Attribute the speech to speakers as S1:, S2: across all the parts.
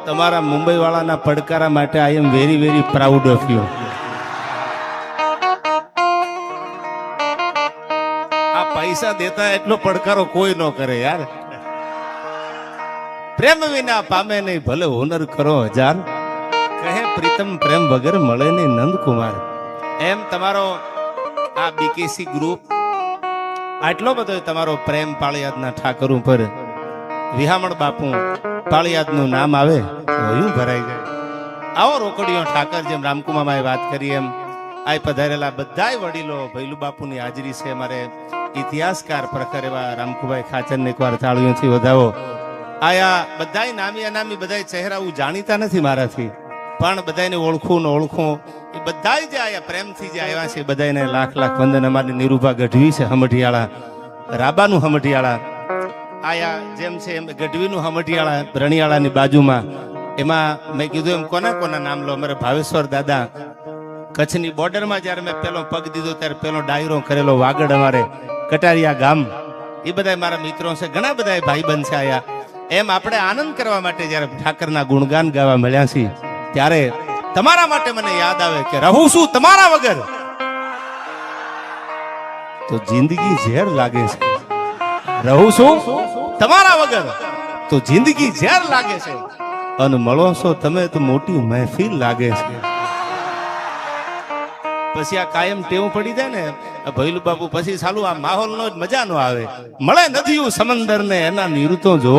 S1: તમારા મુંબઈ વાળાના પડકારા માટે I am very very proud of you. આ પૈસા દેતા એટલો પડકારો કોઈ ન કરે યાર. પ્રેમ વિના પામે નહીં ભલે હુનર કરો હજાર, કહે પ્રીતમ પ્રેમ વગર મળે નહીં નંદકુમાર. એમ તમારો આ બીકેસી ગ્રુપ આટલો બધો તમારો પ્રેમ પાળિયાદના ઠાકર ઉપર, વિહામણ બાપુ પાળિયાદનું નામ આવે વયું ભરાઈ જાય. આવો રોકડીઓ ઠાકર, જેમ રામકુમામાએ વાત કરી એમ આ પધારેલા બધાય વડીલો, ભૈલુ બાપુની હાજરી છે. અમારે ઇતિહાસકાર પ્રખર એવા રામકુભાઈ ખાચરને એકવાર તાળીઓથી વધાવો. આયા બધાય નામી અનામી બધાય ચહેરા હું જાણીતા નથી મારાથી, પણ બધાને ઓળખું ને ઓળખું. એ બધાય જે આયા પ્રેમથી જે આવ્યા છે બધાને લાખ લાખ વંદન. અમારી નિરૂભા ગઢવી છે હમઢિયાળા, રાબાનું હમઢિયાળા આયા જેમ છે એમ ગઢવીનું હમઢિયાળા રણિયાળાની બાજુમાં. એમાં મેં કીધું એમ કોના કોના નામ લો. અમારે ભાવેશ્વર દાદા કચ્છની બોર્ડરમાં જયારે મેં પેલો પગ દીધો ત્યારે પેલો ડાયરો કરેલો વાગડ, અમારે કટારિયા ગામ, એ બધા મારા મિત્રો છે. ઘણા બધા ભાઈબંધ છે આયા. એમ આપણે આનંદ કરવા માટે જયારે ઠાકરના ગુણગાન ગાવા મળ્યા છીએ ત્યારે તમારા માટે મને યાદ આવે કે રહું છું તમારા વગર તો જિંદગી ઝેર લાગે છે. રહું છું તમારા વગર તો જિંદગી ઝેર લાગે છે, અને મળો છો તમે તો મોટી મહેફિલ લાગે છે. પછી આ કાયમ ટેવ પડી જાય ને ભૈલુ બાપુ, પછી સાલું આ માહોલ નો મજા નો આવે. મળે નદીયું સમંદર ને એના નિવૃત્તો જો.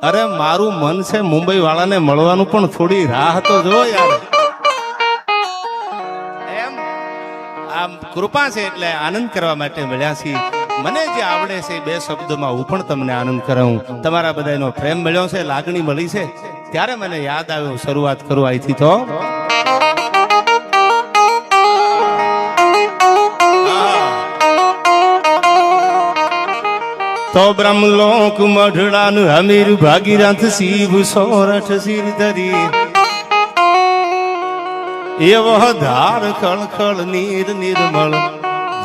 S1: અરે મારું મન છે મુંબઈ વાળાને મળવાનું, પણ થોડી રાહ તો જો યાર. એમ આમ કૃપા છે એટલે આનંદ કરવા માટે મળ્યા છીએ. મને જે આવડે છે બે શબ્દોમાં હું પણ તમને આનંદ કરાવું. તમારા બધાનો પ્રેમ મળ્યો છે, લાગણી મળી છે, ત્યારે મને યાદ આવ્યું શરૂઆત કરું અહીંથી. તો બ્રહ્મલોક મઢડાનું હમીર ભાગીરથ શિવ સોરઠ શિર ધરી, એવો ધાર ખળખળ નીર નિર્મળ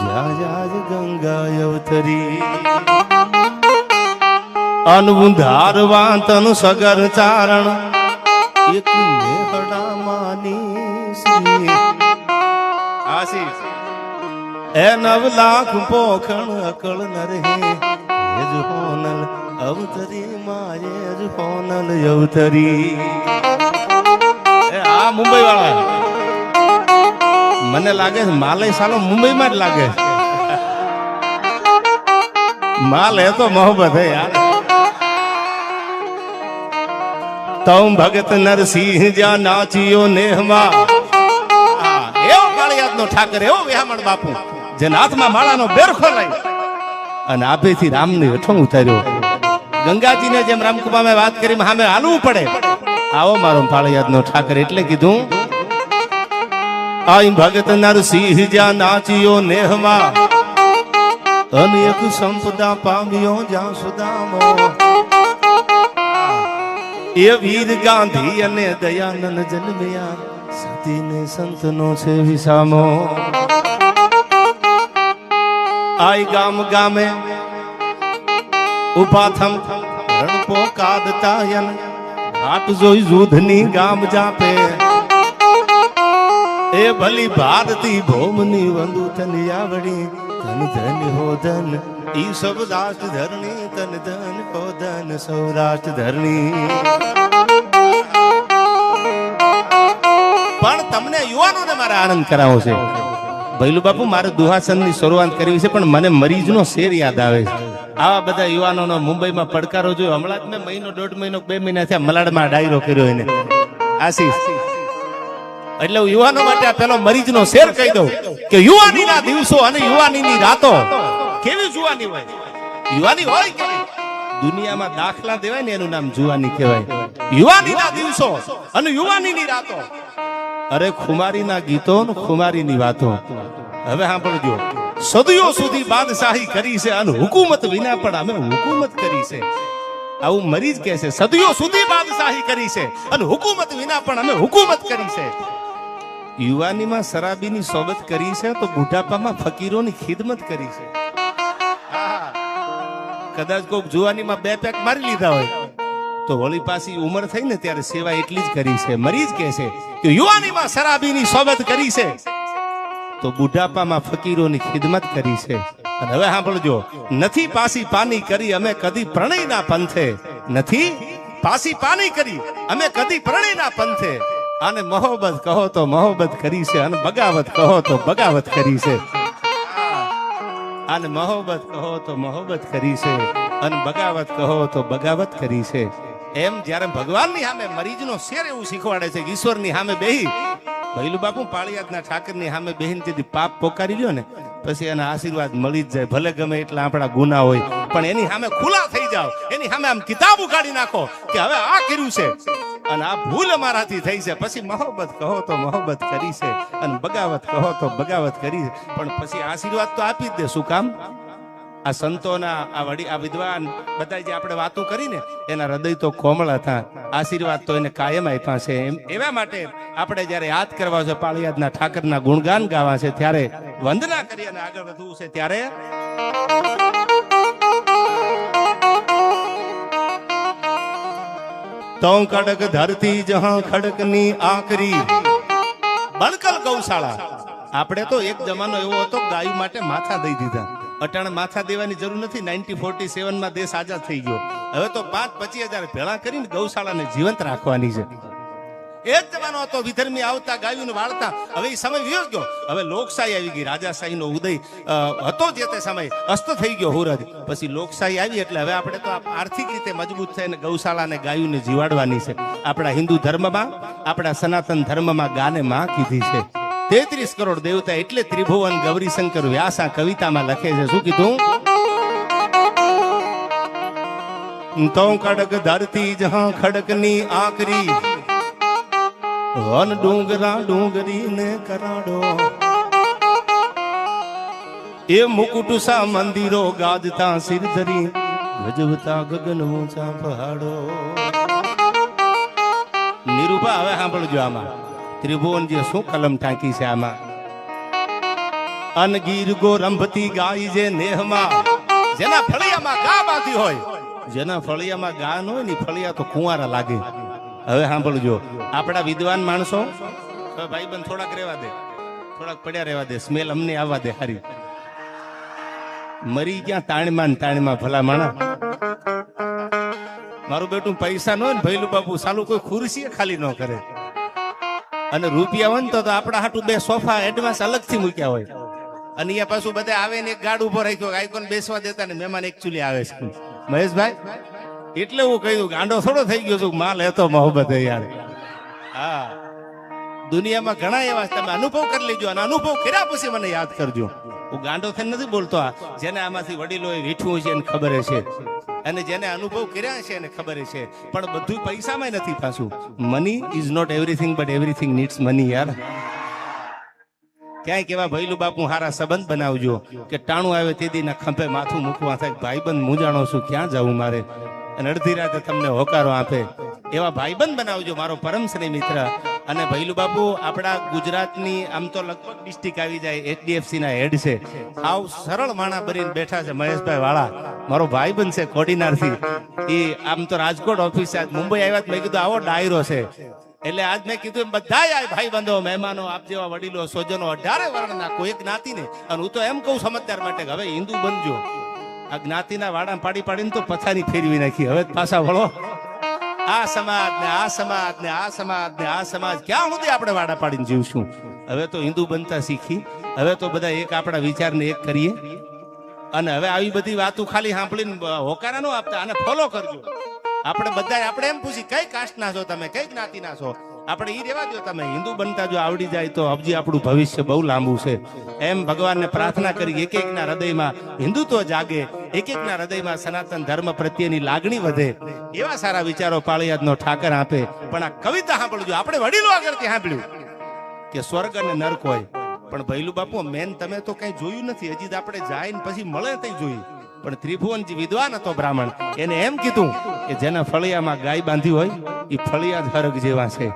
S1: જાજ ગંગા અવતરી. અનબુંધારવા તનુ સગર ચારણ એક નેહડામાની શ્રી. આશીષ એ 9 લાખ પોખણ અકળ નરે હોનલ અવતરી મારે હોનલ અવતરી. આ મુંબઈ વાળા મને લાગે છે માલય સાલો મુંબઈમાં જ લાગે છે. માલ હે તો મોહબ્બત હે યાર. તમ ભગત નરસિંહ જા નાચિયો નેહમાં. એવો કાળિયાદનો ઠાકર, એવો વિહામણ બાપુ જેના હાથમાં માળાનો બેરખો લઈ અને આભેથી રામને હેઠો ઉતાર્યો. ગંગાજીને જેમ રામકુમારે વાત કરી સામે હાલવું પડે. આવો મારો પાળિયાદનો ઠાકર. એટલે કીધું આઈ ભગત નરસિંહ જ્યાં નાચિયો નેહમાં, અનેક સંપદા પામ્યો જ્યાં સુદામો. એ વીર ગાંધી અને દયાનંદ જન્મ્યા, સતીને સંતનો છે વિસામો. આઈ ગામ ગામે ઉભા થમ રણપો કાદતાયન, ઘાટ જોઈ જૂધની ગામ જાપે. એ ભલી ભારતી ભૌમની વંદુ તન આવડી, તન ધન હો ધન ઈ સૌરાષ્ટ્ર ધરણી, તન ધન હો ધન સૌરાષ્ટ્ર ધરણી. પણ તમને યુવાનોને મારે આનંદ કરાવો છે. ભૈલુ બાપુ મારે દુહાસનની શરૂઆત કરવી છે, પણ મને મરીજનો શેર યાદ આવે છે. આવા બધા યુવાનોનો મુંબઈમાં પડકારો જોયો. હમણાં જ મેં મહિનો 1.5 મહિનો 2 મહિના થયા મલાડમાં ડાયરો કર્યો એને. આશીષ એટલે હું યુવાનો માટે આ પેલો મરીજનો શેર કહી દઉં કે યુવાનીના દિવસો અને યુવાનીની રાતો કેવી જુવાની હોય. યુવાની હોય કેવી, દુનિયામાં દાખલા દેવાય ને એનું નામ જુવાની કહેવાય. યુવાનીના દિવસો અને યુવાનીની રાતો. અરે ખુમારીના ગીતો ને ખુમારીની વાતો. હવે સાંભળજો. સદીઓ સુધી બાદશાહી કરી છે અને હુકુમત વિના પણ અમે હુકુમત કરી છે. આવું મરીજ કહે છે. સદીઓ સુધી બાદશાહી કરી છે અને હુકુમત વિના પણ અમે હુકુમત કરી છે. યુવાનીમાં શરાબીની સોબત કરી છે તો બુઢાપામાં ફકીરોની ખિદમત કરી છે. કદાચ કોઈક જુવાનીમાં 2 પેક મારી લીધા હોય તો વળી પાછી ઉંમર થઈ ને ત્યારે સેવા એટલી જ કરી છે. મરી જ કે છે કે યુવાનીમાં શરાબીની સોબત કરી છે તો બુઢાપામાં ફકીરોની ખિદમત કરી છે. અને હવે સાંભળજો, નથી પાસી પાની કરી અમે કદી પ્રણયના પંથે, નથી પાસી પાની કરી અમે કદી પ્રણયના પંથે, અને મોહબ્બત કહો તો મોહબ્બત કરી છે, અને બગાવત કહો તો બગાવત કરી છે. અને મોહબ્બત કહો તો મોહબ્બત કરી છે, અને બગાવત કહો તો બગાવત કરી છે. એમ જ્યારે ભગવાનની સામે મરીજનો શેર એવું શીખવાડે છે કે ઈશ્વરની સામે બેહી ભૈલું બાપુ પાળિયાદના ઠાકરની સામે બેહીને તેથી પાપ પોકારી લ્યો ને પછી એના આશીર્વાદ મળી જ જાય. ભલે ગમે એટલા આપણા ગુના હોય પણ એની સામે ખુલ્લા થઈ જાઓ, એની સામે આમ કિતાબ ઉગાડી નાખો કે હવે આ કર્યું છે અને આ ભૂલ અમારાથી થઈ છે. પછી મોહબ્બત કહો તો મોહબ્બત કરી છે, અને બગાવત કહો તો બગાવત કરી છે. પણ પછી આશીર્વાદ તો આપી જ દે. શું કામ? આ સંતોના આ વિદ્વાન બધા જે આપણે વાતો કરીને એના હૃદય તો કોમળ હતા, આશીર્વાદ તો એને કાયમ આપ્યા છે. એવા માટે આપણે જયારે યાદ કરવા છે, પાળિયાદના ઠાકરના ગુણગાન ગાવા છે, ત્યારે વંદના કરી અને આગળ વધવું છે, ત્યારે તો કડક ધરતી જહાં ખડકની આકરી બળકલ ગૌશાળા. આપણે તો એક જમાનો એવો હતો ગાયો માટે માથા દઈ દીધા. અટાણે માથા દેવાની જરૂર નથી. 1947 માં દેશ આઝાદ થઈ ગયો. હવે તો 5-25,000 ભેળા કરીને ગૌશાળાને જીવંત રાખવાની છે. એક જમાનો હતો વિધર્મી આવતા ગાયોને વાળતા. હવે એ સમય વિયો ગયો. હવે લોકશાહી આવી ગઈ. રાજાશાહીનો ઉદય હતો જે તે સમય અસ્ત થઈ ગયો હુરજ. પછી લોકશાહી આવી એટલે હવે આપણે તો આર્થિક રીતે મજબૂત થઈને ગૌશાળાને ગાયોને જીવાડવાની છે. આપણા હિન્દુ ધર્મમાં, આપણા સનાતન ધર્મમાં ગાને માં કીધી છે. 33 કરોડ દેવતા એટલે ત્રિભુવન ગૌરીશંકર વ્યાસ આ કવિતામાં લખે છે. શું કીધું? તો કડક ધરતી જહાં ખડકની આકરી વન ડુંગરા ડુંગરી ને કરાડો, એ મુકુટ સા મંદિરો ગાજતા સિરધરી ગજવતા ગગન ઊંચા પહાડો. નિરૂપા હવે સાંભળજો આમાં ત્રિભુવન જે શું કલમ ટાંકી છે આમાં. અનગીર ગો રંભતી ગાય જે નેહમાં, જેના ફળિયામાં ગા બાંધી હોય, જેના ફળિયામાં ગા ન હોય ને ફળિયા તો કુંવારા લાગે. હવે સાંભળજો, આપણા વિદ્વાન માણસો ભાઈબંધ થોડાક રહેવા દે, થોડાક પડ્યા રહેવા દે, સ્મેલ અમને આવવા દે હારી. મરી ગયા તાણમાં ભલા માણા. મારું બેટું પૈસા ન હોય ને ભૈલું બાપુ સાલું કોઈ ખુરશી ખાલી ન કરે. અને રૂપિયા હોય ને તો આપણા હાટું 2 સોફા એડવાન્સ અલગથી મૂક્યા હોય. અને અહીંયા પાછું બધા આવે ને એક ગાડ ઉભો રાખ્યો, આઈકોન બેસવા દેતા ને મહેમાન એકચ્યુઅલી આવે છે. મહેશભાઈ એટલે હું કહ્યું ગાંડો થોડો થઈ ગયો છું, માલ એ તો મોહબ્બત હે યાર. હા, દુનિયામાં ઘણા એવા તમે અનુભવ કરી લેજો, અને અનુભવ કર્યા પછી મને યાદ કરજો. હું ગાંડો થઈને નથી બોલતો. જેને આમાંથી વડીલોએ વીઠવું છે એને ખબર છે, અને જેને અનુભવ કર્યા છે એને ખબર છે. પણ બધું પૈસામાં નથી પાછું. Money is not everything but everything needs money યાર. ક્યાંય કેવા ભૈલું બાપુ હારા સંબંધ બનાવજો કે ટાણું આવે તે દીના ખંભે માથું મૂકવા થાય, ભાઈબંધ મૂંઝાણો છું ક્યાં જવું મારે, અને અડધી રાતે તમને હોકારો આપે એવા ભાઈબંધ બનાવજો, મારો પરમ શ્રી મિત્ર. અને ભૈલું બાપુ આપણા ગુજરાતની આમ તો લગભગ ડિસ્ટ્રિક્ટ આવી જાય, HDFC ના હેડ છે. આવ સરળ માણા બનીને બેઠા છે મહેશભાઈ વાળા, મારો ભાઈબંધ છે કોડીનારથી. એ આમ તો રાજકોટ ઓફિસ આજ મુંબઈ આવ્યા, મેં કીધું આવો ડાયરો છે એટલે આજ મેં કીધું બધા ભાઈ બંધો મહેમાનો આપ જેવા વડીલો સ્વજનો 18 વર્ણના કોઈ જ્ઞાતિ ને. અને હું તો એમ કહું સમજદાર માટે કે હવે હિન્દુ બનજો. આ જ્ઞાતિના વાડા પાડીને તો પથારી ફેરવી નાખી. હવે પાછા વળો આ સમાજ ને આ સમાજ ને આ સમાજ ને આ સમાજ, ક્યાં સુધી આપણે વાડા પાડીને જીવશું? હવે તો હિન્દુ બનતા શીખી. હવે તો બધા એક આપણા વિચારને એક કરીએ. અને હવે આવી બધી વાતો ખાલી સાંભળીને હોકારા ન આપતા, આને ફોલો કરજો. આપણે બધા આપણે એમ પૂછી કઈ કાસ્ટના છો તમે, કઈ જ્ઞાતિના છો, આપણે ઈ રેવા દો. તમે હિન્દુ બનતા જો આવડી જાય તો હજી આપણું ભવિષ્ય બહુ લાંબુ છે. એમ ભગવાનને પ્રાર્થના કરી એક એકના હૃદયમાં હિન્દુત્વ જાગે, એક એકના હૃદયમાં સનાતન ધર્મ પ્રત્યેની લાગણી વધે, એવા સારા વિચારો પાળિયાદનો ઠાકર આપે. પણ આ કવિતા સાંભળજો, આપણે વડીલો આગળથી સાંભળ્યું કે સ્વર્ગ અને નર્ક હોય, પણ ભૈલું બાપુ મેન તમે તો કઈ જોયું નથી. હજી આપણે જાય ને પછી મળે તઈ જોયું. પણ ત્રિભુવનજી વિદ્વાન હતો બ્રાહ્મણ, એને એમ કીધું કે જેના ફળિયામાં ગાય બાંધી હોય એ ફળિયા જ હરગ જેવા છે,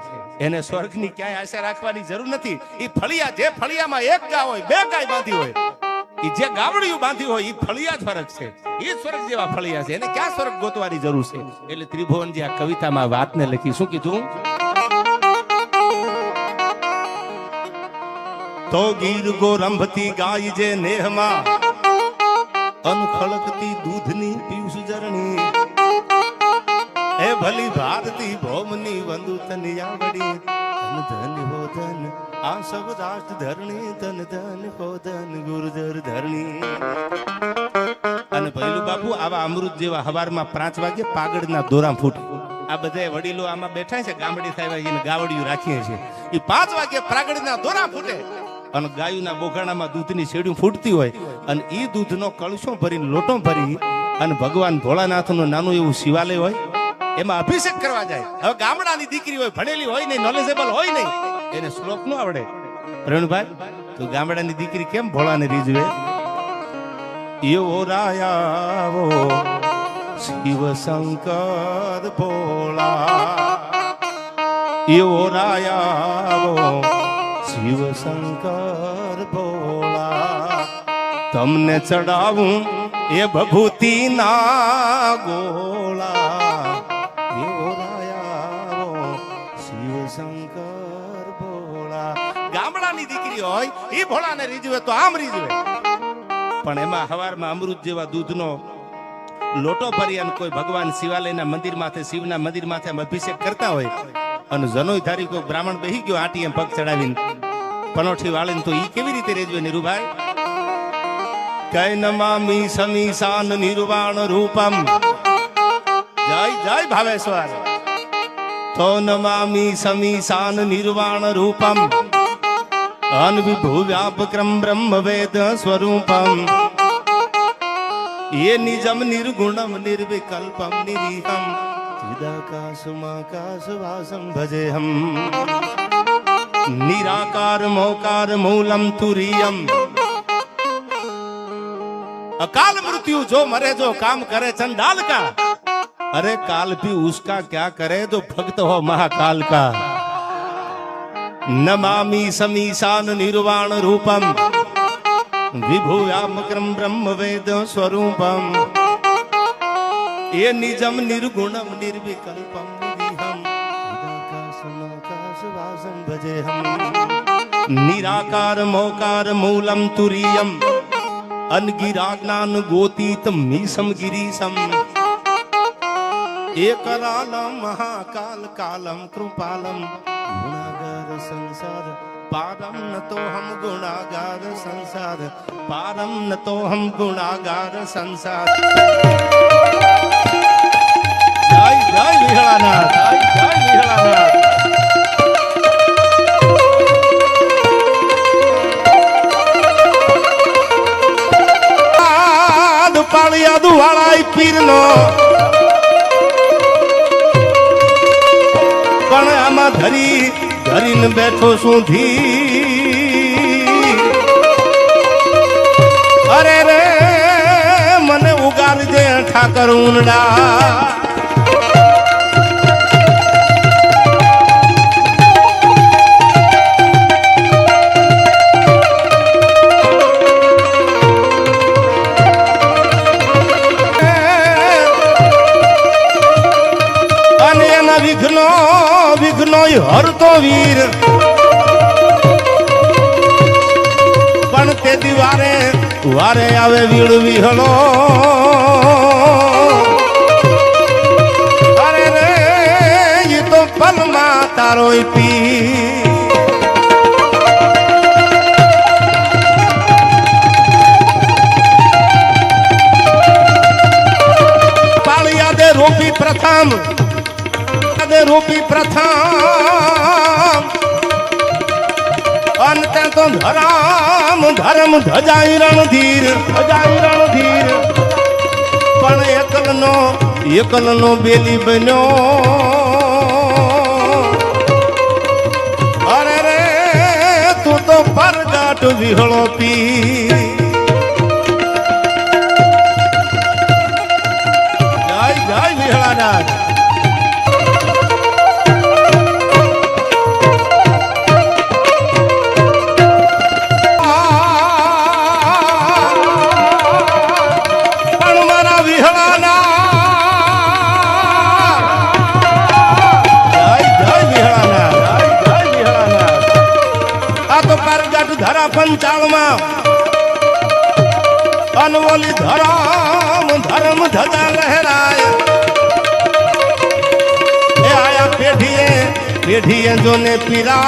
S1: એને સ્વર્ગની ક્યાંય આશા રાખવાની જરૂર નથી. એ ફળિયા જે ફળિયામાં એક ગાય હોય, 2 ગાય બાંધી હોય, એ જે ગાવડિયું બાંધ્યું હોય એ ફળિયા જ ફરક છે, એ સ્વર્ગ જેવા ફળિયા છે, એને ક્યાં સ્વર્ગ ગોતવાની જરૂર છે? એટલે ત્રિભુવનજી આ કવિતામાં વાતને લખી શું કીધું? તો ગીર ગોરંભતી ગાય જે નેહમાં અનખળકતી દૂધની પીયુષ જરણી, એ ભલી ભારતી ભૌમની વંદુ તને આવડી, ધન ધન હો ધન આ સબ રાષ્ટ્ર ધરણી, ધન ધન હો ધન ગુર્જર ધરણી. અને પહેલું બાપુ આવા અમૃત જેવા હવારમાં 5 વાગે પાગડના દોરા ફૂટે. આ બધા વડીલો આમાં બેઠા છે, ગામડી સાહેબ ગાવડિયું રાખીએ છીએ, એ 5 વાગે પાગડના દોરા ફૂટે અને ગાયુના બોઘાણામાં દૂધની શેડ્યું ફૂટતી હોય અને એ દૂધનો કળશો ભરીને લોટો ભરી અને ભગવાન ભોળાનાથનું નાનું એવું શિવાલય હોય એમાં અભિષેક કરવા જાય. હવે ગામડાની દીકરી હોય, ભણેલી હોય નહીં, નોલેજેબલ હોય નહીં, એને શ્લોક ન આવડે. રણભાઈ તું ગામડાની દીકરી કેમ ભોળાને રીઝવે? એવો રાયાવો શિવ શંકર ભોળા, એવો રાયાવો શિવ શંકર ભોળા, તમને ચડાવું એ ભભૂતિ ના ગોળા, એવો રાયાવો શિવ શંકર ભોળા. ગામડાની દીકરી હોય એ ભોળાને રીઝવે તો આમ રીઝવે, પણ એમાં હવારમાં અમૃત જેવા દૂધનો લોટો ભરી અને કોઈ ભગવાન શિવાલયના મંદિર માથે, શિવના મંદિર માથે અભિષેક કરતા હોય અને જનોય ધારી કોઈ બ્રાહ્મણ બેહી ગયો આટી એમ પગ ચડાવીને પનોઠી વાળીને, તો ઈ કેવી રીતે રેજવે નીરુભાઈ? કૈ નમામિ સમીશાન નિર્વાણ રૂપમ, જય જય ભાવેશ્વર. તો નમામિ સમીશાન નિર્વાણ રૂપમ અનવિભુવ્યાપક્રમ બ્રહ્મ વેદ સ્વરૂપમ, ये निजम निर्गुणम निर्विकल्पम निरीहम चिदाकाशमाकाशवासम भजेहम, निराकार मोकार मूलम तुरीयम. अकाल मृत्यु जो मरे जो काम करे चंडाल का, अरे काल भी उसका क्या करे जो भक्त हो महाकाल का. नमामि समीशान निर्वाण रूपम विभुव्यामक्रम ब्रह्म वेद स्वरूपम, ये निजम निर्गुणम निर्विकल्पम निरीहम चिदाकाशमाकाशवासम भजेहम, निराकार मोकार मूलम तुरीयम अनगिरा ज्ञान गोतीतम मीसम गिरीशम, एकरालम महाकाल कालम कृपालम गुणागार संसार पारम न तो हम गुणागार संसार, पारम न तो हम गुणागार संसार. जय जय विहलानाथ, जय जय विहलानाथ. પાળિયા દુવાળા પીરનો પણ આમાં ધરીને બેઠો છું ધી. અરે રે મને ઉગાડજે ઠાકર ઊંડા, વિઘ્નો હરતો વીર, પણ તે દિવારે વારે આવે વીડ વિહળો. અરે રે એ તો પલમાં તારો પી, પાળિયા દે રોપી પ્રથમ રૂપી પ્રથમ અંતે તો ધરામ ધર્મ ધજાઈ રણધીર, ધજાઈ રણધીર. પણ એકલનો બેલી બન્યો. અરે રે તું તો પરગાટ વિહળો પી. જય જય વિહળાનાથ. પંચાળમાં અનવોલી ધરમ ધરમ ધજા લહેરાય એ આયા પેઢીએ જોને પીરાય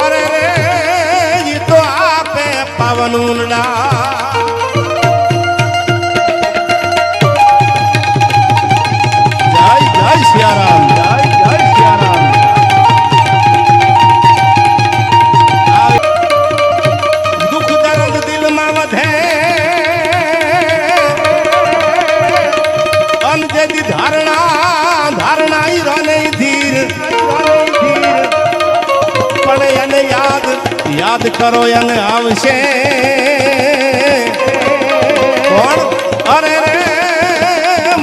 S1: અરે રે ઈ તો આપે પાવન ઊંડા જય સિયારામ જય સિયારામ દુઃખ દર્દ દિલમાં વધે અન જેદી ધારણા ઈ રોને ધીર પણ એને યાદ કરો એને આવશે કોણ અરે રે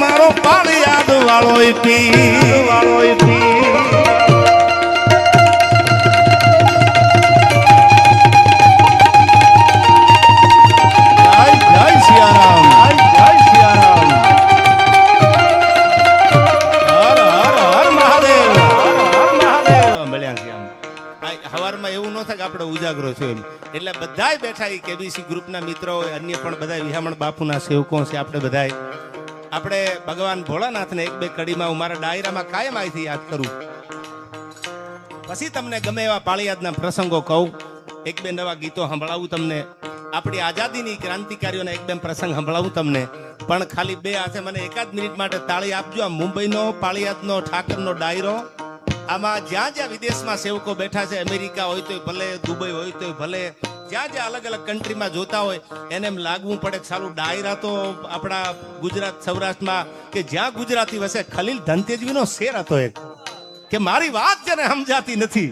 S1: મારો પાળ યાદ વાળો પીર જય સિયારામ જય સિયારામ હર હર હર મહાદેવ મળ્યા છે આમ સવારમાં એવું ન થાય કે આપણે ઉજાગરો છે એમ એટલે બધાય બેઠા એ કેબીસી ગ્રુપના મિત્રો હોય અન્ય પણ બધા વિહામણ બાપુના સેવકો છે આપણે બધાય આપણે ભગવાન ભોળાનાથને એક બે કડીમાં હું મારા ડાયરામાં કાયમ અહીંથી યાદ કરું પછી તમને ગમે એવા પાળિયાદના પ્રસંગો કહું એક બે નવા ગીતો સંભળાવું તમને આપણી આઝાદીની ક્રાંતિકારીઓના એક બે પ્રસંગ સંભળાવું તમને પણ ખાલી બે હાથે મને એકાદ મિનિટ માટે તાળી આપજો આ મુંબઈનો પાળિયાદનો ઠાકરનો ડાયરો આમાં જ્યાં જ્યાં વિદેશમાં સેવકો બેઠા છે અમેરિકા હોય તો ભલે દુબઈ હોય તો ભલે જ્યાં જ્યાં અલગ અલગ કન્ટ્રીમાં જોતા હોય એને એમ લાગવું પડે કે સારું ડાયરા તો આપણા ગુજરાત સૌરાષ્ટ્રમાં કે જ્યાં ગુજરાતી વસે ખલીલ ધનતેજવીનો શેર હતો એક કે મારી વાત જેને સમજાતી નથી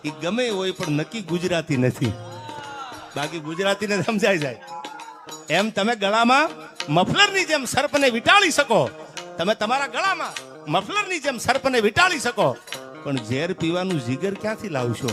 S1: એ ગમે હોય પણ નક્કી ગુજરાતી નથી બાકી ગુજરાતીને સમજાઈ જાય એમ તમે ગળામાં મફલરની જેમ સર્પને વીંટાળી શકો તમે તમારા ગળામાં મફલરની જેમ સર્પને વીંટાળી શકો પણ ઝેર પીવાનું જીગર ક્યાંથી લાવશો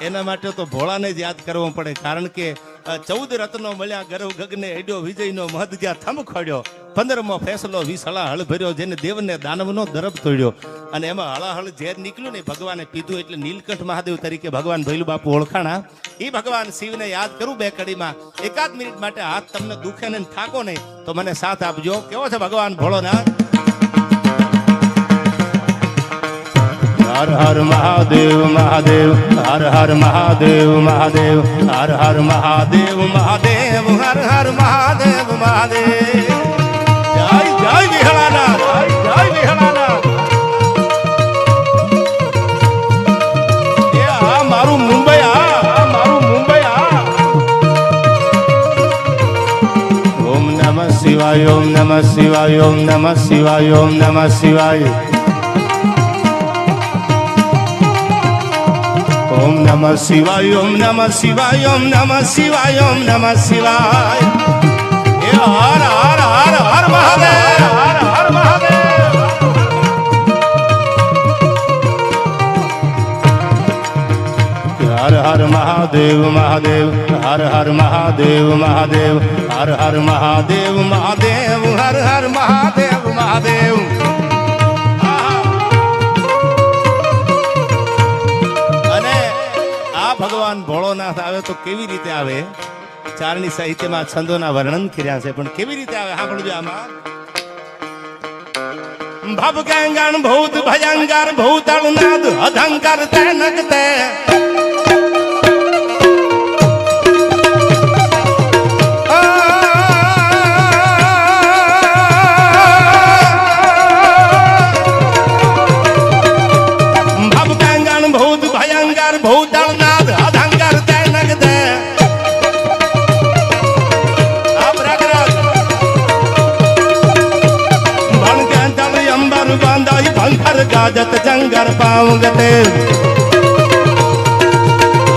S1: એના માટે તો ભોળાને જ યાદ કરવો પડે કારણ કે 14 રત્નો મળ્યા ગરવ ગગને એડ્યો વિજયનો મહદ જ્યાં થમ ખોડ્યો 15મો ફેસલો 20 હળાહળ ભર્યો જેને દેવને દાનવનો દરબ તોડ્યો અને એમાં હળાહળ ઝેર નીકળ્યું ને ભગવાને પીધું એટલે નીલકંઠ મહાદેવ તરીકે ભગવાન ભૈલું બાપુ ઓળખાણા એ ભગવાન શિવને યાદ કરું બે કડીમાં એકાદ મિનિટ માટે હાથ તમને દુખે ને થાકો નહીં તો મને સાથ આપજો કેવો છે ભગવાન ભોળોનાથ હર હર મહાદેવ મહાદેવ હર હર મહાદેવ મહાદેવ હર હર મહાદેવ મહાદેવ હર હર મહાદેવ મહાદેવ જય જય વિહળાનાથ જય વિહળાનાથ એ આ મારું મુંબઈ આ મારું મુંબઈ આ ઓમ નમઃ શિવાય ઓમ નમઃ શિવાય ઓમ નમઃ શિવાય ઓમ નમઃ શિવાય ઓમ નમઃ શિવાય ઓમ નમઃ શિવાય ઓમ નમઃ શિવાય ઓમ નમઃ શિવાય એ હર હર હર હર મહાદેવ હર હર મહાદેવ હર હર મહાદેવ મહાદેવ હર હર મહાદેવ મહાદેવ હર હર મહાદેવ મહાદેવ હર હર મહાદેવ મહાદેવ ભગવાન ભોળોનાથ આવે તો કેવી રીતે આવે ચારણી સાહિત્યમાં છંદોના વર્ણન કર્યા છે પણ કેવી રીતે આવે સાંભળજો આમાં ભવ ગંગાણ ભૂત ભયંકર ભૂતળનાદ અધંકર તેનક તે ભવ ગંગાણ ભૂત ભયંકર ભૂતળનાદ ભંખર ગાજત જંગર પાવગતે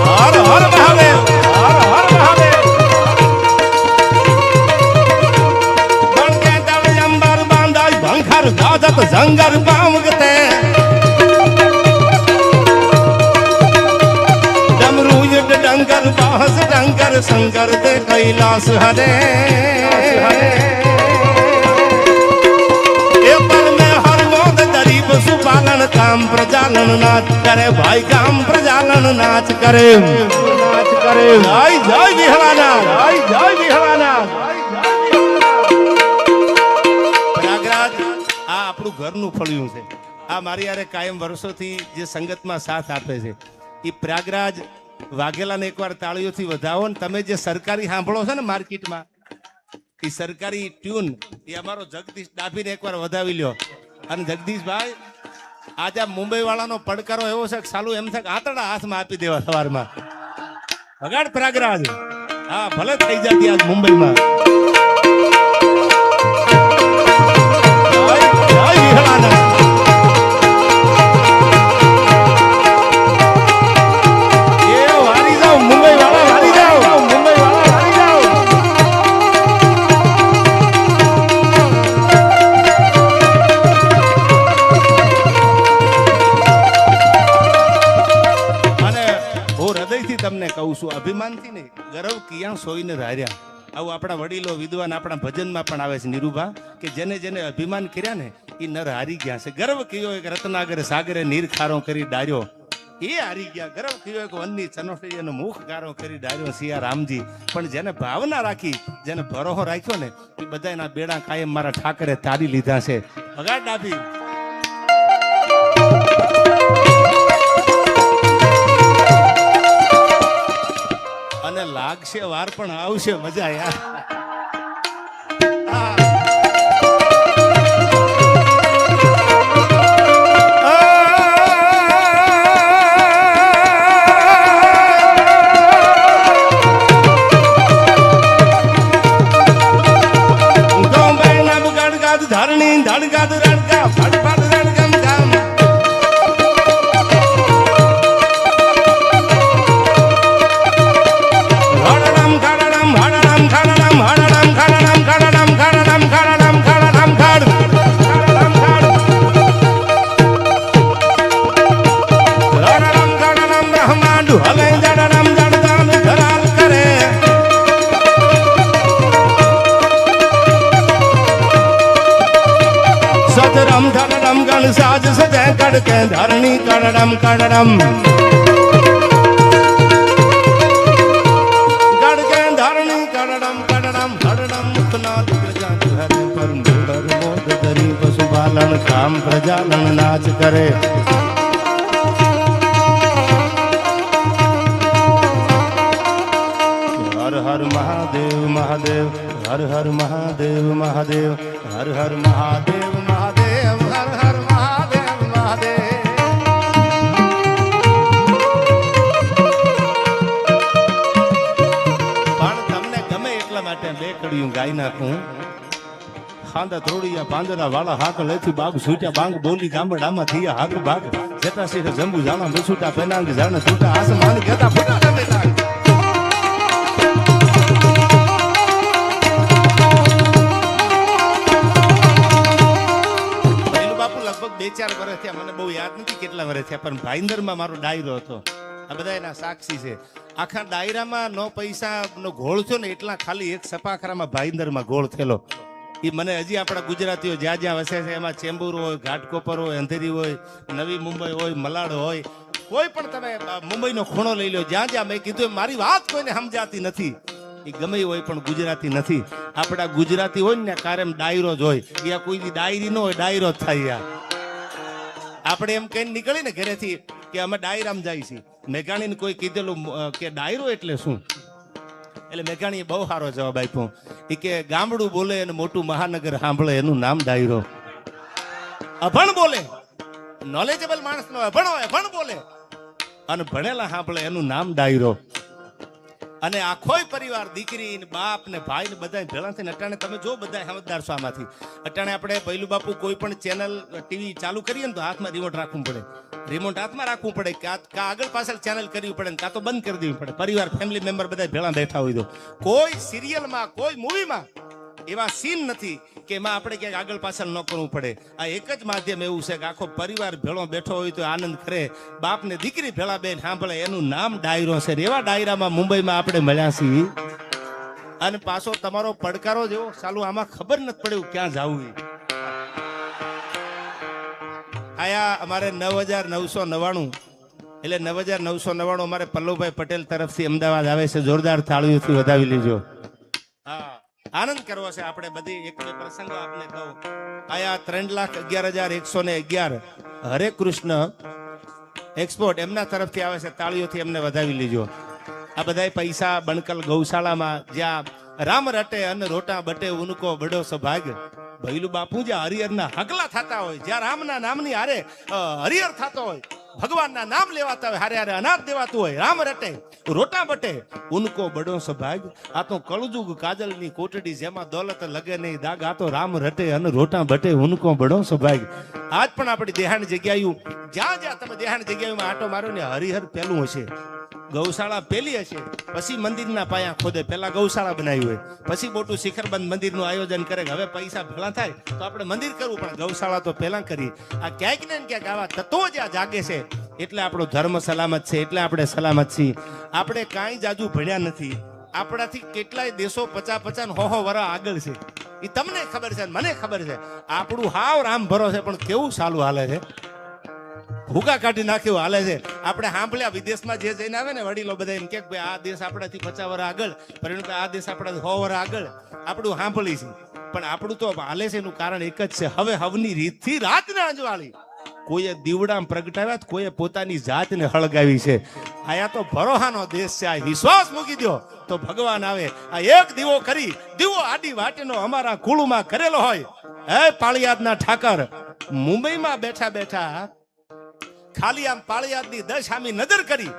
S1: હર હર મહાદેવ હર હર મહાદેવ ભણકે તળ અંબર બાંધાય ભંખર ગાજત જંગર પાવગતે ડમરૂ યુડ ડંગર બાહસ ડંગર સંગર તે કૈલાસ હરે પશુપાલન કામ પ્રજાલન નાચ કરે ભાઈ કામ પ્રજાલન નાચ કરે નાચ કરે જય જય વિહળાના જય જય વિહળાના પ્રયાગરાજ આ આપણું ઘરનું ફળિયું છે. આ મારી યારે કાયમ વર્ષોથી જે સંગતમાં સાથ આપે છે એ પ્રયાગરાજ વાઘેલાને એકવાર તાળીઓથી વધાવો ને તમે જે સરકારી સાંભળો છો ને માર્કેટમાં એ સરકારી ટ્યુન એ અમારો જગદીશ ડાભીને એકવાર વધાવી લ્યો. અને જગદીશભાઈ આજે મુંબઈ વાળાનો પડકારો એવો છે કે સાલું એમ થાય કે આતડા હાથમાં આપી દેવા સવારમાં. વગાડ પ્રયાગરાજ. હા ભલે થઈ જતી આજ મુંબઈમાં. તમને કહું છું અભિમાનથી નહીં, ગર્વ કિયા સોઈને ધાર્યા. આવું આપણા વડીલો વિદ્વાન આપણા ભજનમાં પણ આવે છે નિરૂભા કે જેને જેને અભિમાન કર્યા ને એ નર હારી ગયા છે. ગર્વ કયો એક રત્નાગર સાગરે નીર ખારો કરી ડાર્યો એ હારી ગયા. ગર્વ કયો એક વનની ચનોટરીનો મુખ ગારો કરી ડાર્યો સિયા રામજી. પણ જેને ભાવના રાખી જેને ભરોહો રાખ્યો ને એ બધા એના બેડા કાયમ મારા ઠાકરે તારી લીધા છે. વગાડ ડાભી. અને લાગશે વાર પણ આવશે મજા યાર. ધરણી ધડગાદ રડગા ફટ ફટ રડગમ ગામ હડડમ ખડડમ હડડમ ખડડમ હડડમ ખડડમ ખડડમ ખડડમ ખડડમ ખડડમ ખડ ખડડમ ખડ હડડમ ખડડમ બ્રહ્માંડ હલે જડડમ જડદાન ધરાલ કરે સતરમ ધડડમ ગણ સાજ સજે કડકે ધરણી કડડમ કડડમ કડકે ધરણી કડડમ કડડમ હડડમ મુખનાથ પ્રજા હરે પર મોદર મોદ કરી પશુપાલન કામ પ્રજાલન નાચ કરે. હર હર મહાદેવ મહાદેવ હર હર મહાદેવ મહાદેવ હર હર મહાદેવ મહાદેવ હર હર મહાદેવ મહાદેવ. પણ તમને ગમે એટલા માટે બે કડીયું ગાઈ નાખું. ખાંદા થોડીયા પાંદરા વાળા હાક લેથી બાગ છૂટ્યા બાંગ બોલી ગામડામાં થયા હાક બાગ જેતા શીખ જંબુ જાણા બેસુટા પેનાંગ જાણે છૂટા આસમાન કેતા ફૂટા તમે લાગ. બે ચાર વર્ષ થયા, મને બહુ યાદ નથી કેટલા વર્ષ થયા, પણ ભાઈંદરમાં મારો ડાયરો હતો. આ બધા એના સાક્ષી છે. આખા ડાયરામાં નો પૈસા નો ઘોળ થયો ને એટલા ખાલી એક સપાખરામાં ભાઈંદરમાં ઘોળ થયેલો. એ મને હજી આપણા ગુજરાતીઓ જ્યાં જ્યાં વસે છે એમાં ચેમ્બુર હોય, ઘાટકોપર હોય, અંધેરી હોય, નવી મુંબઈ હોય, મલાડ હોય, કોઈ પણ તમે મુંબઈનો ખૂણો લઈ લો, જ્યાં જ્યાં મેં કીધું મારી વાત કોઈને સમજાતી નથી. એ ગમે હોય પણ ગુજરાતી નથી. આપણા ગુજરાતી હોય ને કાયમ ડાયરો જ હોય. યા કોઈ ડાયરી ન હોય ડાયરો જ થાય. યાર આપણે એમ કહીને નીકળી ને ઘરેથી કે અમે ડાયરામાં જાય છીએ. મેઘાણીને કોઈ કીધેલું કે ડાયરો એટલે શું, એટલે મેઘાણીએ બહુ સારો જવાબ આપ્યો. એ કે ગામડું બોલે અને મોટું મહાનગર સાંભળે એનું નામ ડાયરો. અભણ બોલે, નોલેજેબલ માણસ નો અભણ હોય, અભણ બોલે અને ભણેલા સાંભળે એનું નામ ડાયરો. અને આખોય પરિવાર દીકરી ને બાપ ને ભાઈ ને બધા ભેળા થઈને અટાણે તમે જો બધા સમજદાર છો આમાંથી. અટાણે આપણે ભૈલુ બાપુ કોઈ પણ ચેનલ ટીવી ચાલુ કરીએ ને તો હાથમાં રિમોટ રાખવું પડે. રિમોટ હાથમાં રાખવું પડે, કાં આગળ પાછળ ચેનલ કરવી પડે, કાં તો બંધ કરી દેવી પડે. પરિવાર ફેમિલી મેમ્બર બધા ભેળા બેઠા હોય તો કોઈ સિરિયલમાં કોઈ મૂવીમાં એવા સીન નથી કે એમાં આપણે ક્યાંક આગળ પાછળ ન કરવું પડે. આ એક જ માધ્યમ એવું છે કે આખો પરિવાર ભેળો બેઠો હોય તો આનંદ કરે. બાપ ને દીકરી ભેળા બેન સાંભળે એનું નામ ડાયરો છે. એવા ડાયરામાં મુંબઈમાં આપણે મળ્યા છીએ. અને પાછો તમારો પડકારો જેવો ચાલુ આમાં ખબર નથી પડ્યું ક્યાં જવું. આયા અમારે 9,999 એટલે 9,999 અમારે પલ્લુભાઈ પટેલ તરફથી અમદાવાદ આવે છે. જોરદાર તાળીઓથી વધાવી લેજો. હા, આનંદ કરવો છે આપણે બધી. એક બે પ્રસંગો આપને કહું. આયા 3,11,111 હરે કૃષ્ણ એક્સપોર્ટ એમના તરફથી આવે છે. તાળીઓથી એમને વધાવી લેજો. આ બધાય પૈસા બણકલ ગૌશાળામાં જ્યાં રામ રટે અન રોટા બટે ઉનકો બડો સૌભાગ. ભૈલું બાપુ જ્યાં હરિહરના હકલા થતા હોય, જ્યાં રામના નામની હારે હરિહર થતો હોય, ભગવાનના નામ લેવાતા હોય, હારે હારે અનાજ દેવાતું હોય, રામ રટે રોટા બટે ઉનકો બડો સૌભાગ. આ તો કળજુગ કાજલની કોટડી, જેમાં દોલત લગે નહીં દાગ. આ તો રામ રટે અને રોટા બટે ઉનકો બડો સૌભાગ. આજ પણ આપણી દેહાણ જગ્યાઓ જ્યાં જ્યાં તમે દેહાણ જગ્યાઓમાં આટો મારો ને હરિહર પેલું હશે. ગૌશાળા પેલી હશે, પછી મંદિરના પાયા ખોદે. પેલા ગૌશાળા બનાવી હોય, પછી મોટું શિખરબંધ મંદિરનું આયોજન કરે. હવે પૈસા ભેળા થાય તો આપણે મંદિર કરવું, પણ ગૌશાળા તો પેલા કરી. આ ક્યાંક ને ક્યાંક આવા તત્વો જ્યાં જાગે છે એટલે આપણો ધર્મ સલામત છે, એટલે આપણે સલામત છીએ. આપણે કાંઈ જાજુ ભણ્યા નથી. આપણાથી કેટલાય દેશો 50-50 ને 100 વર્ષ આગળ છે. એ તમને ખબર છે, મને ખબર છે. આપણું હાવ રામ ભરો છે, પણ કેવું સાલું હાલે છે. ભૂકા કાઢી નાખ્યું હાલે છે. આપણે સાંભળ્યા વિદેશમાં જે જઈને આવે ને વડીલો બધા એમ કે આ દેશ આપણાથી 50 વર્ષ આગળ, પરંતુ આ દેશ આપણાથી 100 વર્ષ આગળ. આપણું સાંભળી છે, પણ આપણું તો હાલે છે એનું કારણ એક જ છે. હવે હવની રીતથી રાતના અંજવાળી. કોઈએ દીવડા પ્રગટાવ્યા, કોઈએ પોતાની જાતને હળગાવી છે. આયા તો ભરોહાનો દેશ છે. આ વિશ્વાસ મૂકી દો તો ભગવાન આવે. આ એક દીવો કરી, દીવો આડી વાટેનો અમારા કુળમાં કરેલો હોય. હે પાળિયાદના ઠાકર, મુંબઈમાં બેઠા બેઠા ખાલી આમ પાળિયાદની 10 સામી નજર કરી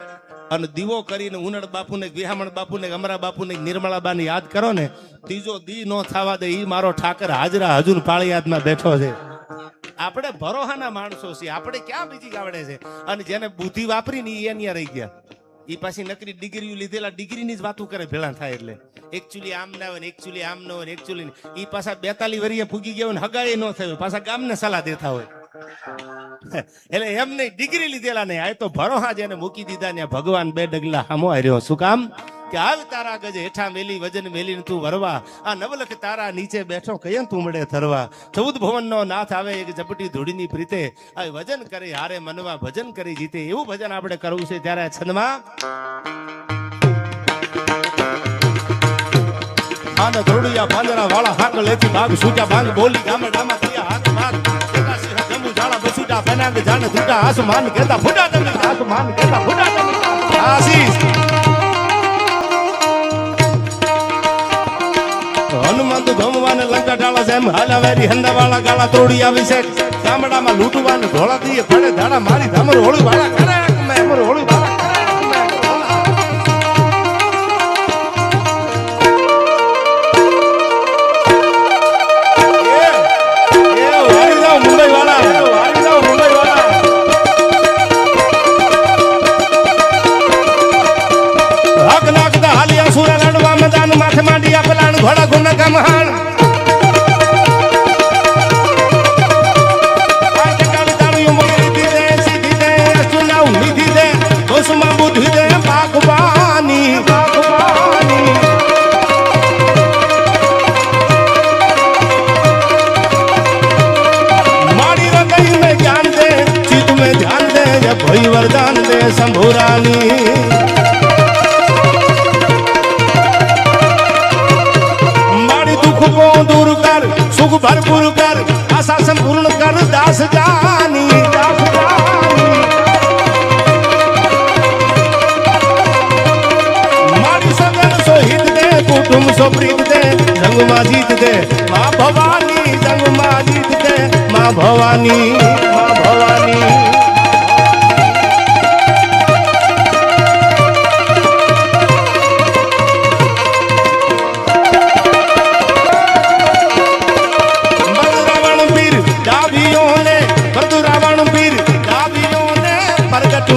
S1: અને દીવો કરીને ઉનડ બાપુને, વિહામણ બાપુને, અમરા બાપુને, નિર્મળાબાને યાદ કરો ને, ત્રીજો દી નો થવા દે. ઈ મારો ઠાકર હાજરા હજુર પાળિયાદમાં બેઠો છે. આપણે ભરોહાના માણસો છીએ. આપણે ક્યાં બીજી આવડે છે? અને જેને બુદ્ધિ વાપરી ને અહીંયા રહી ગયા. ઈ પાછી નકરી ડિગ્રીઓ લીધેલા ડિગ્રીની જ વાતો કરે ભેળા થાય. એટલે એકચ્યુઅલી આમ ના હોય, એકચ્યુઅલી આમ ન હોય, એકચ્યુઅલી ઈ પાછા 42 વર્ષે ફૂગી ગયા હોય, હગાઈ ન થયું, પાછા ગામને સલાહ દેતા હોય. એટલે એમ નહીં, ડિગ્રી લીધેલા નહીં. આ તો ભરોહા જેને મૂકી દીધા ને ભગવાન 2 ડગલા હામો આવ્યો. શું કામ? કે આવ તારા ગજ હેઠા મેલી વજન મેલીને તું વરવા. આ નવલખ તારા નીચે બેઠો કયન તું મળે થરવા. 14 ભુવનનો નાથ આવે એક ઝપટી ધૂળીની પ્રીતે. આ વજન કરી હારે મનવા ભજન કરી જીતે. એવું ભજન આપણે કરવું છે. ત્યારે છંદમાં આના ધોડિયા પાંજરા વાળા હાક લેતી ભાગ સૂટા ભાંગ બોલી ગામડામાં થયા હાથ ભાગ. બસુટા બનાંગ જાન ધૂટા આસમાન કેતા ફૂટા તમે, આસમાન કેતા ફૂટા તમે. આશીષ હનુમંત ધમવાને લંકા ડાળા જેમ હાલાવેરી હંદાવાળા ગાળા તોડી આવી છે. ગામડામાં લૂંટવાને ધોળા દીએ પડે ધાડા મારી ધામર હોળી વાળા કરે મે અમર હોળી વાળા મુંબઈ વાળા હક નાખતા હાલિયા સુરા લડવા મેદાન માથે માંડિયા પલાણ ઘોડા ગુના કમહાણ. આ ટકાળી તાળીઓ મોરી દીધે સીધી દે સુનાવ લીધી દે કોસમાં બુદ્ધિ દે બાગબાની બાગબાની. મારી રગઈ में ज्ञान दे चित में ध्यान दे ये भई वरदान दे शंभुरानी. को दूर कर सुख भरपूर कर आशा संपूर्ण कर दास जानी दास जानी. मारी सगन सो हित दे कुटुंब सो प्रीत दे जंग मां जीत दे मां भवानी. जंग मां जीत दे मां भवानी मां भवानी.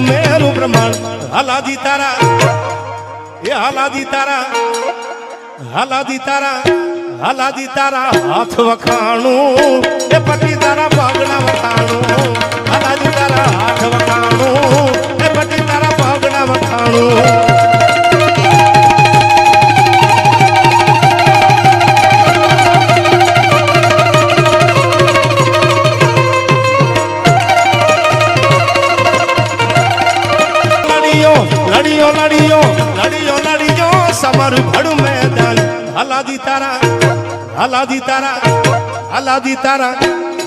S1: મેરું પ્રમાણ હાલાદી તારા એ હાલાદી તારા હાલાદી તારા હાલાદી તારા હાથ વખાણું એ પટી તારા પાગણા વખાણું. હાલાદી તારા હાથ વખાણું એ પટી તારા પાગણા વખાણું. હલાદી તારા હલાદી તારા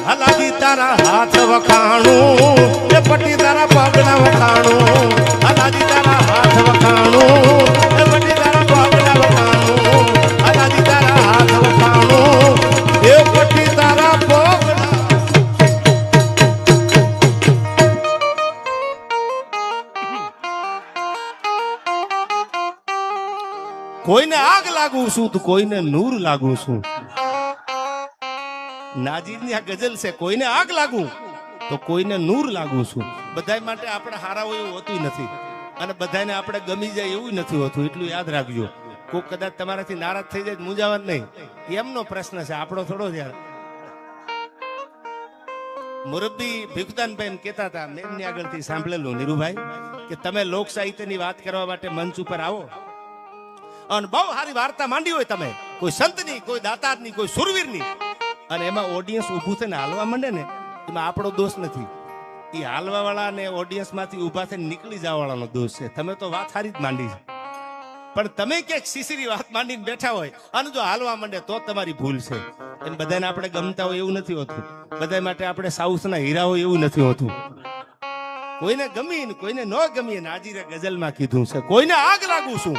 S1: હલાદી તારા હાથ વખાણું એ પટી તારા પગના વખાણું હલાદી તારા હાથ વખાણું એ પટી તારા પગના વખાણું હલાદી તારા હાથ વખાણું એ પટી તારા પગના કોઈને આગ લાગુ છું તો કોઈને નૂર લાગુ છું. નાજીરની આ ગઝલ છે, કોઈને આગ લાગુ તો કોઈને નૂર લાગુ છું. બધા માટે આપણે હારા હોય એવું હોતું નથી અને બધાને આપણે ગમી જાય એવું નથી હોતું. એટલું યાદ રાખજો. કોક કદાચ તમારાથી નારાજ થઈ જાય મૂંઝાવાનું નહીં, એમનો પ્રશ્ન છે, આપણો થોડો જ. યાર મુરબ્બી ભીખુદાનભાઈ કહેતા હતા, મેં એમની આગળથી સાંભળેલું નીરુભાઈ, કે તમે લોક સાહિત્યની વાત કરવા માટે મંચ ઉપર આવો અને બહુ સારી વાર્તા માંડી હોય તમે, કોઈ સંતની, કોઈ દાતારની, કોઈ સુરવીરની, અને એમાં ઓડિયન્સ ઊભું થઈને હાલવા માંડે ને, એમાં આપણો દોષ નથી. એ હાલવા વાળા ને ઓડિયન્સ માંથી ઊભા થઈને નીકળી જવા વાળાનો દોષ છે. તમે તો વાત સારી જ માંડી છે, પણ તમે ક્યાંક શીશીરી વાત માંડીને બેઠા હોય અને જો હાલવા માંડે તો તમારી ભૂલ છે. એમ બધાને આપણે ગમતા હોય એવું નથી હોતું. બધા માટે આપણે સાઉથના હીરા હોય એવું નથી હોતું. કોઈને ગમી ને કોઈને ન ગમી. નાજીરે ગઝલમાં કીધું છે, કોઈને આગ લાગુ છું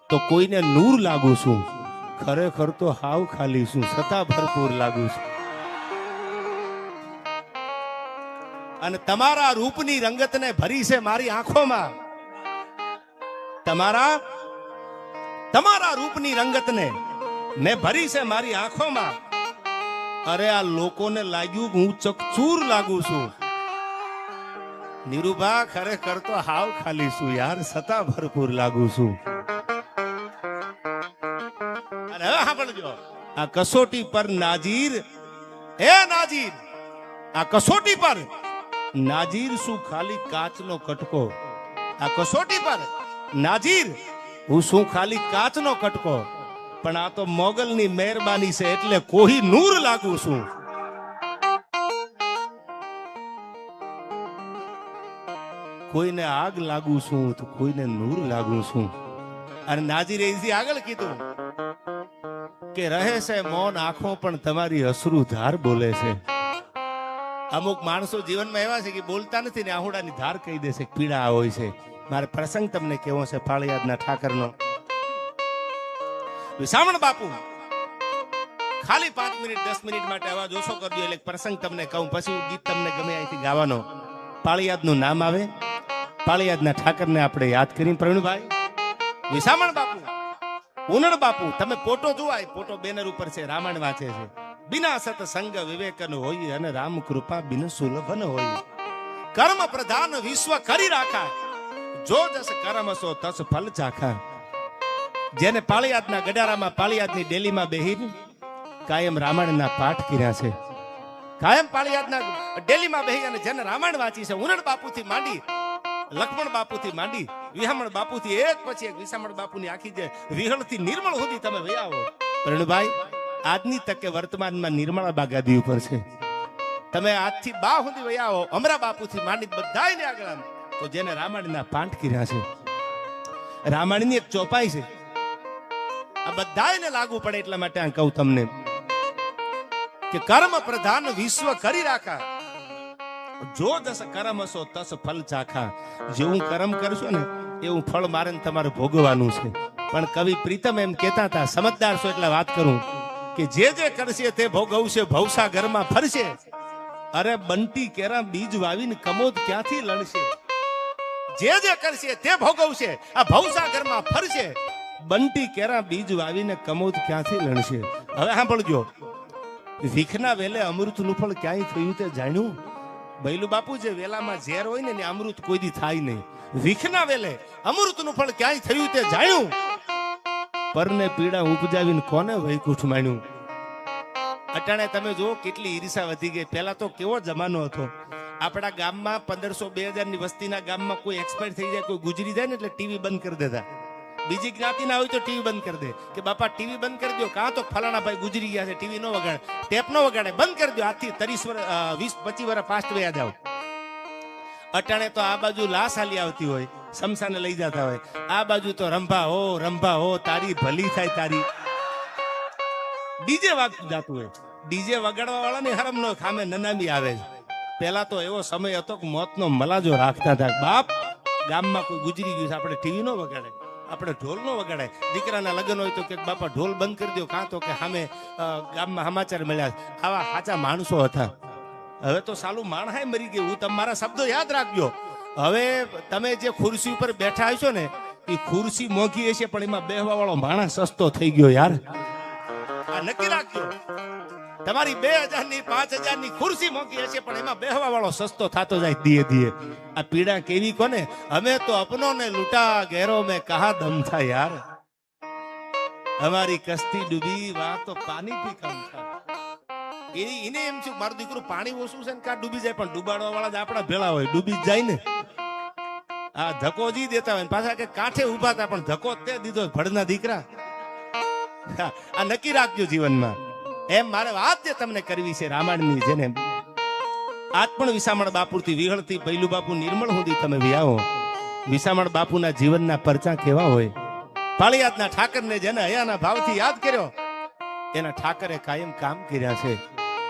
S1: તો કોઈને નૂર લાગુ છું. ખરેખર તો હાવ ખાલી છું, છતાં ભરપૂર લાગુ છું. અને તમારા રૂપની રંગતને ભરી છે મારી આંખોમાં. તમારા રૂપની રંગતને મેં ભરી છે મારી આંખોમાં. અરે આ લોકોને લાગ્યું હું ચકચૂર લાગુ છું. નીરુભા ખરેખર તો હાવ ખાલી છું યાર, છતાં ભરપૂર લાગુ છું. આ કસોટી પર નાજીર, હે નાજીર, આ કસોટી પર નાજીર શું ખાલી કાચનો કટકો. આ કસોટી પર નાજીર હું શું ખાલી કાચનો કટકો, પણ આ તો મોગલની મહેરબાની છે એટલે કોઈ નૂર લાગુ છું. કોઈને આગ લાગુ છું તો કોઈને નૂર લાગુ છું. અને નાજીરે એથી આગળ કીધું કે રહે છે મૌન આંખો પણ તમારી અશ્રુ ધાર બોલે છે. અમુક માણસો જીવનમાં એવા છે કે બોલતા નથી ને આહુડાની ધાર કહી દેશે, પીડા હોય છે. મારે પ્રસંગ તમને કેવો છે ફાળિયાદના ઠાકરનો. વિસામણ બાપુ ખાલી 5 મિનિટ 10 મિનિટ માટે અવાજ ઓછો કરજો એટલે પ્રસંગ તમને કહું, પછી ગીત તમને ગમે અહીંથી ગાવાનો. પાળિયાદનું નામ આવે, પાળિયાદના ઠાકરને આપણે યાદ કરી. પ્રવીણભાઈ, વિસામણ બાપુ, ઉનડ બાપુ, તમે ફોટો જુઓ, ફોટો બેનર ઉપર છે, રામાયણ વાંચે છે. બિના સત્સંગ વિવેકન હોય અને રામ કૃપા બિન સુલભન હોય. કર્મ પ્રધાન વિશ્વ કરી રાખા, જો જસ કર્મ સો તસ ફલ ચાખા. જેને પાળિયાદના ગડારામાં પાળિયાદની ડેલીમાં બેહીને કાયમ રામાયણના પાઠ કર્યા છે, કાયમ પાળિયાદના ડેલીમાં બેહી અને જેને રામાયણ વાંચી છે, ઉનડ બાપુથી માંડી લક્ષ્મણ બાપુથી માંડી વિહામણ બાપુથી એક પછી એક વિસામણ બાપુની આખી જે વિહળથી નિર્મળ સુધી તમે વયા આવો. પ્રણભાઈ, આજની તકે વર્તમાનમાં નિર્મળા બાગાદી ઉપર છે. તમે આજથી બા સુધી વયા આવો, અમરા બાપુથી માંડી બધાયને આગળ, તો જેને રામાયણના પાઠ કર્યા છે, રામાયણની એક ચોપાઈ છે, આ બધાયને લાગુ પડે એટલા માટે આ કહું તમને કે કર્મ પ્રધાન વિશ્વ કરી રાખા, જો દસ કર્મ હશો તસ ફલ ચાખા. જેવું કર્મ કરશો ને એવું ફળ મારે તમારે ભોગવવાનું છે. પણ કવિ પ્રીતમ એમ કહેતા હતા, સમજદાર છો એટલે વાત કરું, કે જે કરશે તે ભોગવશે, ભવસા ઘરમાં ફરશે. અરે બંટી કેરા બીજ વાવીને કમોદ ક્યાંથી લણશે. જે કરશે તે ભોગવશે, આ ભવસા ઘરમાં ફરશે. બંટી કેરા બીજ વાવીને કમોદ ક્યાંથી લણશે. હવે સાંભળજો, ભીખના વેલે અમૃતનું ફળ ક્યાંય થયું તે જાણ્યું. બૈલું બાપુ, જે વેલામાં ઝેર હોય ને અમૃત કોઈ દી થાય નહીં. ભીખના વેલે અમૃતનું ફળ ક્યાંય થયું તે જાણ્યું. પરને પીડા ઉપજાવીને કોને વૈકુંઠ માણ્યું. અટાણે તમે જો કેટલી ઈર્ષા વધી ગઈ. પહેલા તો કેવો જમાનો હતો. આપણા ગામમાં 1500-2000 ની વસ્તીના ગામમાં કોઈ એક્સપાયર થઈ જાય, કોઈ ગુજરી જાય ને એટલે ટીવી બંધ કરી દેતા. બીજી જ્ઞાતિના હોય તો ટીવી બંધ કરી દે કે બાપા ટીવી બંધ કરી દો, કાં તો ફલાણા ભાઈ ગુજરી ગયા છે, ટીવી નો વગાડે, ટેપ નો વગાડે, બંધ કરી દો. આજથી 30 વર્ષ 20-25 વર્ષ પાસ્ટ વયા જાવ. અટાણે તો આ બાજુ લાશ હાલી આવતી હોય, શમશાને લઈ જતા હોય, આ બાજુ તો રંભા હો તારી ભલી થાય તારી. ડીજે વાગતું જાતું હોય. ડીજે વગાડવા વાળાની હરમ નો ખામે નનામી આવે છે. પેલા તો એવો સમય હતો કે મોતનો મલાજો રાખતા હતા. બાપ ગામમાં કોઈ ગુજરી ગયું છે, આપણે ટીવી નો વગાડે, આપણે ઢોલ નો વગાડે. દીકરાના લગ્ન હોય તો કે બાપા ઢોલ બંધ કરી દો, કાં તો કે સામે ગામમાં સમાચાર મળ્યા. આવા સાચા માણસો હતા. હવે તો સાલું માણસાય મરી ગયું. હું તમારા શબ્દો યાદ રાખજો. હવે તમે જે ખુરશી ઉપર બેઠા હશો ને, એ ખુરશી મોંઘી હશે પણ એમાં બેહવા વાળો માણસ સસ્તો થઈ ગયો યાર. આ નક્કી રાખજો. તમારી 2000 ની 5000 ની ખુરશી મોંઘી હશે પણ એમાં બેહવા વાળો સસ્તો થતો જાય ધીરે ધીરે. આ પીડા કેવી કોને? અમે તો અપનો ને લૂટા ગેરો મેં કહા દમ થા યાર. અમારી કસ્તી ડૂબી વા તો પાણી થી કમ થા. એને એમ છું મારું દીકરું પાણી ઓછું છે ને કા ડૂબી જાય, પણ ડૂબાડવા વાળા જ આપણા ભેળા હોય, ડૂબી જ જાય ને. આ ધક્કો જી દેતા હોય પાછા કે કાંઠે ઉભા હતા પણ ધક્કો તે દીધો ભડના દીકરા. આ નક્કી રાખજો જીવનમાં. એમ મારે વાત જે તમને કરવી છે રામાયણની, જેને આજ પણ વિસામણ બાપુથી વિહળથી પૈલું બાપુ નિર્મળ સુધી તમે વ્યાવો. વિસામણ બાપુના જીવનના પરચા કેવા હોય. પાળિયાદના ઠાકરને જેને હયાના ભાવથી યાદ કર્યો, એના ઠાકરે કાયમ કામ કર્યા છે.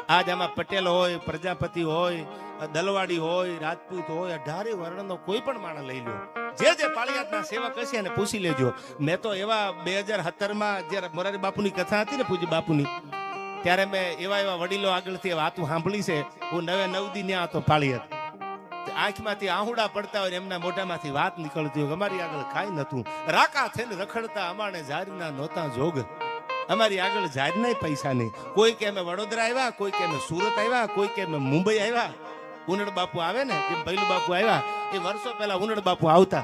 S1: આજ આમાં પટેલ હોય, પ્રજાપતિ હોય, દલવાડી હોય, રાજપૂત હોય, 18 વર્ણનો કોઈ પણ માણસ લઈ લો, જે પાળિયાદના સેવક હશે એને પૂછી લેજો. મેં તો એવા 2017 જ્યારે મોરારી બાપુની કથા હતી ને, પૂજ્ય બાપુની, ત્યારે મેં એવા વડીલો આગળથી વાતું સાંભળી છે. હું 9 દી ન્યા હતો પાળિયાદ. આંખમાંથી આહુડા પડતા હોય એમના મોઢામાંથી વાત નીકળતી હોય, અમારી આગળ કાંઈ નતું. રાકા થઈને રખડતા અમારે જારીના નહોતા જોગ. અમારી આગળ જારના પૈસા નહીં. કોઈ કે અમે વડોદરા આવ્યા, કોઈ કે અમે સુરત આવ્યા, કોઈ કે અમે મુંબઈ આવ્યા. ઉનડ બાપુ આવે ને, જેમ ભૈલું બાપુ આવ્યા એ વર્ષો પહેલા ઉનડ બાપુ આવતા.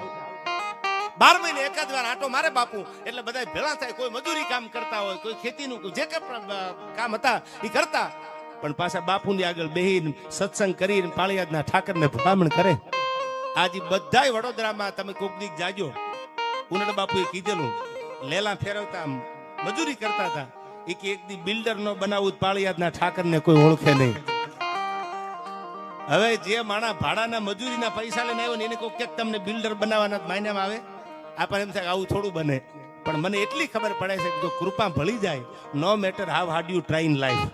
S1: 12 મહિને એકાદ વાર આટો મારે બાપુ, એટલે બધા ભેળા થાય. કોઈ મજૂરી કામ કરતા હોય, કોઈ ખેતીનું જે કામ હતા એ કરતા, પણ પાછા બાપુની આગળ બેહીને સત્સંગ કરીને પાળિયાદના ઠાકરને ભલામણ કરે. આજે બધાય વડોદરામાં તમે કોક દીક જાજો, ઉનડ બાપુએ કીધેલું, લેલા ફેરવતા મજૂરી કરતા હતા. એ કે એક દી બિલ્ડર નો બનાવું પાળિયાદના ઠાકરને કોઈ ઓળખે નહીં. હવે જે માણા ભાડાના મજૂરીના પૈસા લઈને આવ્યો ને એને કોઈ ક્યાંક તમને બિલ્ડર બનાવવાના માન્યામાં આવે. આપણને એમ થાય આવું થોડું બને, પણ મને એટલી ખબર પડે છે કે જો કૃપા ભળી જાય, no matter how hard you try in life,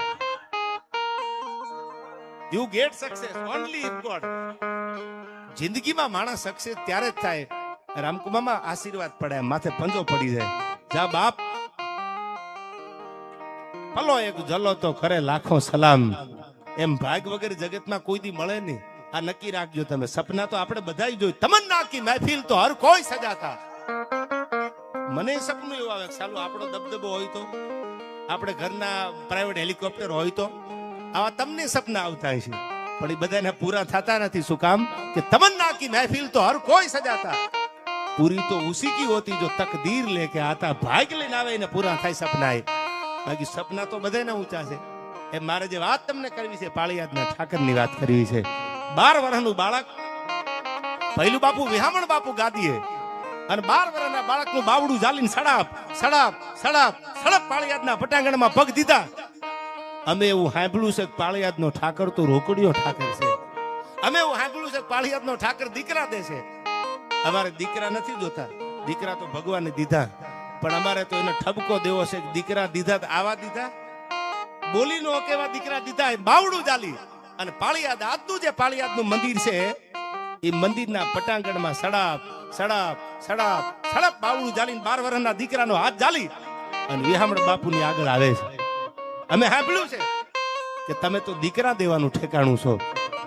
S1: you get success only if God. જિંદગીમાં માણસ સક્સેસ ત્યારે જ થાય રામકુમામાં આશીર્વાદ પડે, માથે પંજો પડી જાય. જા બાપ ભલો એક જલો તો કરે લાખો સલામ. એમ ભાગ વગર જગતમાં કોઈ દી મળે નહીં. આ નક્કી રાખજો તમે. સપના તો આપણે બધાય જોઈ. તમન્ના કી મહેફિલ તો હર કોઈ સજાતા. મને સપનું એવું આવે સાલું આપણો દબદબો હોય તો, આપણે ઘરના પ્રાઇવેટ હેલિકોપ્ટર હોય તો, આવા તમને સપના આવતા છે, પણ એ બધાને પૂરા થતા નથી. શું કામ? કે તમન્ના કી મહેફિલ તો હર કોઈ સજાતા, પૂરી તો ઉસી કી હોતી જો તકદીર લેકે આતા. ભાગ લઈને આવે ને પૂરા થાય સપના. બાકી સપના તો બધાના ઊંચા છે. એ મારે જે વાત તમને કરવી છે, પાળિયાદના ઠાકરની વાત કરવી છે. 12 વર્ષનું બાળક ભૈલું બાપુ વિહામણ બાપુ ગાદીએ, અને 12 વર્ષના બાળકનું બાવડું ઝાલીને સડાપ સડાપ સડાપ સડપ પાળિયાદના પટાંગણમાં પગ દીધા. અમે એવું સાંભળ્યું છે કે પાળિયાદનો ઠાકર તો રોકડીયો ઠાકર છે. અમે એવું સાંભળ્યું છે કે પાળિયાદનો ઠાકર દીકરા દે છે. અમારે દીકરા નથી જોતા, દીકરા તો ભગવાને દીધા, પણ અમારે તો એને ઠબકો દેવો છે કે દીકરા દીધા તો આવા દીધા, બોલી નો કેવા દીકરા દીધા. બાવડું ચાલી અને પાળિયાદ આજનું જે પાળિયાદનું મંદિર છે, એ મંદિરના પટાંગણમાં સડાપ સડાપ સડાપ સડાપ બાવડું ચાલીને 12 વર્ષના દીકરાનો હાથ ચાલી અને વિહામણ બાપુની આગળ આવે છે. અમે સાંભળ્યું છે કે તમે તો દીકરા દેવાનું ઠેકાણું છો.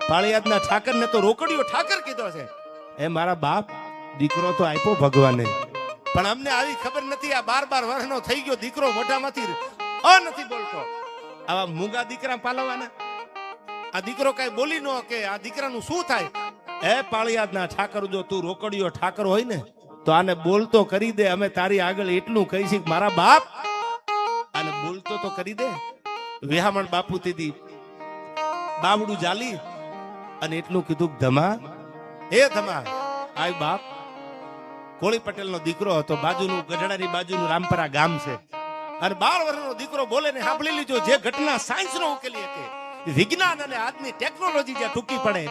S1: પાળિયાદના ઠાકરને તો રોકડીયો ઠાકર કીધો છે. એ મારા બાપ, દીકરો તો આપ્યો ભગવાને, પણ અમને આવી ખબર નથી. આ 12 વર્ષનો થઈ ગયો દીકરો મોઢામાંથી નથી બોલતો. આવા મૂંગા દીકરા પાલવાના. આ દીકરો કઈ બોલી નો કે આ દીકરાનું શું થાય? એ પાળિયાદના ઠાકર, જો તું રોકડીયો ઠાકર હોય ને તો આને બોલતો કરી દે. અમે તારી આગળ એટલું કહીશું કે મારા બાપ આને બોલતો તો કરી દે. વિહામણ બાપુ દીદી બાવડું જાલી અને એટલું કીધું, ધમા એ ધમા આય બાપ. કોળી પટેલ નો દીકરો હતો. બાજુનું ગઢડાની બાજુનું રામપરા ગામ છે. અને 12 વર્ષનો દીકરો બોલે ને સાંભળી લીધો. જે ઘટના સાયન્સ નો ઉકેલી શકે, વિજ્ઞાન અને આજની ટેકનોલોજી જે ટૂંકી પડે,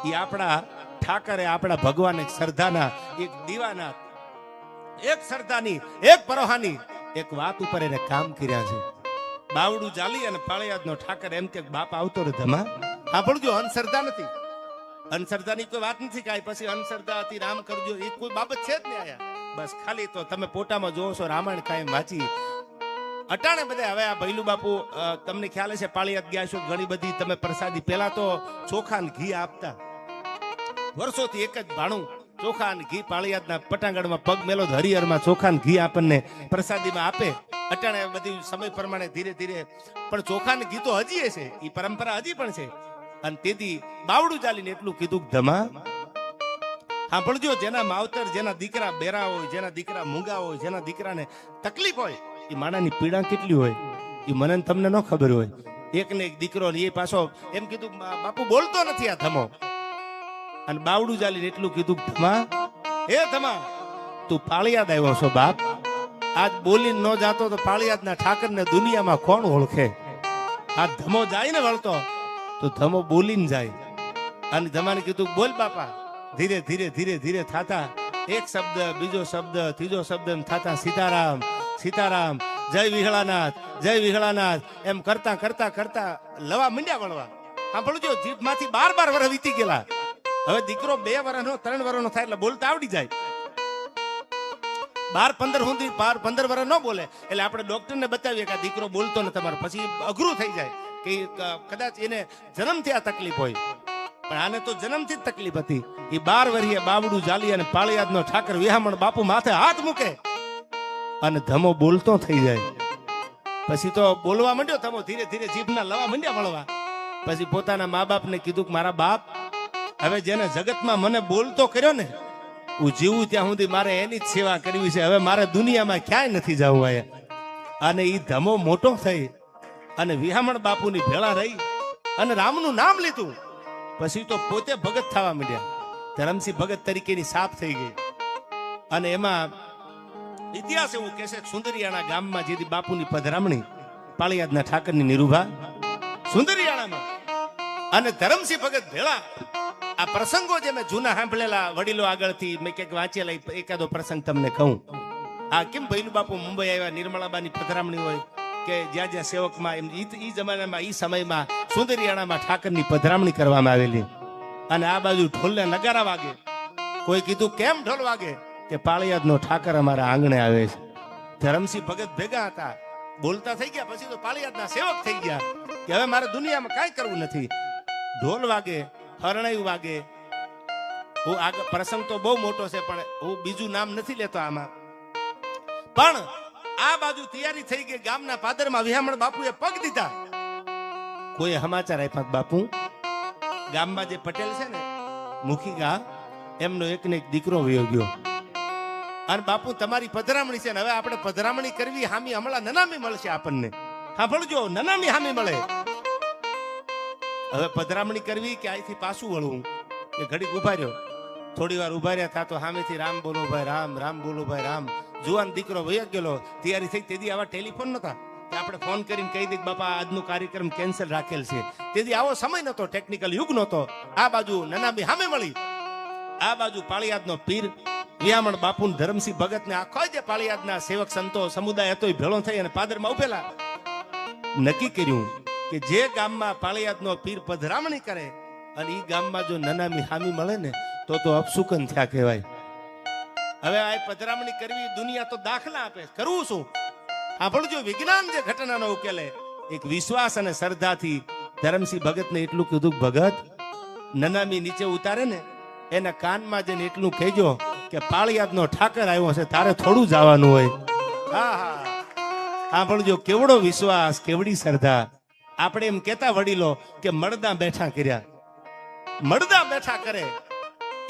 S1: એ આપણા ઠાકરે, આપણા ભગવાન એક શ્રદ્ધાના, એક દીવાના, એક શ્રદ્ધાની, એક પરોહાની એક વાત ઉપર એને કામ કર્યા છે. બાવડું ચાલી અને પાળિયાદનો ઠાકર એમ કે બાપ આવતો રે ધમા. હા પણ જો અંધશ્રદ્ધા નથી, અંધશ્રદ્ધાની કોઈ વાત નથી કાંઈ. પછી અંધશ્રદ્ધા હતી રામ કરજો એ કોઈ બાબત છે જ નહીં આયા. બસ ખાલી તો તમે પોતામાં જોવો છો રામાયણ કાંઈ વાંચી અટાણે બધા. હવે આ ભૈલું બાપુ તમને ખ્યાલ હશે પાળિયાદ ગયા છો ઘણી બધી તમે પ્રસાદી. પહેલા તો ચોખા ને ઘી આપતા, વર્ષોથી એક જ ભાણું ચોખા અને ઘી પાળિયાદના પટાંગણમાં પગ મેલો હરિહરમાં ચોખા ને ઘી આપણને પ્રસાદીમાં આપે. અટાણે બધી સમય પ્રમાણે ધીરે ધીરે પણ ચોખા ને ઘી તો હજી છે, એ પરંપરા હજી પણ છે. અને તેથી બાવડું ચાલીને એટલું કીધું ધમા હા પણ જો જેના માવતર, જેના દીકરા બેરા હોય, જેના દીકરા મૂંગા હોય, જેના દીકરાને તકલીફ હોય, એ માણાની પીડા કેટલી હોય એ મને તમને ન ખબર હોય. એક ને એક દીકરો એ પાછો એમ કીધું બાપુ બોલતો નથી આ ધમો. અને બાવડું ચાલીને એટલું કીધું ધમા હે ધમા તું પાળિયાદ આવ્યો છો બાપ. આજ બોલીને ન જાતો તો પાળિયાદના ઠાકરને દુનિયામાં કોણ ઓળખે. આ ધમો જાય ને વળતો તો ધમો બોલીને જાય. અને ધમાને કીધું બોલ બાપા. ધીરે ધીરે ધીરે ધીરે થાતા એક શબ્દ, બીજો શબ્દ, ત્રીજો શબ્દ એમ થાતા સીતારામ સીતારામ, જય વિહળાનાથ, જય વિહળાનાથ એમ કરતા કરતા કરતા લવા મંડ્યા વળવા. સાંભળજો જીભમાંથી 12 વર્ષ વીતી ગયેલા. હવે દીકરો 2 વર્ષનો 3 વર્ષનો થાય એટલે બોલતા આવડી જાય. 12-15 વર્ષ ન બોલે એટલે આપણે ડોક્ટરને બતાવીએ કે આ દીકરો બોલતો ને તમારો, પછી અઘરું થઈ જાય કે કદાચ એને જન્મથી આ તકલીફ હોય. પણ આને તો જન્મથી જ તકલીફ હતી. એ 12 વર્ષીય બાવડું ચાલી અને પાળિયાદનો ઠાકર વિહામણ બાપુ માથે હાથ મૂકે અને ધમો બોલતો થઈ જાય. પછી તો બોલવા માંડ્યો ધમો, ધીરે ધીરે જીભના લવા માંડ્યા મળવા. પછી પોતાના મા બાપને કીધું કે મારા બાપ, હવે જેને જગતમાં મને બોલતો કર્યો ને, હું જીવું ત્યાં સુધી મારે એની જ સેવા કરવી છે. હવે મારે દુનિયામાં ક્યાંય નથી જવું આયા. અને એ ધમો મોટો થઈ અને વિહામણ બાપુની ભેળા રહી અને રામનું નામ લીધું. પછી તો પોતે ભગત થવા માંડ્યા. ધરમસિંહ ભગત તરીકેની સાપ થઈ ગઈ. અને એમાં ઇતિહાસ એવું કહે છે સુંદરિયાણા ગામમાં જેથી બાપુની પધરામણી પાળિયાદના ઠાકરની નિરૂભા સુંદરિયાણામાં અને ધરમસિંહ ભગત ભેળા. આ પ્રસંગો જે મેં જૂના સાંભળેલા વડીલો આગળથી મેં ક્યાંક વાંચેલા એકાદો પ્રસંગ તમને કહું. આ કેમ ભૈલું બાપુ મુંબઈ આવ્યા, નિર્મળાબાની પધરામણી હોય કે જ્યાં જ્યાં સેવકમાં એમ ઈ જમાનામાં ઈ સમયમાં સુંદરિયાણામાં ઠાકરની પધરામણી કરવામાં આવેલી. અને આ બાજુ ઢોલને નગારા વાગે. કોઈ કીધું કેમ ઢોલ વાગે? કે પાળિયાદનો ઠાકર અમારા આંગણે આવે છે. ધરમસિંહ ભગત ભેગા હતા, બોલતા થઈ ગયા. પછી તો પાળિયાદના સેવક થઈ ગયા કે હવે મારે દુનિયામાં કાંઈ કરવું નથી. ઢોલ વાગે, હરણાયું વાગે. હું આગળ પ્રસંગ તો બહુ મોટો છે પણ હું બીજું નામ નથી લેતો આમાં. પણ આ બાજુ તૈયારી થઈ ગઈ. ગામના પાદરમાં વિહામણ બાપુએ પગ દીધા. કોઈ સમાચાર આપ્યા બાપુ ગામમાં જે પટેલ છે ને મુખીગા, એમનો એક ને એક દીકરો વયો ગયો. અને બાપુ તમારી પધરામણી છે ને હવે આપણે પધરામણી કરવી, હામી હમણાં નનામી મળશે આપણને. હા ભણજો નનામી હામી મળે. હવે પધરામણી કરવી કે અહીંથી પાછું વળવું? કે ઘડીક ઉભા રહ્યો. થોડી વાર ઉભા રહ્યા થા તો સામેથી રામ બોલો ભાઈ રામ, રામ બોલો ભાઈ રામ. જુવાન દીકરો વયો ગયેલો. તૈયારી થઈ. તેથી આવા ટેલિફોન નતા કે આપણે ફોન કરીને કહી દઈએ બાપા આજનો કાર્યક્રમ કેન્સલ રાખેલ છે. તેથી આવો સમય નતો, ટેકનિકલ યુગ નતો. આ બાજુ નનામી સામે મળી, આ બાજુ પાળિયાદનો પીર વિહામણ બાપુ ધરમસિંહ ભગત ને આખો જે પાળિયાદના સેવક સંતો સમુદાય હતો એ ભેળો થઈ અને પાદરમાં ઉભેલા. નક્કી કર્યું કે જે ગામમાં પાળિયાદનો પીર પધરામણી કરે અને એ ગામમાં જો નનામી હામી મળે ને તો અપસુકન થયા કહેવાય. હવે આ પધરામણી કરવી, દુનિયા તો દાખલા આપે, કરવું શું? હા પણ જો વિજ્ઞાન જે ઘટનાનો ઉકેલે એક વિશ્વાસ અને શ્રદ્ધાથી ધરમસિંહ ભગતને એટલું કીધું, ભગત નનામી નીચે ઉતારે ને એના કાનમાં જઈને એટલું કહેજો કે પાળિયાદનો ઠાકર આવ્યો છે, તારે થોડું જવાનું હોય. હા હા હા પણ જો કેવડો વિશ્વાસ, કેવડી શ્રદ્ધા. આપણે એમ કેતા વડીલો કે મળદા બેઠા કર્યા. મળદા બેઠા કરે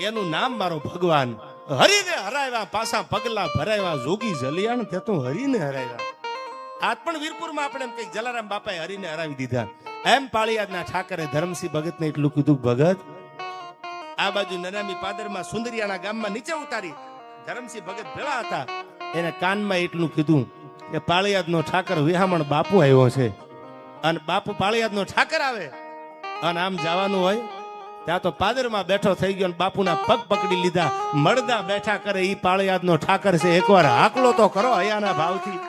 S1: એનું નામ મારો ભગવાન. હરીને હરાવ્યા, પાછા પગલા ભરાવ્યા, જોગી જલિયાણ તે તો હરીને હરાવ્યા. આજ પણ વીરપુરમાં આપણે એમ કઈ જલારામ બાપાએ હરીને હરાવી દીધા. એમ પાળિયાદના ઠાકરે ધરમસિંહ ભગતને એટલું કીધું, ભગત આ બાજુ નનામી પાદરમાં સુંદરિયાણા ગામમાં નીચે ઉતારી. ધરમસિંહ ભગત ભેળા હતા. એને કાનમાં એટલું કીધું કે પાળિયાદનો ઠાકર વિહામણ બાપુ આવ્યો છે. અને બાપુ પાળિયાદનો ઠાકર આવે અને આમ જવાનું હોય ત્યાં તો પાદરમાં બેઠો થઈ ગયો અને બાપુના પગ પકડી લીધા. મળદા બેઠા કરે ઈ પાળિયાદનો ઠાકર છે. એકવાર હાકલો તો કરો હયાના ભાવથી,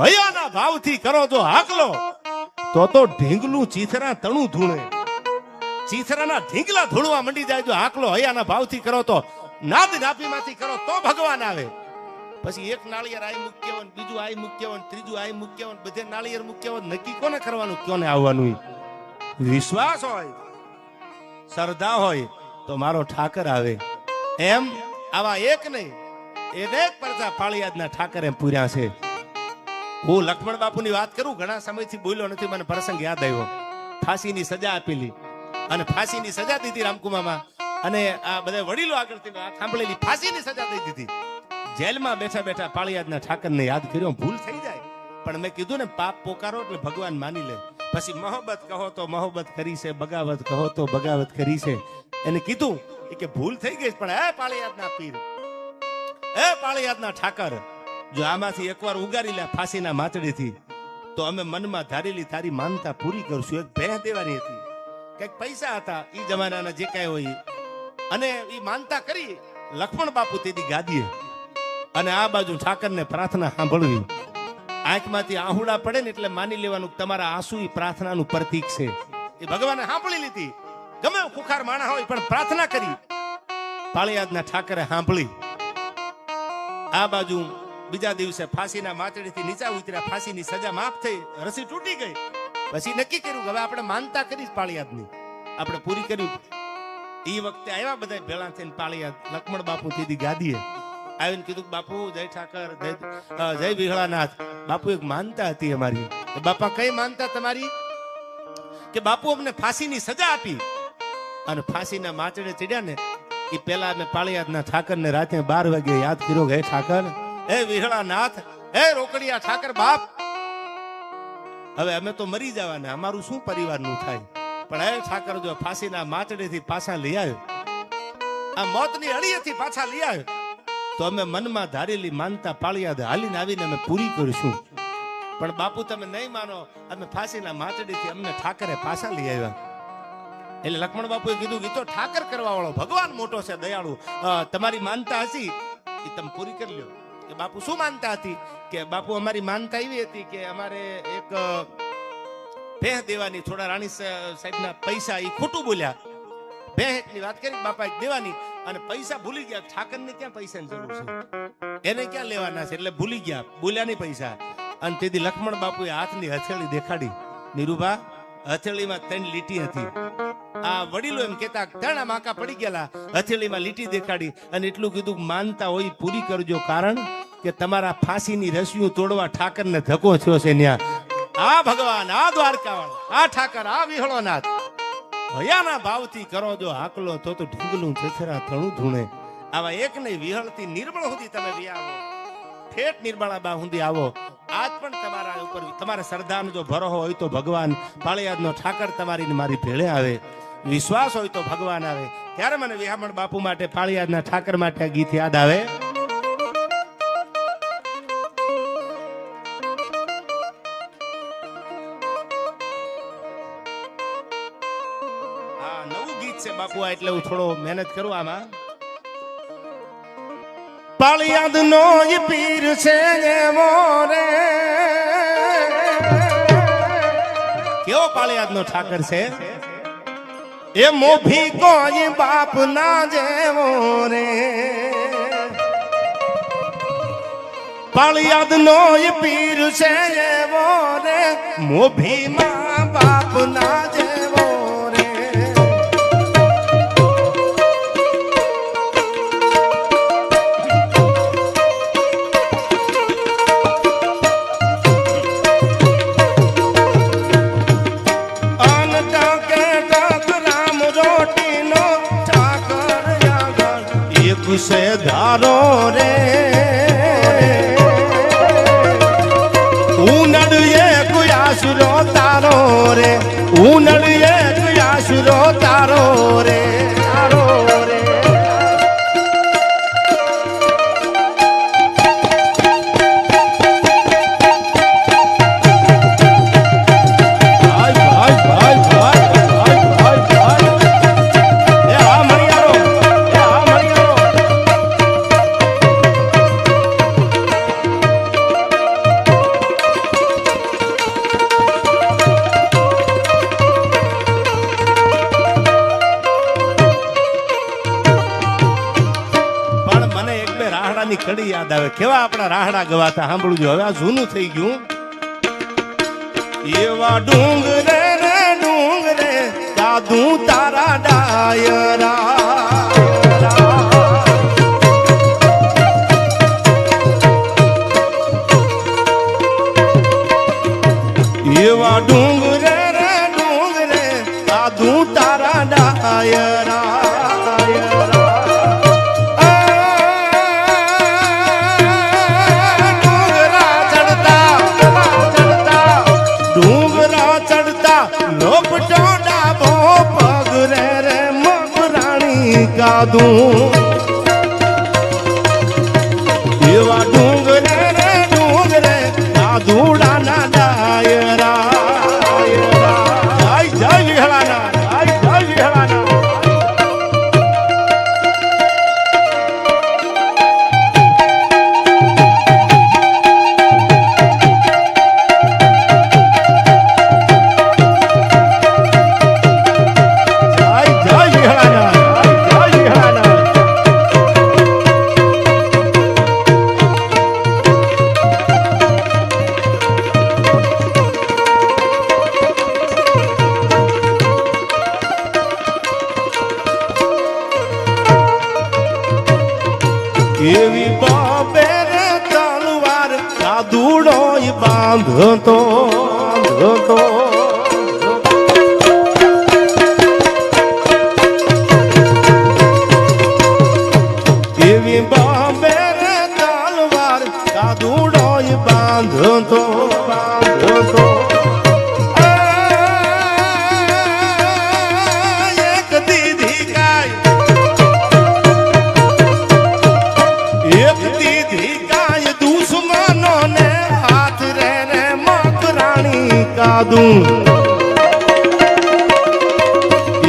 S1: હયાના ભાવથી કરો જો હાકલો. તો ઢીંગલું ચીથરા તણું ધૂણે. ચીથરાના ઢીંગલા ધૂળવા મંડી જાય. જો આકલો હૈયાના ભાવથી કરો તો, નાદ નાપીમાંથી કરો તો ભગવાન આવે. પછી એક નાળિયેર આઈ મૂક્યો હોય, બીજું આઈ મૂક્યો હોય, ત્રીજું આઈ મૂક્યો હોય, બધે નાળિયેર મૂક્યો હોય, નક્કી કોને કરવાનું, કોને આવવાનું? વિશ્વાસ હોય, શ્રદ્ધા હોય તો મારો ઠાકર આવે. એમ આવા એક નહીં, એક પરચા પાળિયાદના ઠાકર એમ પૂર્યા છે. હું લક્ષ્મણ બાપુની વાત કરું, ઘણા સમયથી બોલ્યો નથી, મને પ્રસંગ યાદ આવ્યો. ફાંસીની સજા આપેલી અને ફાંસીની સજા દીધી રામકુમામાં, અને આ બધા વડીલો આગળથી વાત સાંભળેલી, ફાંસીની સજા દઈ દીધી. જેલમાં બેઠા બેઠા પાળિયાદના ઠાકરને યાદ કર્યો. ભૂલ થઈ જાય પણ મેં કીધું ને, પાપ પોકારો એટલે ભગવાન માની લે. પછી મોહબ્બત કહો તો મોહબ્બત કરી છે, બગાવત કહો તો બગાવત કરી છે. એને કીધું કે ભૂલ થઈ ગઈ, પણ હે પાળિયાદના પીર, હે પાળિયાદના ઠાકર, જો આમાંથી એકવાર ઉગારી લે ફાંસીના માચડીથી, તો અમે મનમાં ધારેલી તારી માનતા પૂરી કરશું. એક ભેહ દેવાની હતી, કઈક પૈસા હતા એ જમાનાના જે કાંઈ હોય, અને એ માનતા કરી. લક્ષ્મણ બાપુ તેની ગાદીએ, અને આ બાજુ ઠાકરને પ્રાર્થના સાંભળવી. આંખમાંથી આહુડા પડે ને એટલે માની લેવાનું તમારા આંસુ એ પ્રાર્થનાનું પ્રતીક છે. એ ભગવાને સાંભળી લીધી. ગમે ખુખાર માણા હોય પણ પ્રાર્થના કરી. પાળિયાદના ઠાકરે સાંભળી. આ બાજુ બીજા દિવસે ફાંસીના માચડીથી નીચા ઉતર્યા, ફાંસીની સજા માફ થઈ, રસી તૂટી ગઈ. પછી નક્કી કર્યું કે હવે આપણે માનતા કરી પાળિયાદની આપણે પૂરી કર્યું. એ વખતે આવ્યા બધા ભેળા થઈને પાળિયાદ. લક્ષ્મણ બાપુ તેથી ગાદીએ આવીને કીધું, બાપુ જય ઠાકર, જય વિહળાનાથ. બાપુ એક માનતા હતી અમારી. બાપા કઈ માનતા તમારી? કે બાપુ અમને ફાંસીની સજા આપી અને ફાંસીના માચડે ચડ્યા ને એ પેલા અમે પાળિયાદના ઠાકરને રાતે 12 વાગે યાદ કર્યો કે હે ઠાકર, હે વિહળાનાથ, હે રોકડિયા ઠાકર બાપ, હવે અમે તો મરી જવાના, અમારું શું પરિવારનું થાય, પણ હે ઠાકર જો ફાંસીના માચડેથી પાછા લઈ આવ્યો, આ મોતની અડીએથી પાછા લઈ આવ્યો, તો અમે મનમાં ધારેલી માનતા પાળિયાદ હાલીને આવીને અમે પૂરી કરીશું. પણ બાપુ તમે નહીં માનો, અમે ફાંસીના માચડીથી અમને ઠાકરે પાછા લઈ આવ્યા. એટલે લક્ષ્મણ બાપુએ કીધું કે તો ઠાકર કરવા વાળો ભગવાન મોટો છે, દયાળુ, તમારી માનતા હશે એ તમે પૂરી કરી લ્યો. કે બાપુ શું માનતા હતી? કે બાપુ અમારી માનતા એવી હતી કે અમારે એક ભેહ દેવાની, થોડા રાણી સાહેબના પૈસા એ ખોટું બોલ્યા, ભેહની વાત કરી બાપા એક દેવાની, અને પૈસા ભૂલી ગયા. ઠાકરને ક્યાં પૈસાની જરૂર છે, એને ક્યાં લેવાના છે, એટલે ભૂલી ગયા, બોલ્યા નહીં પૈસા. અને તેથી લક્ષ્મણ બાપુએ હાથની હથેળી દેખાડી. નીરુબા, હથેળીમાં 3 લીટી હતી. આ વડીલો એમ કેતા 3 માકા પડી ગયેલા, હથેળીમાં લીટી દેખાડી અને એટલું કીધું માનતા હોય પૂરી કરજો, કારણ કે તમારા ફાંસીની રસીઓ તોડવા ઠાકરને ધક્કો થયો છે. ન્યા આ ભગવાન, આ દ્વારકાવાળો, આ ઠાકર, આ વિહળોનાથ, હયાના ભાવથી કરો જો હાકલો તો ઢીંગલું ચથરા તણું ધૂણે. આવા એક નહીં, વિહળથી નિર્મળ સુધી તમે આવો, ઠેઠ નિર્મળા બા સુધી આવો. આજ પણ તમારા ઉપર તમારા શ્રદ્ધાનો જો ભરો હોય તો ભગવાન પાળિયાદનો ઠાકર તમારી ને મારી ભેળે આવે. વિશ્વાસ હોય તો ભગવાન આવે. ત્યારે મને વિહામણ બાપુ માટે, પાળિયાદના ઠાકર માટે આ ગીત યાદ આવે. હા, નવું ગીત છે બાપુ, એટલે હું થોડો મહેનત કરું આમાં. પાળિયાદ નો પીર છે એવો રે, કેવો પાળિયાદ નો ઠાકર છે, એ મોભી કોઈ બાપ ના જેવો રે. પાળિયાદ નો પીર છે એવો રે, મોભી માં બાપ ના જેવો રે. से धारो रे उनड़िए कुयासुरो तारो रे, उनड़िए कुयासुरो तारो रे, तारो रे. કડી યાદ આવે. કેવા આપણા રાહડા ગવાતા સાંભળજો. હવે આ જૂનું થઈ ગયું. એવા ડુંગરે રે ડુંગરે દાદુ તારા ડાયરા, એવા ડુંગરે રે ડુંગરે દાદુ તારા ડાયરા, એવા ડુંગરે રે ડુંગરે દાદુડા ના ડાયરા. જય જય વિહળાના, જય જય વિહળાના. એવી બાબે રે તલવાર દાદુડો બાંધતો બાંધતો, એવી બાબે રે તલવાર દાદુડો બાંધતો બાંધતો. એક દીધી ગાય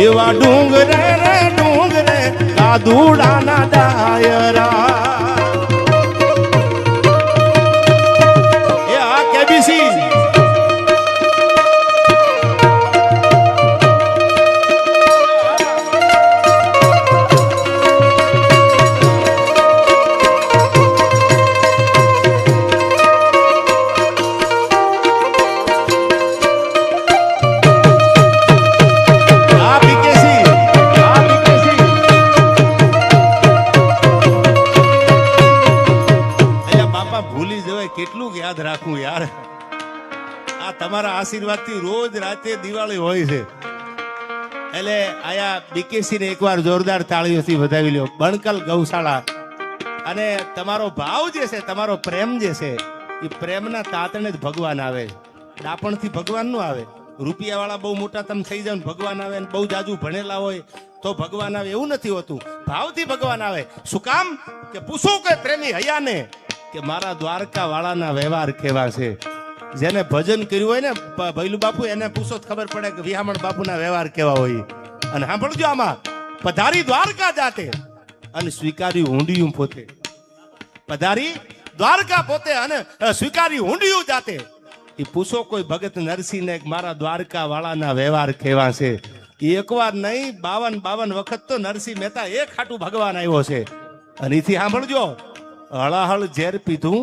S1: એવા ડુંગરે રે ડુંગરે દાદુડા ના ડાયરા. એ આ કેબીસી કેટલું યાદ રાખવું યાર. આ તમારા આશીર્વાદથી રોજ રાતે દિવાળી હોય છે. એટલે આયા બીકેસી ને એકવાર જોરદાર તાળીઓથી વધાવી લ્યો. બણકલ ગૌશાળા અને તમારો ભાવ જે છે, તમારો પ્રેમ જે છે, એ પ્રેમના તાતણે જ ભગવાન આવે. ડાપણથી ભગવાન નું આવે. રૂપિયા વાળા બહુ મોટા તમે થઈ જાવ ને ભગવાન આવે, ને બહુ જાજુ ભણેલા હોય તો ભગવાન આવે, એવું નથી હોતું. ભાવથી ભગવાન આવે. શું કામ? કે પૂછો કે પ્રેમી હૈયાને કે મારા દ્વારકા વાળાના વ્યવહાર કેવા છે. જેને ભજન કર્યું હોય ને ભૈલું બાપુ, એને પૂછો ખબર પડે કે વિહામણ બાપુના વ્યવહાર કેવા હોય. અને સાંભળજો, આમાં પધારી દ્વારકા જાતે અને સ્વીકાર્યું ઊંડિયું પોતે. પધારી દ્વારકા પોતે અને સ્વીકાર્યું ઊંડિયું જાતે. એ પૂછો કોઈ ભગત નરસિંહ ને મારા દ્વારકા વાળાના વ્યવહાર કેવા છે. એકવાર નહીં 52 વખત તો નરસિંહ મહેતા એક હાટું ભગવાન આવ્યો છે. અને એથી સાંભળજો, હળાહળ ઝેર પીધું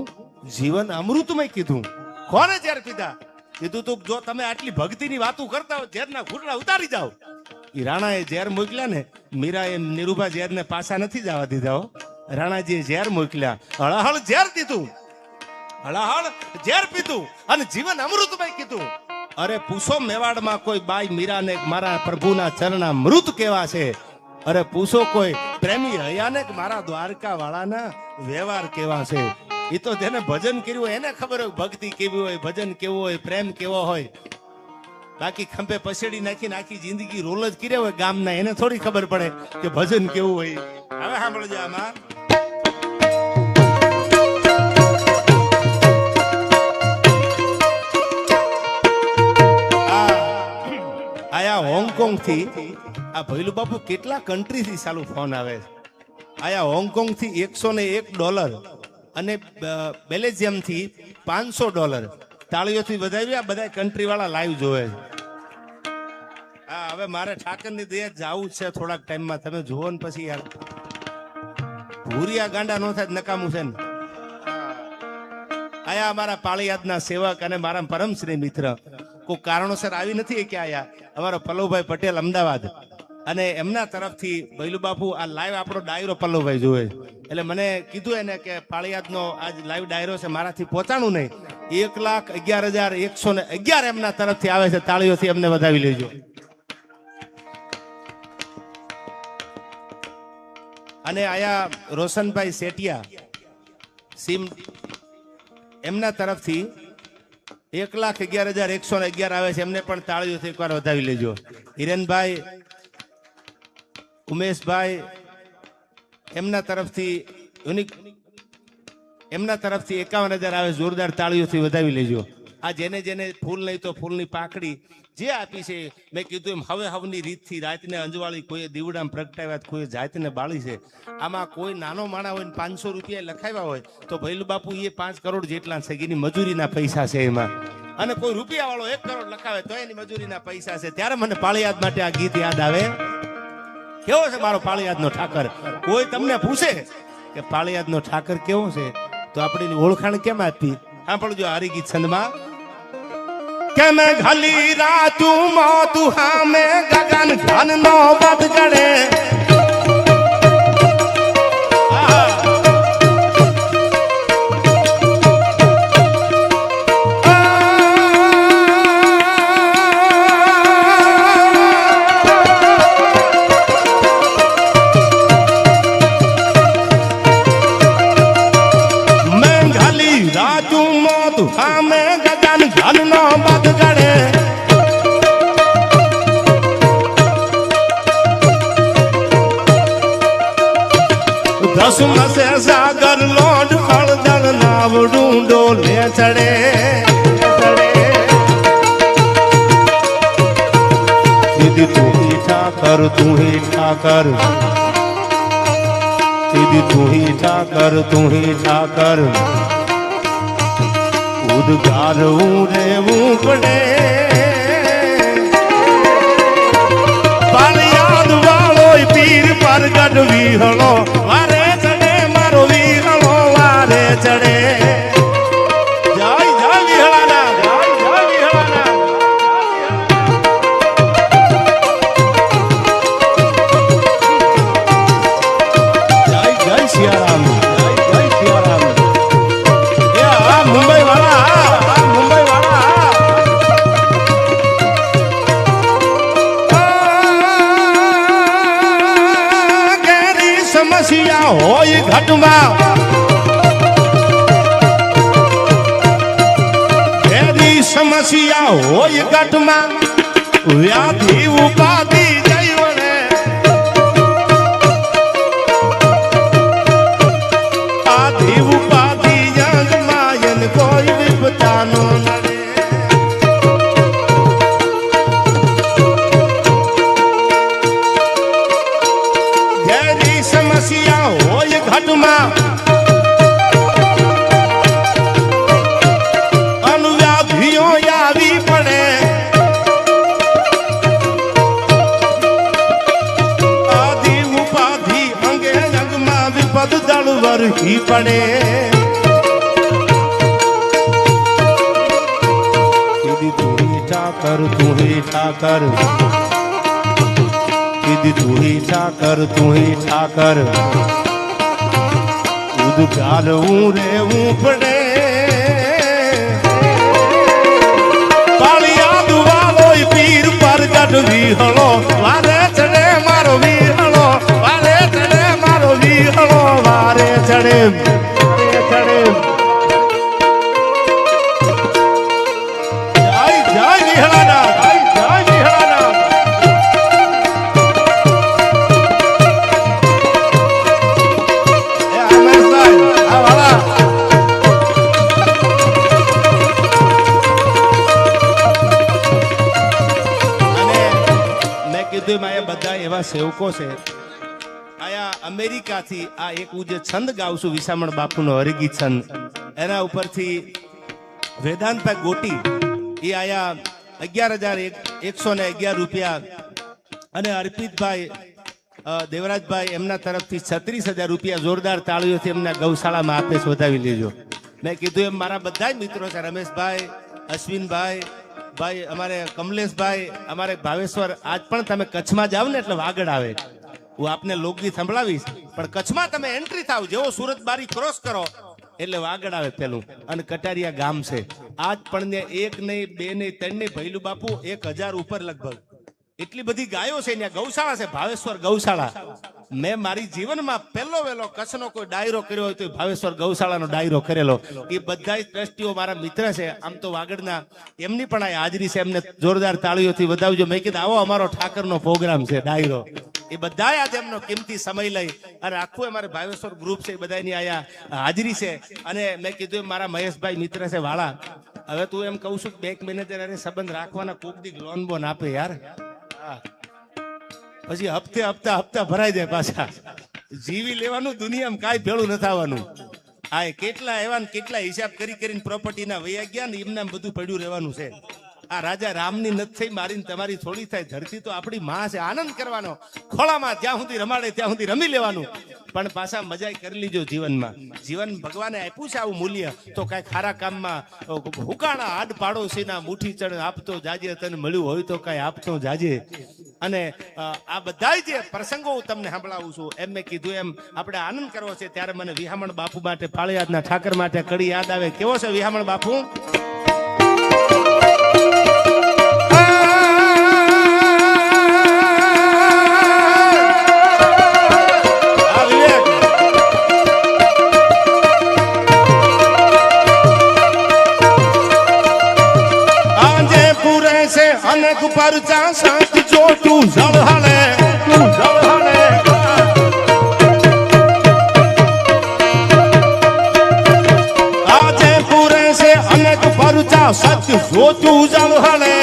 S1: જીવન અમૃતમય કીધું. કોને ઝેર પીધા? કીધું તું જો તમે આટલી ભક્તિની વાતો કરતા હો, ઝેરના ઘૂંટડા ઉતારી જાઓ. એ રાણાએ ઝેર મોકલ્યા ને, મીરાએ નિરૂપા ઝેરને પાછા નથી જવા દીધા. રાણાજીએ ઝેર મોકલ્યા, હળાહળ ઝેર દીધું, હળાહળ ઝેર પીધું અને જીવન અમૃતમય કીધું. અરે પૂછો મેવાડમાં કોઈ બાઈ મીરાને મારા પ્રભુના ચરણા મૃત કેવા છે. અરે પૂછો કોઈ પ્રેમી હૈયાને મારા દ્વારકા વાળાના વ્યવહાર કેવા છે. એ તો જેને ભજન કર્યું હોય એને ખબર હોય ભક્તિ કેવી હોય, ભજન કેવું હોય, પ્રેમ કેવો હોય. બાકી ખંભે પછેડી નાખીને આખી જિંદગી રોલ જ કર્યા હોય ગામના, એને થોડી ખબર પડે કે ભજન કેવું હોય. હવે સાંભળજો આમાં. આયા હોંગકોંગ થી આ ભૈલું બાપુ કેટલા કન્ટ્રી થી ચાલુ ફોન આવે છે. આયા હોંગકોંગ થી $101 અને બેલ્જિયમ થી $500. તાળીઓથી વધાવી બધા કન્ટ્રી વાળા લાઈવ જોવે છે. હા, હવે મારે ઠાકર ની દયા જવું છે થોડાક ટાઈમમાં. તમે જુઓ ને પછી યાર ભૂરિયા ગાંડા નો થાય નકામું છે ને. આયા અમારા પાળિયાદના સેવક અને મારા પરમ શ્રી મિત્ર કોઈ કારણોસર આવી નથી કે આયા અમારો પલ્લવભાઈ પટેલ અમદાવાદ અને એમના તરફથી ભૈલું બાપુ આ લાઈવ આપણો ડાયરો પલ્લવભાઈ જોવે એટલે મને કીધું એને કે પાળિયાદનો આજ લાઈવ ડાયરો છે મારાથી પહોંચાણું નહીં 1,11,111 એમના તરફથી આવે છે તાળીઓથી એમને વધાવી લેજો અને આયા રોશનભાઈ સેટિયા સીમ એમના તરફથી 1,11,111 આવે છે એમને પણ તાળીઓથી એકવાર વધાવી લેજો હિરેનભાઈ ઉમેશભાઈ એમના તરફથી યુનિક એમના તરફથી 51,000 આવે જોરદાર તાળીઓથી વધાવી લેજો આ જેને જેને ફૂલ નહીં તો ફૂલની પાકડી જે આપી છે મેં કીધું એમ હવે હવની રીતથી રાતને અંજવાળી કોઈ દીવડામાં પ્રગટાવ્યા કોઈ જાતને બાળી છે આમાં કોઈ નાનો માણા હોય 500 રૂપિયા લખાવ્યા હોય તો ભૈલું બાપુ એ 5 કરોડ જેટલા છે એની મજૂરીના પૈસા છે એમાં અને કોઈ રૂપિયા વાળો 1 કરોડ લખાવે તો એની મજૂરીના પૈસા છે ત્યારે મને પાળિયાદ માટે આ ગીત યાદ આવે કેવો છે મારો પાળિયાદનો ઠાકર કોઈ તમને પૂછે કે પાળિયાદનો ઠાકર કેવો છે તો આપણે ઓળખાણ કેમ આપી સાંભળજો હરી ગીત છંદમાં કે મેં ઘલી રાતું મોતું હા મેં ગગન ઘન નો બદ ગડે से सागर लोड फलदल नावडूं डोले चढ़े सीधी तू ही ठाकर तू ही ठाकर सीधी तू ही ठाकर तू ही ठाकर उद्गार रेवू पड़े पालियाद वालो पीर पर गढ़वी हलो मारे चढ़े जय जय विहलाना जय जय विहलाना जय जय सियाराम जय जय सियाराम ये मुंबई वाला गहरी समस्या होय घटमा समस्या होय घटमा व्याधि उपाधि जैवने आधि उपाधि जंग मायन कोई विपता नो नड़े गहरी समस्या होय घटमा दलवर ही पड़े सीधी तू ही ठाकर तू ही ठाकर सीधी तू ही ठाकर तू ही ठाकर उद्गार रेवू पड़े पालियाद वालो पीर पर गढ़वी हलो वारे चढ़े मारो वीर हलो वारे चढ़े मारो वीर हलो वारे चढ़े चढ़े जय जय विहलाना जय जय विहलाना ए आमेश भाई आ वाला અને મેં કીધું માયા બધા એવા સેવકો છે આયા અમેરિકાથી આ એક હું જે છંદ ગાઉં છું વિસામણ બાપુનો હરિગીત છંદ એના ઉપરથી વેદાંતભાઈ ગોટી એ આયા 11,111 રૂપિયા અને અર્પિતભાઈ દેવરાજભાઈ એમના તરફથી 36,000 રૂપિયા જોરદાર તાળીઓથી એમના ગૌશાળામાં આપે વધાવી લેજો મેં કીધું એમ મારા બધા જ મિત્રો છે, રમેશભાઈ, અશ્વિનભાઈ, ભાઈ અમારે કમલેશભાઈ, અમારે ભાવેશ્વર, આજ પણ તમે કચ્છમાં જાવ ને એટલે વાગડ આવે. હું આપને લોકગીત સંભળાવીશ, પણ કચ્છમાં તમે એન્ટ્રી થાવ, જેવો સુરત બારી ક્રોસ કરો એટલે વાગડ આવે પેલું, અને કટારિયા ગામ છે. આજ પણ ને એક નહીં, બે નહીં, ત્રણ નહીં, ભૈલું બાપુ 1000 ઉપર લગભગ એટલી બધી ગાયો છે. ત્યાં ગૌશાળા છે, ભાવેશ્વર ગૌશાળા. મેં મારી જીવનમાં પહેલો વેલો કચ્છનો કોઈ ડાયરો કર્યો હોય તો ભાવેશ્વર ગૌશાળાનો ડાયરો કરેલો. એ બધા ટ્રસ્ટીઓ મારા મિત્ર છે. આમ તો વાગડના એમની પણ આ હાજરી છે, એમને જોરદાર તાળીઓથી વધાવજો. મેં કીધું આવો અમારો ઠાકરનો પ્રોગ્રામ છે ડાયરો. એ બધા આજે એમનો કિંમતી સમય લઈ અને આખું અમારે ભાવેશ્વર ગ્રુપ છે, એ બધાની અહીંયા હાજરી છે. અને મેં કીધું મારા મહેશભાઈ મિત્ર છે વાળા, હવે તું એમ કહું છું બેંક મેનેજર અરે સંબંધ રાખવાના, કોક દી લોન બોન આપે યાર. પછી હપ્તે હપ્તા ભરાઈ જાય પાછા. જીવી લેવાનું, દુનિયામાં કાંઈ ભેળું નથી આવવાનું. આ કેટલા એવા કેટલા હિસાબ કરીને પ્રોપર્ટીના વૈયા ગયા ને એમને બધું પડ્યું રહેવાનું છે. આ રાજા રામની નથી થઈ, મારી તમારી થોડી થાય. ધરતી તો આપણી માં છે, આનંદ કરવાનો. ખોળામાં જ્યાં સુધી રમાડે ત્યાં સુધી રમી લેવાનું, પણ પાછા મજા કરી લીજો જીવનમાં. જીવન ભગવાને આપ્યું છે આવું મૂલ્ય, તો કઈ ખારા કામમાં હુકાણા હાડ પાડોશીના મુઠ્ઠી ચણ આપતો જાજે, તને મળ્યું હોય તો કઈ આપતો જાજે. અને આ બધા જે પ્રસંગો હું તમને સંભળાવું છું, એમ મેં કીધું એમ આપણે આનંદ કરવો છે. ત્યારે મને વિહામણ બાપુ માટે, ફાળિયાદના ઠાકર માટે કડી યાદ આવે. કેવો છે વિહામણ બાપુ? અનેક પરચા સાથ જો તું ઝળહળે, તું ઝળહળે. આજે પૂરે છે અનેક પરચા સત્ય જો તું ઝળહળે.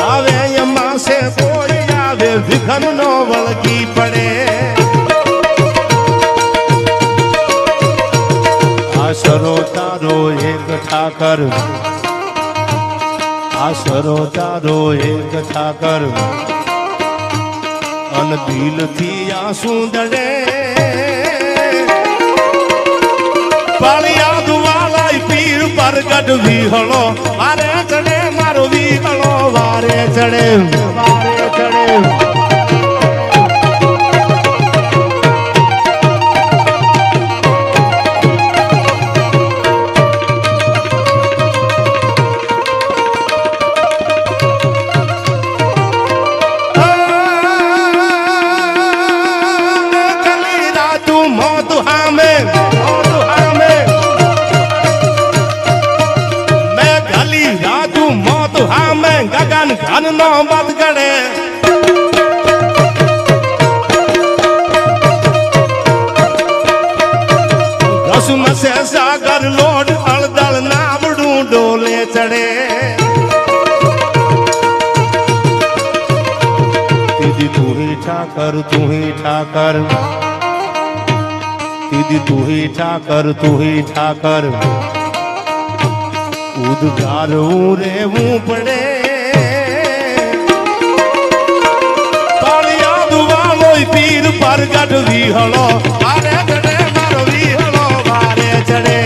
S1: આવે એમાં છે કોઈ આવે વિઘન નો વળગી પડે. આશરો તારો એક ઠાકર, આશરો તારો એક ઠાકર, અન દિલથી આંસુ દડે. પાળિયાદ વાલાય પીર પ્રગટ વિહળો વારે ચડે, મારો વિહળો વારે ચડે, વારે ચડે. ગગન ઘન નો બદગડે. રસમ સે સાગર લોડ હળદળ નાવડું ડોલે ચડે. દીદી તું હી ઠાકર, તું હી ઠાકર, દીદી તું હી ઠાકર, તું હી ઠાકર. ઉદગારવું રેવું પડે. પીર પ્રગટ વિહળો વારે ચડે, મારો વિહળો વારે ચડે.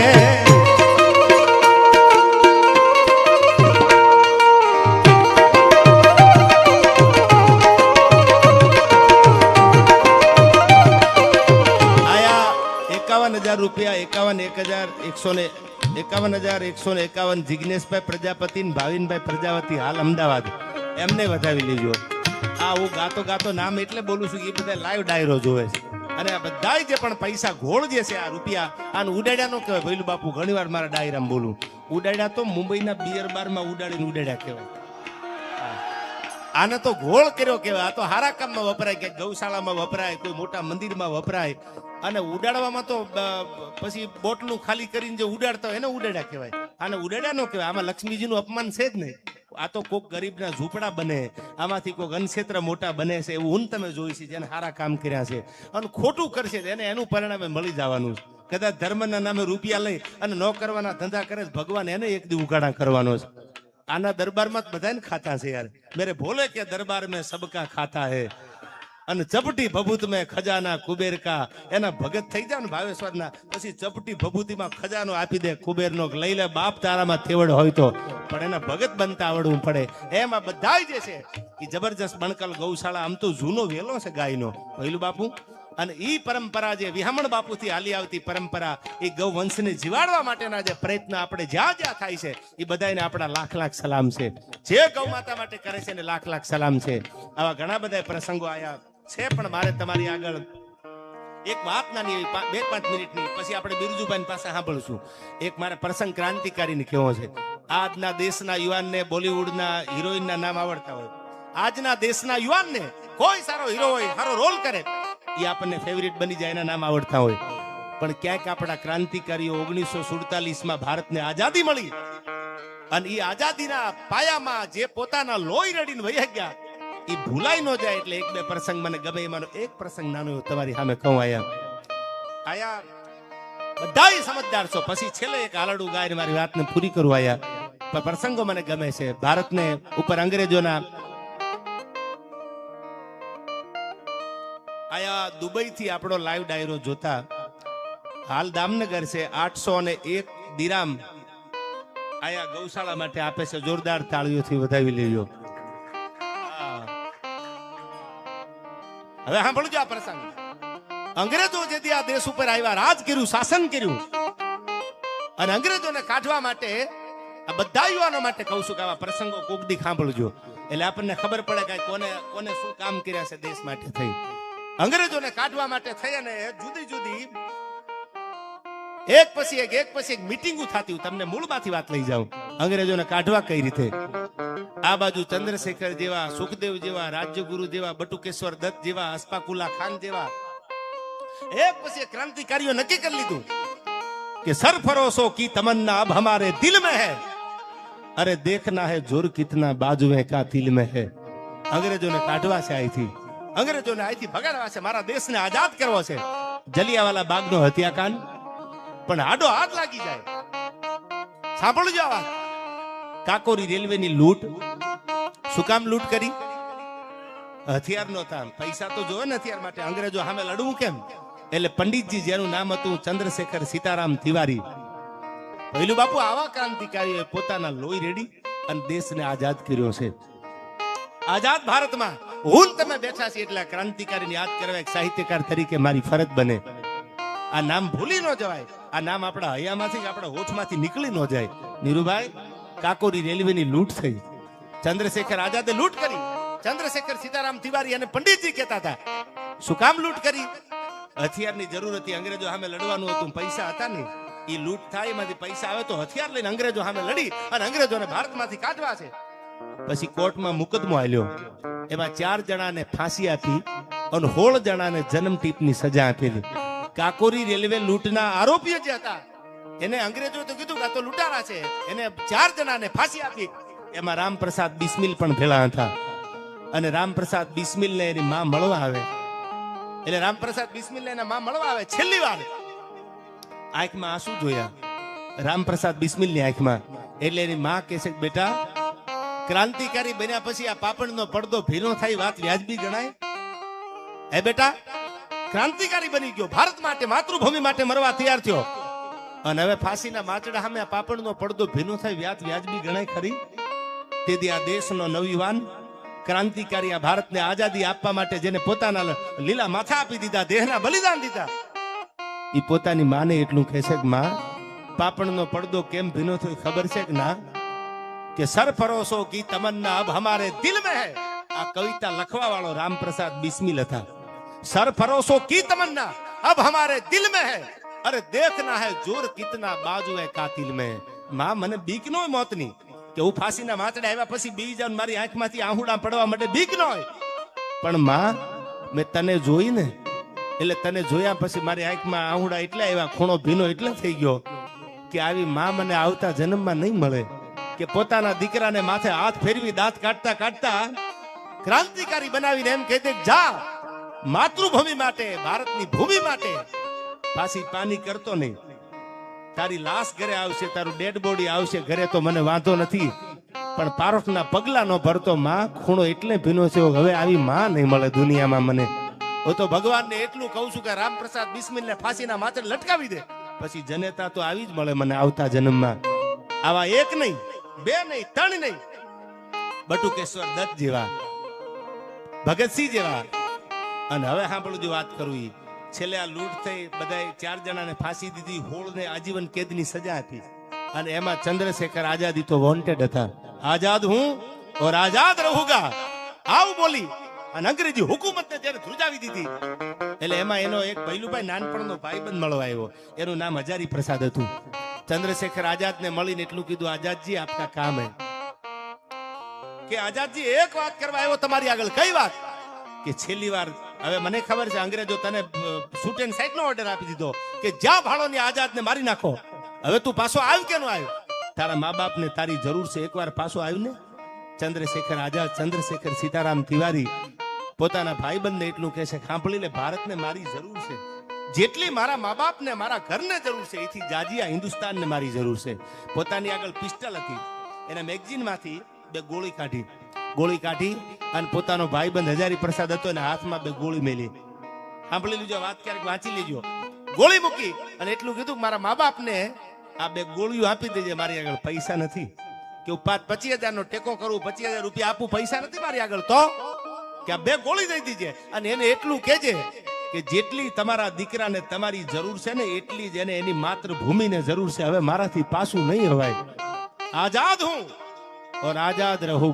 S1: આયા 51,000 રૂપિયા, 51,151 જિગ્નેશભાઈ પ્રજાપતિ, ભાવિનભાઈ પ્રજાપતિ, હાલ અમદાવાદ. એમને વધાવી લેજો. આ હું ગાતો નામ એટલે બોલું છું, એ બધા લાઈવ ડાયરો જોવે છે. અને આ બધા જે પણ પૈસા ઘોળ જે છે, આ રૂપિયા આને ઉડાડ્યા નો કહેવાય. ભૈલું બાપુ ઘણી વાર મારા ડાયરામાં બોલું, ઉડાડ્યા તો મુંબઈના બિયર બારમાં ઉડાડીને ઉડાડ્યા કહેવાય. આને તો ઘોળ કર્યો કહેવાય. આ તો હારા કામમાં વપરાય, કે ગૌશાળામાં વપરાય, કોઈ મોટા મંદિરમાં વપરાય. અને ઉડાડવામાં તો પછી બોટલું ખાલી કરીને જે ઉડાડતા હોય એને ઉડાડ્યા કહેવાય. આને ઉડાડ્યા નો કહેવાય. આમાં લક્ષ્મીજીનું અપમાન છે જ નહીં. આ તો કોક ગરીબના ઝૂંપડા બને, આમાંથી કોઈક અન્નક્ષેત્ર મોટા બને છે, એવું હું તમે જોઈ છે જેને સારા કામ કર્યા છે. અને ખોટું કરશે એને એનું પરિણામે મળી જવાનું છે. કદાચ ધર્મના નામે રૂપિયા લઈ અને ન કરવાના ધંધા કરે, ભગવાન એને એક દી ઉઘાડા કરવાનો છે. આના દરબારમાં બધાને ખાતા છે યાર. મેરે ભોલે કે દરબાર મેં સબકા ખાતા હે. અને ચપટી ભભૂત મેં ખજાના કુબેર કા, એના ભગત થઈ જાય ને ભાવેશ્વરના, પછી ચપટી ભભૂતિમાં ખજાનો આપી દે કુબેરનો, લઈ લે બાપ તારામાં તેવડ હોય તો, પણ એના ભગત બનતા આવડવું પડે. એમ આ બધા જે છે એ જબરજસ્ત બણકલ ગૌશાળા આમ તો જૂનો વેલો છે ગાયનો પહેલું બાપુ. અને ઈ પરંપરા જે વિહામણ બાપુથી હાલી આવતી પરંપરા, એ ગૌવંશને જીવાડવા માટેના જે પ્રયત્ન આપણે જ્યાં જ્યાં થાય છે એ બધાને આપણા લાખ લાખ સલામ છે. જે ગૌ માતા માટે કરે છે ને લાખ લાખ સલામ છે. આવા ઘણા બધા પ્રસંગો આયા છે, પણ મારે તમારી આગળ એક વાત નાની એવી 2-5 મિનિટની, પછી આપણે બિરજુભાઈ પાસે સાંભળશું. એક મારે પ્રસંગ ક્રાંતિકારીને કેવો છે. આજના દેશના યુવાનને બોલિવૂડના હિરોઈનના નામ આવડતા હોય, આજના દેશના યુવાનને કોઈ સારો હીરો હોય, સારો રોલ કરે, એ આપણને ફેવરિટ બની જાય, એના નામ આવડતા હોય. પણ ક્યાંક આપણા ક્રાંતિકારીઓ 1947માં ભારતને આઝાદી મળી, અને એ આઝાદીના પાયામાં જે પોતાના લોહી રડીને વહી ગયા, એ ભૂલાઈ ન જાય. એટલે 1-2 પ્રસંગ મને ગમે. એમાંનો એક પ્રસંગ નાનો એવો તમારી સામે કહું. આયા બધા સમજદાર છો, પછી છેલ્લે એક હાલડું ગાયને મારી વાતને પૂરી કરું. આયા પ્રસંગો મને ગમે છે. ભારતને ઉપર અંગ્રેજોના આયા દુબઈ થી આપણો લાઈવ ડાયરો જોતા, હાલ દામનગર છે 801 દિરામ આયા ગૌશાળા માટે આપે છે. જોરદાર તાળીઓથી વધાવી લેજો. હવે સાંભળજો આ પ્રસંગ. અંગ્રેજો જેથી આ દેશ ઉપર આવ્યા, રાજ કર્યું, શાસન કર્યું, અને અંગ્રેજોને કાઢવા માટે આ બધા યુવાનો માટે કહું છું કે આવા પ્રસંગો કોક દી સાંભળજો, એટલે આપણને ખબર પડે કે કોને કોને શું કામ કર્યા છે દેશ માટે થઈ. અંગ્રેજોને કાઢવા માટે થઈ અને જુદી જુદી એક પછી એક મીટિંગો થતી. તમને મૂળમાંથી વાત લઈ જાઉં. અંગ્રેજોને કાઢવા કઈ રીતે. આ બાજુ ચંદ્રશેખર જેવા, સુખદેવ જેવા, રાજ્યગુરુ જેવા, બટુકેશ્વર દત્ત જેવા, અસ્ફાકુલ્લા ખાન જેવા એક પછી એક ક્રાંતિકારીઓ નક્કી કરી લીધું કે સરફરોશો કી તમન્ના અબ હમારે દિલ में है, अरे देखना है जोर कितना बाजुए का तिल में है. અંગ્રેજોને કાઢવા છે અહીંથી, અંગ્રેજોને અહીંથી ભગાડવા છે, મારા દેશને આઝાદ કરવો છે. જલિયાવાલા બાગનો હત્યાકાંડ પણ હાડો હાથ લાગી જાય. સાંભળજો આ વાત. કાકોરી રેલવેની લૂંટ. શું કામ લૂંટ કરી? હથિયાર નહોતા, પૈસા તો જોવે ને હથિયાર માટે. અંગ્રેજો સામે લડવું કેમ? એટલે પંડિતજી જેનું નામ હતું ચંદ્રશેખર સીતારામ તિવારી, પહેલું બાપુ આવા ક્રાંતિકારીઓએ પોતાના લોહી રેડી અને દેશને આઝાદ કર્યો છે. આઝાદ ભારતમાં હું તમે બેઠા છે એટલે ક્રાંતિકારીને યાદ કરવા એક સાહિત્યકાર તરીકે મારી ફરજ બને. આ નામ ભૂલી ન જવાય. આ નામ આપણા હૈયામાંથી, આપણા હોઠમાંથી નીકળી ન જાય. નીરુભાઈ, કાકોરી રેલવેની લૂંટ થઈ. ચંદ્રશેખર આઝાદે લૂંટ કરી. ચંદ્રશેખર સીતારામ તિવારી અને પંડિતજી કહેતા હતા શું કામ લૂંટ કરી? હથિયારની જરૂર હતી. અંગ્રેજો સામે લડવાનું હતું, પૈસા હતા નહીં. એ લૂંટ થાય, એમાંથી પૈસા આવે તો હથિયાર લઈને અંગ્રેજો સામે લડી અને અંગ્રેજોને ભારતમાંથી કાઢવા છે. પછી કોર્ટમાં મુકદમો આલ્યો. એમાં 4 જણાને ફાંસી આપી અને 16 જણાને જન્મ ટીપની સજા આપેલી. કાકોરી રેલવે લૂંટના આરોપીઓ જે હતા એને અંગ્રેજો તો કીધું કે આ તો લૂંટારા છે, એને 4 જણાને ફાંસી આપી. એમાં રામપ્રસાદ બિસ્મિલ પણ ભેળા હતા. અને રામપ્રસાદ બિસ્મિલ ને એની માં મળવા આવે. એટલે રામપ્રસાદ બિસ્મિલ ને એના માં મળવા આવે. છેલ્લી વાર આંખમાં આંસુ જોયા રામપ્રસાદ બિસ્મિલ ની આંખમાં. એટલે એની માં કહે છે કે બેટા, ક્રાંતિકારી બન્યા પછી આ પાપણનો પડદો ભીનો થાય વાત વ્યાજબી ગણાય? હે બેટા, ક્રાંતિકારી બની ગયો, ભારત માટે, માતૃભૂમિ માટે મરવા તૈયાર થયો, અને હવે ફાંસીના માચડા સામે આ પાપણનો પડદો ભીનો થાય વાત વ્યાજબી ગણાય ખરી? તેથી આ દેશનો નવયુવાન ક્રાંતિકારી, આ ભારતને આઝાદી આપવા માટે જેને પોતાના લીલા માથા આપી દીધા, દેહના બલિદાન દીધા, એ પોતાની માને એટલું કહે છે કે માં, પાપણનો પડદો કેમ ભીનો થયો ખબર છે કે ના? કે સરફરોશો કી તમન્ના અબ હમારે દિલ में है. આ કવિતા લખવા વાળો રામપ્રસાદ બિસ્મિલ હતા. सरफरोशों की तमन्ना अब हमारे दिल में है, अरे देखना है जोर कितना बाजू है कातिल में. માં મને બીક ન હોય મોતની, કે હું ફાંસીના માચડે આવ્યા પછી બી જાઉં, મારી આંખમાંથી આહુડા પડવા માટે બીક ન હોય. પણ માં, મેં તને જોઈ ને, એટલે તને જોયા પછી મારી આંખમાં આહુડા એટલે આવ્યા, ખૂણો ભીનો એટલે થઈ ગયો કે આવી માં મને આવતા જન્મમાં નહીં મળે. કે પોતાના દીકરાને માથે હાથ ફેરવી દાંત કાઢતા કાઢતા ક્રાંતિકારી બનાવીને એમ કહે દે, જા માતૃભૂમિ માટે, ભારતની ભૂમિ માટે પાછી પાની કરતો નહીં. તારી લાશ ઘરે આવશે, તારું ડેડ બોડી આવશે ઘરે તો મને વાંધો નથી, પણ પારોઠના પગલા નો ભરતો માં ખૂણો એટલે ભીનો છે, હવે આવી માં નહીં મળે દુનિયામાં મને. હું તો ભગવાનને એટલું કહું છું કે રામપ્રસાદ બિસ્મિલને ફાંસીના માથે લટકાવી દે, પછી જનેતા તો આવી જ મળે મને આવતા જન્મમાં. આવા એક નહીં, બે નહીં, ત્રણ નહીં, બટુકેશ્વર દત્ત જેવા, ભગતસિંહ જેવા. અને હવે સાંભળું જો વાત કરું, ઈ છેલ્લે આ લૂંટ થઈ, બધાએ 4 જણાને ફાંસી દીધી, 16 ને આજીવન કેદની સજા આપી. અને એમાં ચંદ્રશેખર આઝાદી તો વોન્ટેડ હતા. આઝાદ હું ઓર આઝાદ રહુંગા, આવું બોલી અને અંગ્રેજી હુકુમતને જ્યારે ધ્રુજાવી દીધી. એટલે એમાં એનો એક ભૈલુભાઈ નાનપણનો ભાઈબંધ મળવા આવ્યો, એનું નામ હજારી પ્રસાદ હતું. ચંદ્રશેખર આઝાદને મળીને એટલું કીધું, આઝાદજી આપકા કામ હે. કે આઝાદજી એક વાત કરવા આવ્યો તમારી આગળ. કઈ વાત? કે છેલ્લી વાર, હવે મને ખબર છે અંગ્રેજો તને શૂટ એન્ડ સાઇટ નો ઓર્ડર આપી દીધો કે જ્યાં ભાડોની આઝાદને મારી નાખો. હવે તું પાછો આવ્યો કે ન આવ્યો? તારા મા બાપને તારી જરૂર છે, એકવાર પાછો આવ્યો ને. ચંદ્રશેખર આઝાદ, ચંદ્રશેખર સીતારામ તિવારી પોતાના ભાઈબંધને એટલું કહે છે, સાંભળી લે, ભારતને મારી જરૂર છે, જેટલી મારા મા બાપને મારા ઘરને જરૂર છે એથી જાજી આ હિન્દુસ્તાનને મારી જરૂર છે. પોતાની આગળ પિસ્ટલ હતી, એના મેગઝીનમાંથી 2 ગોળી કાઢી અને પોતાનો ભાઈબંધ હજારી પ્રસાદ હતો એના હાથમાં 2 ગોળી મેલી. સાંભળી લીજો વાત, ક્યારેક વાંચી લેજો. ગોળી મૂકી અને એટલું કીધું કે મારા મા બાપને આ 2 ગોળીઓ આપી દેજે, મારી આગળ પૈસા નથી. કે 25,000 નો ટેકો કરું, 25,000 રૂપિયા આપું, પૈસા નથી મારી આગળ, તો કે આ 2 ગોળી દઈ દીજે. અને એને એટલું કહેજે કે જેટલી તમારા દીકરાને તમારી જરૂર છે ને એટલી જ એને એની માતૃભૂમિને જરૂર છે. હવે મારાથી પાછું નહીં હવાય. આઝાદ હું ઓર આઝાદ રહું.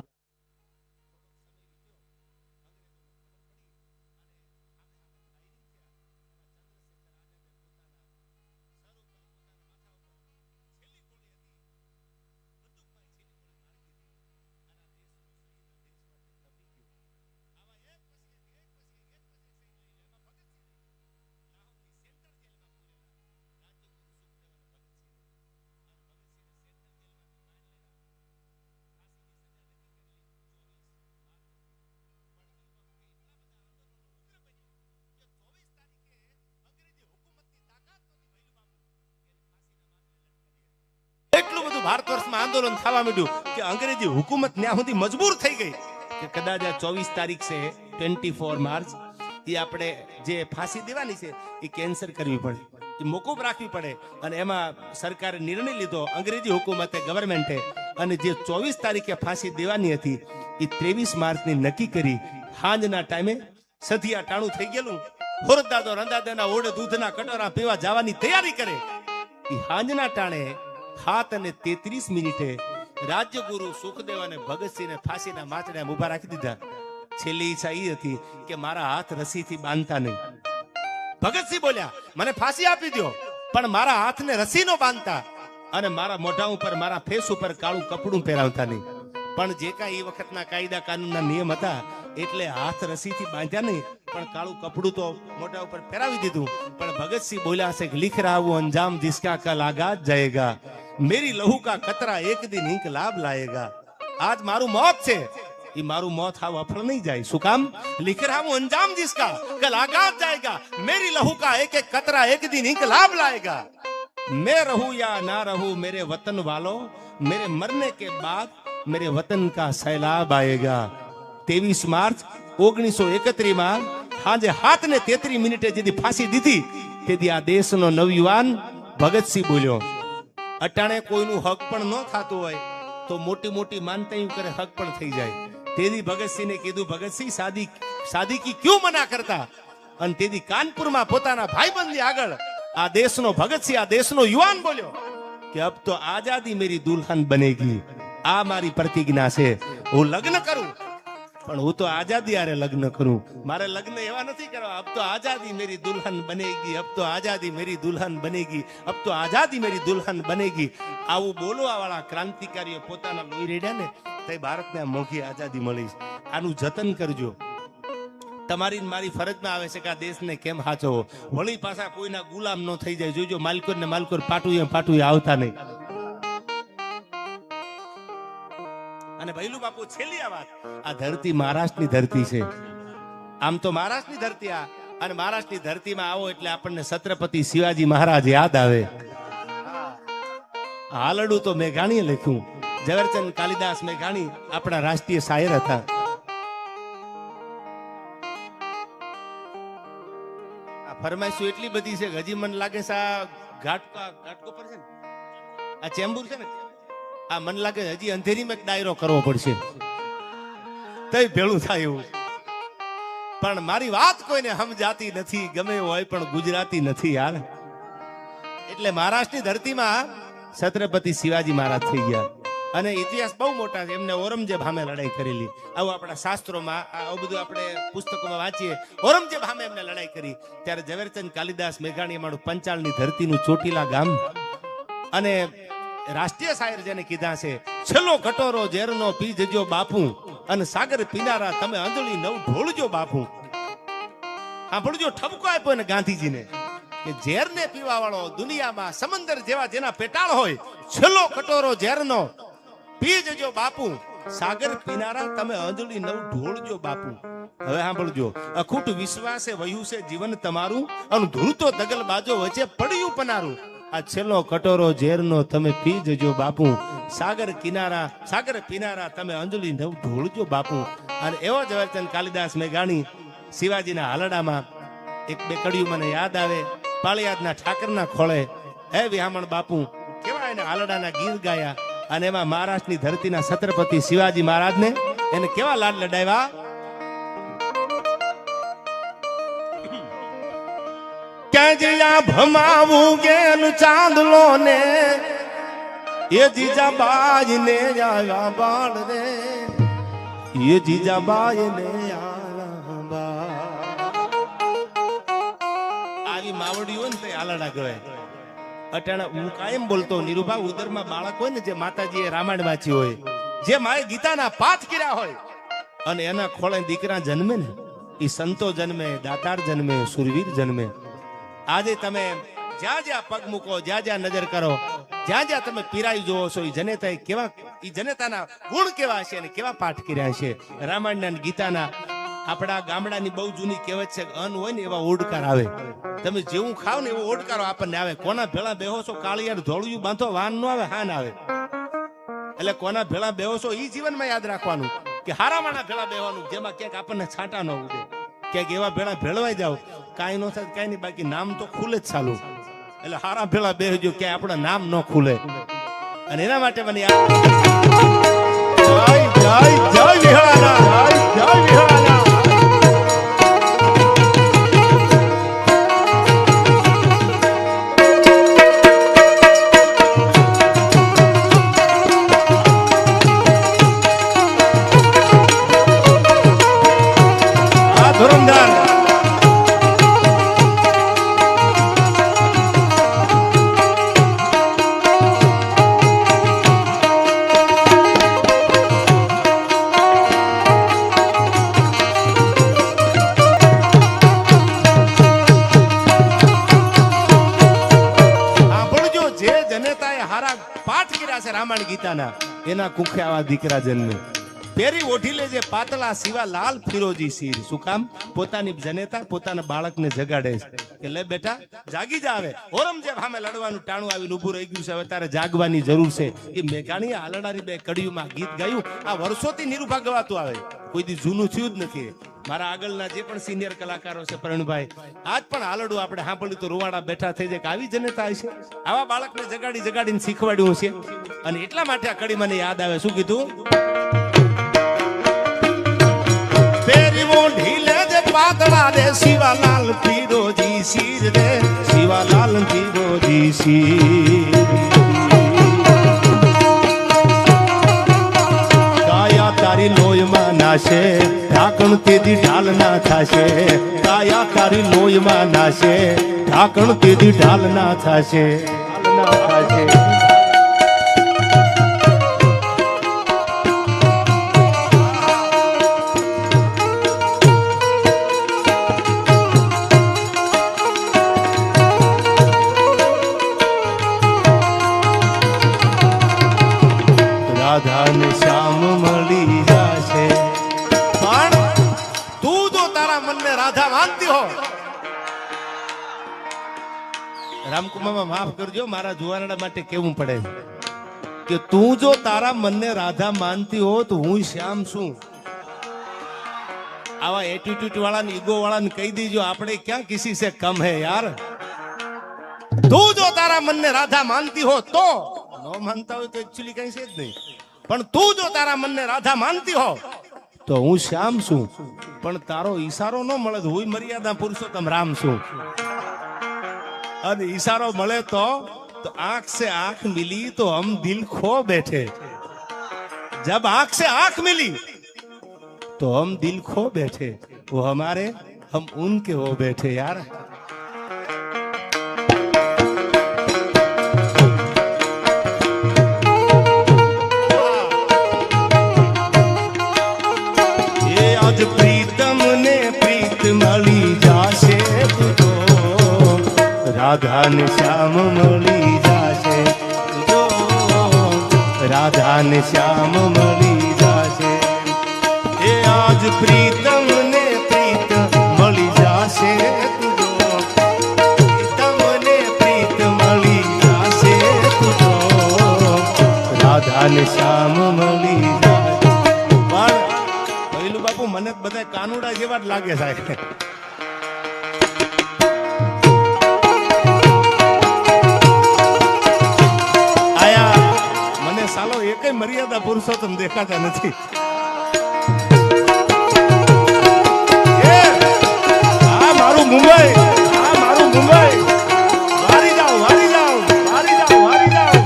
S1: ભારત વર્ષમાં આંદોલન થવા માંડ્યું કે અંગ્રેજી હુકુમત ત્યાં સુધી મજબૂર થઈ ગઈ કે કદાચ 24 તારીખ છે 24 માર્ચ, એ આપણે જે ફાંસી દેવાની છે એ કેન્સલ કરવી પડે, એ મોકૂફ રાખવી પડે. અને એમાં સરકારે નિર્ણય લીધો, અંગ્રેજી હુકુમતે, ગવર્મેન્ટે, અને જે 24 તારીખે ફાંસી દેવાની હતી એ 23 માર્ચની નક્કી કરી. સાંજના ટાઈમે સધિયા ટાણું થઈ ગયેલું, હોરદાદો રંદાદાના ઓઢે દૂધના કટોરા પીવા જવાની તૈયારી કરે. એ સાંજના ટાણે 7:33 રાજ્યગુરુ સુખદેવ અને ભગતસિંહને ફાંસીના માચડે ઉભા રાખી દીધા. છેલ્લી ઈચ્છા એ હતી કે મારા હાથ રસીથી બાંધતા નહીં. ભગતસિંહ બોલ્યા, મને ફાંસી આપી દો પણ મારા હાથને રસી નો બાંધતા, અને મારા મોઢા ઉપર, મારા ફેસ ઉપર કાળું કપડું પહેરાવતા નહીં. પણ જે કાંઈ એ વખતના કાયદા કાનૂનના નિયમ હતા એટલે હાથ રસીથી બાંધ્યા નહીં, પણ કાળું કપડું તો મોઢા ઉપર પહેરાવી દીધું. પણ ભગતસિંહ બોલ્યા છે કે લિખ રહા હું અંજામ जिसका कल आगाज जाएगा, मेरी लहू का कतरा एक दिन इंकलाब लाएगा. आज મારું મોત છે, એ મારું મોત હાવ અફળ નહીં જાય. શું કામ? लिख रहा हूं अंजाम जिसका कल आगाज जाएगा, मेरी लहू का एक एक कतरा एक दिन इंकलाब लाएगा. मैं रहूं या ना रहूं मेरे वतन वालों, मेरे मरने के बाद मेरे वतन का सैलाब आएगा. 23 માર્ચ 1931 માં સાંજે 7:33 જેથી ફાંસી દીધી તેથી આ દેશનો નવયુવાન ભગતસિંહ બોલ્યો. અટાણે કોઈનું હક પણ ન થતું હોય તો મોટી મોટી માનતા કરે, હક પણ થઈ જાય. તેથી ભગતસિંહને કીધું, ભગતસિંહ શાદી કી ક્યું મના કરતા? અને તેથી કાનપુરમાં પોતાના ભાઈબંધી આગળ આ દેશનો ભગતસિંહ, આ દેશનો યુવાન બોલ્યો કે અબ તો આઝાદી મેરી દુલ્હન બનેગી. આ મારી પ્રતિજ્ઞા છે, હું લગ્ન કરું પણ હું તો આઝાદી આરે લગ્ન કરું. મારે લગ્ન એવા નથી કરવા. અબ તો આઝાદી મેરી દુલ્હન બનેગી, અબ તો આઝાદી મેરી દુલ્હન બનેગી, અબ તો આઝાદી મેરી દુલ્હન બનેગી. આવું બોલવા વાળા ક્રાંતિકારીઓ પોતાના લોહી રેડ્યા ને તે ભારતને મોઘી આઝાદી મળી. આનું જતન કરજો. તમારી મારી ફરજમાં આવે છે કે આ દેશને કેમ સાચવો. વળી પાછા કોઈના ગુલામ ન થઈ જાય. જોજો માલકોર ને માલકોર, પાટું આવતા નહીં. અને ભૈલું બાપુ, છેલ્લી આ વાત, આ ધરતી મહારાષ્ટ્રની ધરતી છે. આમ તો મહારાષ્ટ્રની ધરતી આ, અને મહારાષ્ટ્રની ધરતીમાં આવો એટલે આપણને છત્રપતિ શિવાજી મહારાજ યાદ આવે. હાલડું તો મેઘાણીએ લખ્યું. ઝવેરચંદ કાલિદાસ મેઘાણી આપણા રાષ્ટ્રીય શાયર હતા. ફરમાઈશો એટલી બધી છે કે હજી મને લાગે છે આ ઘાટકો પર છે ને આ ચેમ્બુર છે ને આ મને લાગે હજી અંધેરીમાં એક ડાયરો કરવો પડશે તઈ ભેળું થાય એવું. પણ મારી વાત કોઈને સમજાતી નથી, ગમે હોય પણ ગુજરાતી નથી યાર. એટલે મહારાષ્ટ્રની ધરતીમાં છત્રપતિ શિવાજી મહારાજ થઈ ગયા અને ઇતિહાસ બહુ મોટા છે. એમને ઔરંગઝેબ સામે લડાઈ કરેલી. આવું આપણા શાસ્ત્રોમાં આવું બધું આપણે પુસ્તકોમાં વાંચીએ. ઔરંગઝેબ સામે એમને લડાઈ કરી. ત્યારે ઝવેરચંદ કાલિદાસ મેઘાણીએ મારું પંચાળની ધરતીનું ચોટીલા ગામ અને રાષ્ટ્રીય શાયર જેને કીધા છે, છેલ્લો કટોરો ઝેરનો પી જજો બાપુ અને સાગર પીનારા તમે અંજળી નવ ઢોળજો બાપુ. હા ભળજો ઠપકો આપ્યો ને ગાંધીજીને કે ઝેરને પીવા વાળો દુનિયામાં સમંદર જેવા જેના પેટાળ હોય, છેલ્લો કટોરો ઝેરનો પી જજો બાપુ સાગર પીનારા તમે અંજળી નવ ઢોળજો બાપુ. હવે સાંભળજો, અખૂટ વિશ્વાસે વહ્યું છે જીવન તમારું અને ધૂળતો દગલ બાજો વચ્ચે પડ્યું પનારું. આ છેલ્લો કટોરો ઝેરનો તમે પી જજો બાપુ સાગર પીનારા તમે અંજળી નવ ઢોળજો બાપુ. અને એવો ઝવેરચંદ કાલિદાસ મેઘાણી શિવાજીના હાલડામાં એક બે કડિયું મને યાદ આવે. પાળિયાદના ઠાકરના ખોળે હે વિહામણ બાપુ કેવા એને હાલડાના ગીત ગાયા અને એમાં મહારાષ્ટ્રની ધરતીના છત્રપતિ શિવાજી મહારાજને એને કેવા લાડ લડાવ્યા. ક્યાં જીજા ભમાવું ગેલ ચાંદલો ને એ જીજા બાજ ને આવ્યા બાળ રે એ જીજા બાજ ને આવ્યા બાળ. આવી માવડી હોય ને તે આલડા કહેવાય. અટાણા હું કાયમ બોલતો નીરુભા ઉદરમાં બાળક હોય ને જે માતાજીએ રામાયણ વાંચી હોય, જે માએ ગીતાના પાઠ કર્યા હોય અને એના ખોળે દીકરા જન્મે ને એ સંતો જન્મે, દાતાર જન્મે, સુરવીર જન્મે. આજે તમે જ્યાં જ્યાં પગ મૂકો, જ્યાં જ્યાં નજર કરો, જ્યાં જ્યાં તમે પીરાઈ જોવો છો એ જનેતાએ કેવા, એ જનેતાના ગુણ કેવા છે અને કેવા પાઠ કર્યા છે રામાયણના ગીતાના. આપણા ગામડાની બહુ જૂની કહેવત છે, અન્ન હોય ને એવા ઓડકાર આવે. તમે જેવું ખાવ ને એવો ઓડકારો આપણને આવે. કોના ભેળા બેહો છો કાળિયાર ધોળિયું બાંધો વાન નો આવે હાન આવે. એટલે કોના ભેળા બેહો છો એ જીવનમાં યાદ રાખવાનું કે હારા માણા ભેળા બેહવાનું જેમાં ક્યાંક આપણને છાંટા ન ઉડે. ક્યાંક એવા ભેળા ભેળવાઈ જાવ કાંઈ ન થાય કાંઈ નહીં, બાકી નામ તો ખુલે જ ચાલુ. એટલે હારા ભેળા બેહજો ક્યાંય આપણા નામ ન ખુલે. અને એના માટે મને જય જય જય વિહળાના, જય જય વિહળાના. રામાયણ ગીતાના એના કુખે આવા દીકરા જન્મે. પેરી ઓઢી લેજે પાતળા સિવા લાલ ફિરોજી શીર. શું કામ? પોતાની જનેતા પોતાના બાળકને જગાડે છે કે લે બેટા જાગી જા. હવે ઔરંગઝેબ સામે લડવાનું ટાણું આવીને ઊભું રહી ગયું છે, હવે તારે જાગવાની જરૂર છે. એ મેઘાણીએ હાલડાની બે કડીઓમાં ગીત ગાયું. આ વર્ષોથી નિરૂપા ગવાતું આવે, કોઈ દી જૂનું થયું જ નથી. મારા આગળના જે પણ સિનિયર કલાકારો છે પ્રવીણભાઈ, આજ પણ હાલડું આપણે સાંભળ્યું તો રૂવાડા બેઠા થઈ જાય કે આવી જનતા છે. આવા બાળકને જગાડીને શીખવાડ્યું છે. અને એટલા માટે આ કડી મને યાદ આવે. શું કીધું? પાતળા રે શિવાલાલ પીરોજી શીર રે શિવાલાલ પીરોજી શીર. કાયા તારી લોહીમાં નાશે ઢાંકણ તેદી ઢાલ ના થશે. કાયા તારી લોહીમાં નાશે ઢાંકણ તેદી ઢાલ ના થશે. રાધાને શ્યામ મળી જશે. પણ તું જો તારા મનને રાધા માનતી હો, રામકુમાર માફ કરજો મારા જુવાનડા માટે કેવું પડે કે તું જો તારા મનને રાધા માનતી હો તો હું શ્યામ છું. આવા એટીટ્યુડ વાળાને ઈગો વાળાને કહી દીજો આપણે ક્યાં કિસી સે કમ હે યાર. તું જો તારા મનને રાધા માનતી હો તો, નો માનતા હોય તો એકચ્યુઅલી કઈ છે જ નહીં, પણ તું જો તારા મનને રાધા માનતી હો તો હું શ્યામ છું, પણ તારો ઈશારો ન મળે તો હું મર્યાદા પુરુષોત્તમ રામ છું. અને ઈશારો મળે તો आंख से आंख मिली तो हम दिल खो बैठे. जब आंख से आंख मिली तो हम दिल खो बैठे. वो हमारे हम उनके हो बैठे यार. ये आज प्रीतम ने प्रीत मળી जाशे तुझो, राधा ने श्याम मળી जाशे तुझो, राधा ने श्याम मળી जाशे. ये आज प्रीतम ने प्रीत मળી जाशे तुझो, प्रीतम ने प्रीत मળી जाशे तुझो, राधा ने श्याम मળી जाशे. પણ પહેલું બાપુ મને બધા કાનુડા જેવા જ લાગે સાહેબ. સાલો એકય મર્યાદા પુરુષોત્તમ દેખાતા નથી. આ મારું મુંબઈ, આ મારું મુંબઈ. વારી જાઓ, વારી જાઓ, વારી જાઓ, વારી જાઓ.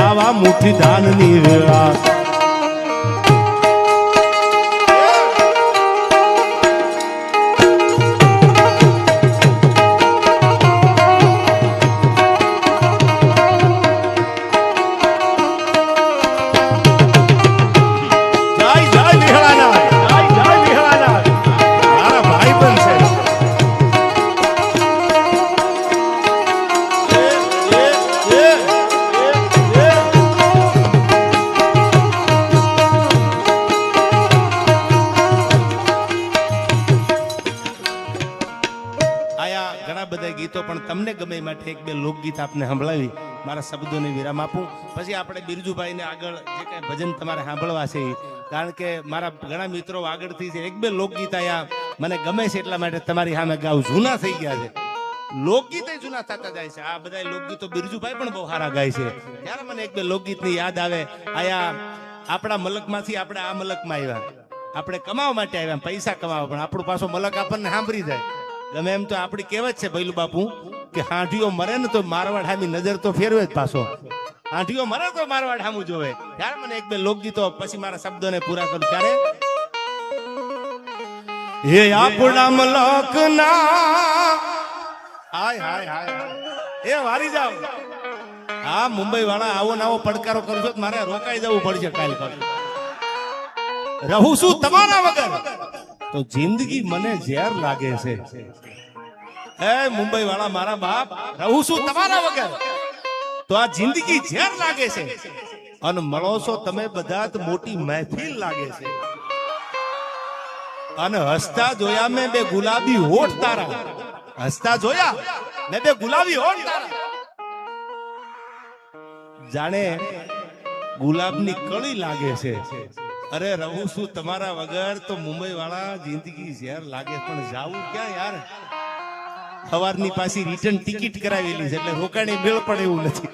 S1: આવા મુઠ્ઠી ધાનની વેળા ગીતો પણ તમને ગમે માટે એક બે લોકગીત આપને સંભળાવી મારા શબ્દોને વિરામ આપું. પછી આપણે બિરજુભાઈને આગળ જે કઈ ભજન તમારે સાંભળવા છે, કારણ કે મારા ઘણા મિત્રો આગળથી છે, એક બે લોકગીત આયા મને ગમે છે એટલા માટે તમારી સામે ગાઉં. જૂના થઈ ગયા છે, લોકગીત જૂના થતા જાય છે. આ બધા લોકગીતો બિરજુભાઈ પણ બહુ સારા ગાય છે. ત્યારે મને એક બે લોકગીતની યાદ આવે. આયા આપણા મલકમાંથી આપણે આ મલકમાં આવ્યા, આપણે કમાવા માટે આવ્યા, પૈસા કમાવા, પણ આપણું પાછો મલક આપણને સાંભળી જાય. ગમે એમ તો આપણી કહેવત છે ભૈલું બાપુ કે હાંઢીઓ મરે ને તો મારવાડ હામી નજર તો ફેરવે જ પાછો. હાંઢીઓ મરે તો મારવાડ હામું જોવે. ત્યારે મને એક બે લોકગીતો પછી મારા શબ્દોને પૂરા કરું. ત્યારે હે આપણા મલક ના હાય હાય હાય એ વારી જાવ. હા મુંબઈ વાળા આવો ને આવો પડકારો કરશો તો મારે રોકાઈ જવું પડશે. કાલ રહું છું તમારા વગર તો જિંદગી મને ઝેર લાગે છે. એ મુંબઈ વાળા મારા બાપ, રહું છું તમારા વગર તો આ જિંદગી ઝેર લાગે છે. અને મળો છો તમે બધા તો મોટી મહેફિલ લાગે છે. અને હસતા જોયા મેં બે ગુલાબી હોઠ તારા, હસતા જોયા મેં બે ગુલાબી હોઠ તારા, જાણે ગુલાબની કળી લાગે છે. અરે રહું છું તમારા વગર તો મુંબઈ વાળા જિંદગી ઝેર લાગે. પણ જાવું ક્યાં યાર? સવારની પાછી રિટર્ન ટિકિટ કરાવેલી છે એટલે રોકાણી મેળ પડે એવું નથી.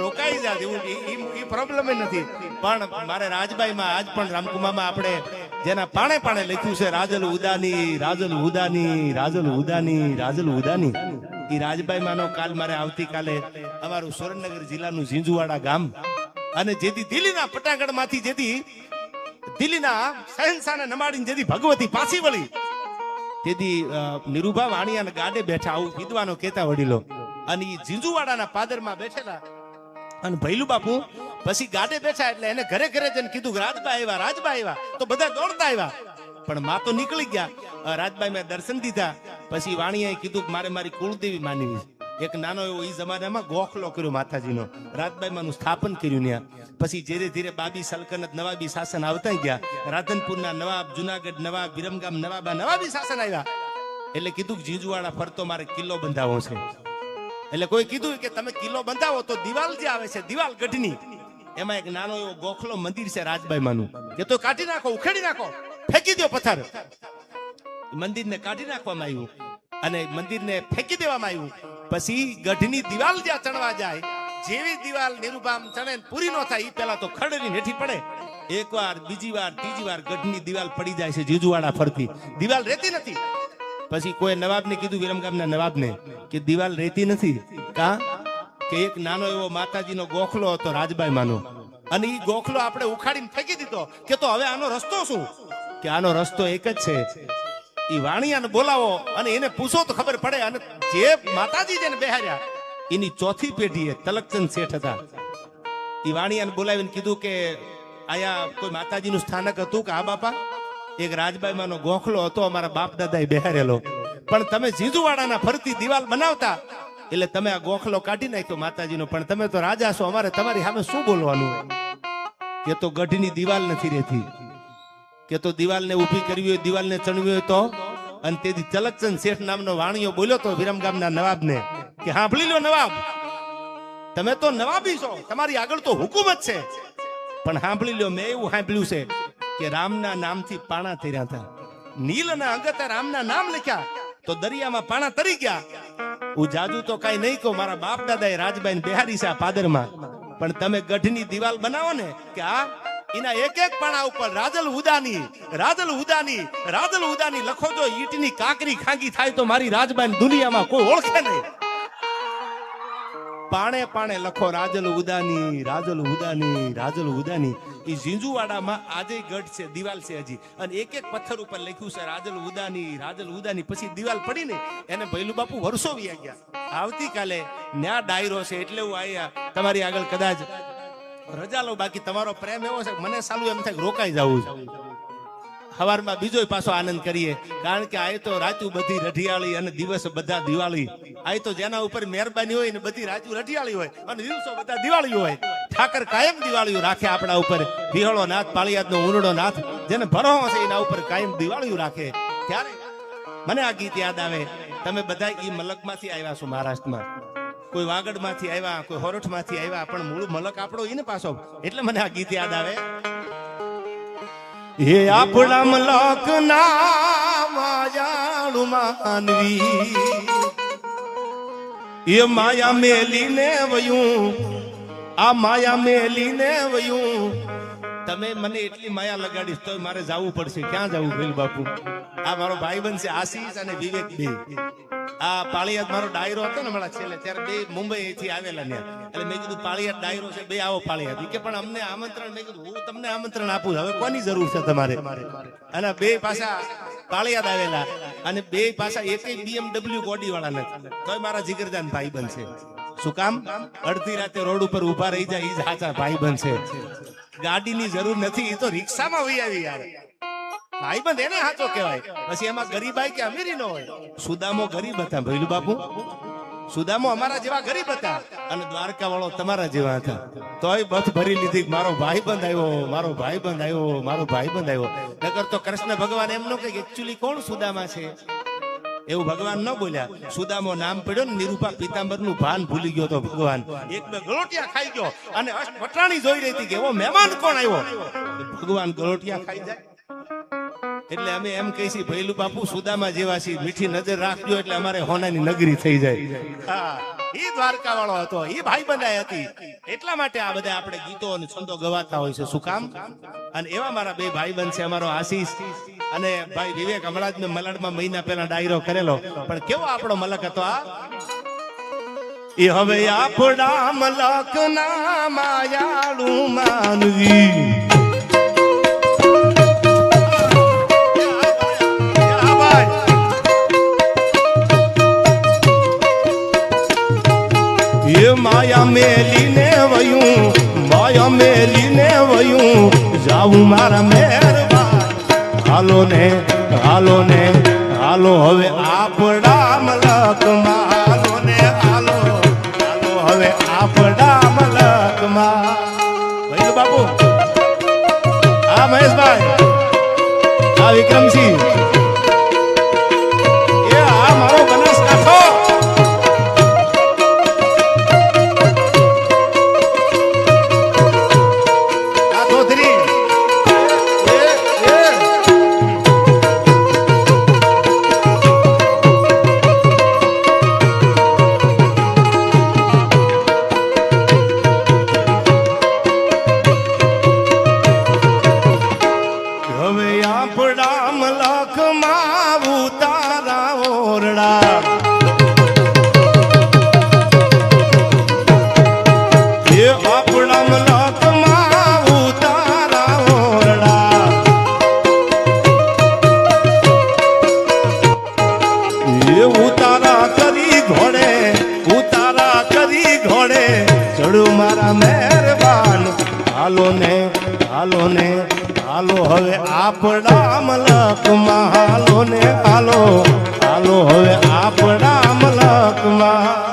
S1: રોકાઈ જાય એવું એ પ્રોબ્લેમ નથી. પણ મારે રાજબાઈમાં આજ પણ રામકુમામાં આપણે જેના પાણે પાણે લખ્યું છે રાજલ ઉદાની, રાજલ ઉદાની, રાજલ ઉદાની, રાજલ ઉદાની. એ રાજબાઈમાંનો કાલ મારે આવતીકાલે અમારું સુરેન્દ્રનગર જિલ્લાનું ઝીંઝુવાડા ગામ અને જેથી દિલ્હીના પટાગઢ માંથી જેથી દિલ્હીના શહેનશાહને નમાડીને જેથી ભગવતી પાછી વળી તેથી નિરૂભા વાણિયાના ગાડે બેઠા આવું વિદ્વાનો કહેતા વડીલો. અને એ ઝીંઝુવાડાના પાદરમાં બેઠેલા અને ભૈલું બાપુ પછી ગાડે બેઠા એટલે એને ઘરે ઘરે જઈને કીધું કે રાજબા આવ્યા, રાજબા આવ્યા. તો બધા દોડતા આવ્યા પણ માં તો નીકળી ગયા. રાજબાઈ મેં દર્શન દીધા. પછી વાણિયાએ કીધું કે મારે મારી કુળદેવી માનવી. એક નાનો એવો એ જમાનામાં ગોખલો કર્યો માતાજીનો, રાજબાઈ માનું સ્થાપન કર્યું ત્યાં. પછી ધીરે ધીરે બાબી સલ્તનત નવાબી શાસન આવતા ગયા. રાધનપુરના નવાબ, જુનાગઢ નવાબ, વિરમગામ નવાબા નવાબી શાસન આવ્યા. એટલે કીધું કે ઝીંઝુવાડા ફરતો મારે કિલ્લો બંધાવો છે. એટલે કોઈ કીધું કે તમે કિલ્લો બંધાવો તો દિવાલ જે આવે છે દિવાલ ગઢની, એમાં એક નાનો એવો ગોખલો મંદિર છે રાજબાઈ માનું, કે તો કાઢી નાખો, ઉખેડી નાખો, ફેંકી દો પથ્થર. મંદિરને કાઢી નાખવામાં આવ્યું અને મંદિરને ફેંકી દેવામાં આવ્યું. પછી ગઢની દિવાલ જ્યાં ચણવા જાય, જેવી દિવાલ નિરુપામ ચણે પૂરી ન થાય એ પેલા તો ખડની હેઠી પડે. એકવાર, બીજી વાર, ત્રીજી વાર ગઢની દિવાલ પડી જાય છે જીજુવાડા ફરતી, દિવાલ રહેતી નથી. પછી કોઈ નવાબને કીધું, વિરમગામના નવાબને, કે દિવાલ રહેતી નથી. કા કે એક નાનો એવો માતાજીનો ગોખલો હતો રાજબાઈ માનો, અને એ ગોખલો આપણે ઉખાડીને ફેંકી દીધો. કે તો હવે આનો રસ્તો શું? કે આનો રસ્તો એક જ છે, એ વાણિયાને બોલાવો અને એને પૂછો તો ખબર પડે. અને જે માતાજી જેને બેહાર્યા એની ચોથી પેઢીએ તલકચંદ શેઠ હતા. એ વાણિયાને બોલાવીને કીધું કે આયા કોઈ માતાજીનું સ્થાનક હતું? કે આ બાપા, એક રાજબાઈમાંનો ગોખલો હતો, અમારા બાપ દાદાએ બેહારેલો, પણ તમે જીજુવાડાના ફરતી દિવાલ બનાવતા એટલે તમે આ ગોખલો કાઢી નાખ્યો માતાજીનો. પણ તમે તો રાજા છો, અમારે તમારી સામે શું બોલવાનું? કે તો ગઢની દિવાલ નથી રહેતી, કે તો દિવાલને ઊભી કરવી હોય, દિવાલને ચણવી હોય તો. અને તેથી તલકચંદ શેઠ નામનો વાણિયો બોલ્યો તો વિરમગામના નવાબને કે સાંભળી લો નવાબ, તમે તો નવાબી છો, તમારી આગળ તો હુકુમત છે, પણ સાંભળી લો, મેં એવું સાંભળ્યું છે કે રામના નામથી પાણા તર્યા હતા. નીલ અને અંગતે રામના નામ લખ્યા તો દરિયામાં પાણા તરી ગયા. હું જાજુ તો કઈ નહીં કહું, મારા બાપ દાદાએ રાજબાઈ બેહારી છે આ પાદરમાં, પણ તમે ગઢની દિવાલ બનાવો ને કે આ એના એક એક પાણા ઉપર રાજલ ઉદાની, રાજલ ઉદાની, રાજલ ઉદાની લખો. જો ઈટની કાકરી ખાંગી થાય તો મારી રાજબાઈ દુનિયામાં કોઈ ઓળખે નહીં. પાણે પાણે લખો રાજલ ઉદાની, રાજલ ઉદાની, રાજલ ઉદાની. એ ઝીંઝુવાડામાં આજે ગઢ છે, દિવાલ છે હજી, અને એક એક પથ્થર ઉપર લખ્યું છે રાજલ ઉદાની, રાજલ ઉદાની. પછી દિવાલ પડીને એને ભૈલું બાપુ વર્ષો વી ગયા. આવતીકાલે ન્યા ડાયરો છે, એટલે હું આયા તમારી આગળ કદાચ રજા લો. બાકી તમારો પ્રેમ એવો છે મને સાલું એમ થાય રોકાઈ જવું છે. સવારમાં બીજો પાછો આનંદ કરીએ, કારણ કે આ તો રાતું બધી રઢિયાળી અને દિવસ બધા દિવાળી. આ તો જેના ઉપર મહેરબાની હોય ને બધી રાતું રઢિયાળી હોય અને દિવસો બધા દિવાળી હોય. ઠાકર કાયમ દિવાળીઓ રાખે આપણા ઉપર. વિહળો નાથ, પાળિયાદનો ઉનડો નાથ, જેને ભરોસો છે એના ઉપર કાયમ દિવાળીઓ રાખે. ત્યારે મને આ ગીત યાદ આવે, તમે બધા ઈ મલકમાંથી આવ્યા છો મહારાષ્ટ્રમાં, કોઈ વાગડમાંથી આવ્યા, કોઈ હોરઠમાંથી આવ્યા, પણ મૂળ મલક આપણો ઈ ને પાછો. એટલે મને આ ગીત યાદ આવે, એ આપણા મલક ના માયાળુ માનવી, એ માયા મેલીને વયું, આ માયા મેલીને વયું. તમે મને એટલી માયા લગાડીશ તો મારે જવું પડશે. ક્યાં જવું ભીલ બાપુ? આ મારો ભાઈબંધ છે આશીષ અને વિવેક બે. આ પાળિયાદ મારો ડાયરો હતો ને મારા છેલ્લે, ત્યારે બે મુંબઈ થી આવેલા ને, એટલે મેં કીધું પાળિયાદ ડાયરો છે, બે આવો પાળિયાદ. કે પણ અમને આમંત્રણ, મેં કીધું હું તમને આમંત્રણ આપું, હવે કોની જરૂર છે તમારે? અને બે પાછા પાળિયાદ આવેલા, અને બે પાછા એક BMW ગાડી વાળા નથી, તોય મારા જીગરજાન ભાઈબંધ છે. શું કામ? અડધી રાતે રોડ ઉપર ઉભા રહી જાય, એ જ સાચા ભાઈબંધ છે. ગાડીની જરૂર નથી, એ તો રિક્ષામાં વહી આવી યાર. ભાઈબંધ એને સાચો કહેવાય. પછી એમાં ગરીબાઈ કે અમીરી ન હોય. સુદામો ગરીબ હતા ભૈલું બાપુ, સુદામો અમારા જેવા ગરીબ હતા, અને દ્વારકા વાળો તમારા જેવા હતા. તોય બથ ભરી લીધી, મારો ભાઈબંધ આવ્યો, મારો ભાઈબંધ આવ્યો, મારો ભાઈબંધ આવ્યો. નકર તો કૃષ્ણ ભગવાન એમ ન કહે કે એકચ્યુઅલી કોણ સુદામા છે, એવું ભગવાન ન બોલ્યા. સુદામો નામ પડ્યો ને, નિરૂપા પિતાંબર નું ભાન ભૂલી ગયો તો ભગવાન. એક બે ગલોટિયા ખાઈ ગયો અને વટરાણી જોઈ રહી હતી કે એવો મહેમાન કોણ આવ્યો. ભગવાન ગલોટિયા ખાઈ જાય. એટલે અમે એમ કહી છીએ ભૈલું બાપુ સુદામા જેવા છીએ, મીઠી નજર રાખજો એટલે અમારે હોનાની નગરી થઈ જાય. હા, ઈ દ્વારકા વાળો હતો, ઈ ભાઈ બંધાઈ હતી. એટલા માટે આ બધા આપણે ગીતો અને છંદો ગવાતા હોય છે. શું કામ? અને એવા મારા બે ભાઈબંધ છે, અમારો આશીષ અને ભાઈ વિવેક. હમણાં જ મેં મલાડમાં મહિના પહેલા ડાયરો કરેલો, પણ કેવો આપણો મલક હતો આ. એ હવે આપણા મલક ના માયાળુ માનવી, માયા મેલીને વયું, માયા મેલીને વયું. જાવું મારા મહેરબાન, હાલો ને, હાલો ને, હાલો હવે આપણા મલકમાં, હાલો ને, હાલો, હાલો હવે આપણા મલકમાં. ભાઈ બાપુ, આ મહેશભાઈ, આ વિક્રમસિંહ, એ આ મારો બનાસકાંઠો. ઓરડા એ આપણા મલકમાં ઉતારા ઓરડા એ ઉતારા કરી ઘોડે ચડું મારા મહેરબાન હાલો ને હાલો હવે આપણા મલકમાં હાલો ને હાલો હવે આપણા મલકમાં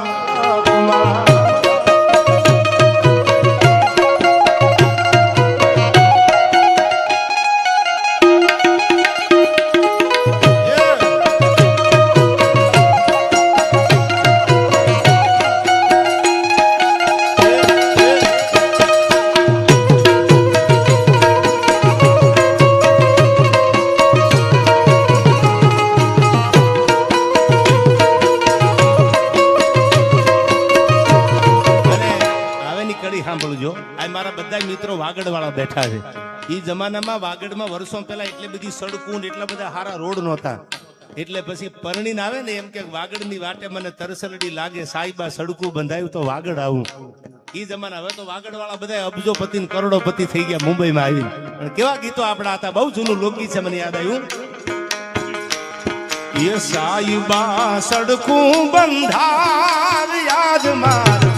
S1: સાંભળજો આ મારા બધા મિત્રો વાગડ વાળા બેઠા છે એ જમાનામાં વાગડમાં વર્ષો પહેલા એટલી બધી સડકું એટલા બધા સારા રોડ નહોતા એટલે પછી પરણીને આવે ને એમ કે વાગડની વાટે મને તરસલડી લાગે સાઈબા સડકું બંધાયું તો વાગડ આવું એ જમાના હવે તો વાગડ વાળા બધા અબજોપતિ ને કરોડોપતિ થઈ ગયા મુંબઈમાં આવીને પણ કેવા ગીતો આપણા હતા બહુ જૂનું લોકગીત છે મને યાદ આવ્યું એ સાઈબા સડકું બંધાર યાદ માર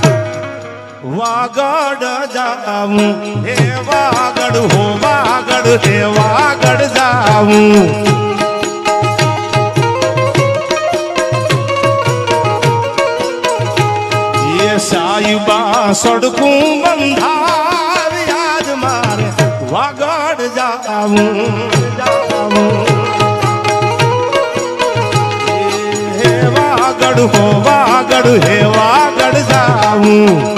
S1: વાગડ જાવું હે વાગડ હો વાગડ હે વાગડ જાવું એ સાઈબા સડકું બંધાર યાદ મારે વાગડ જાવું હે વાગડ હો વાગડ હે વાગડ જાવું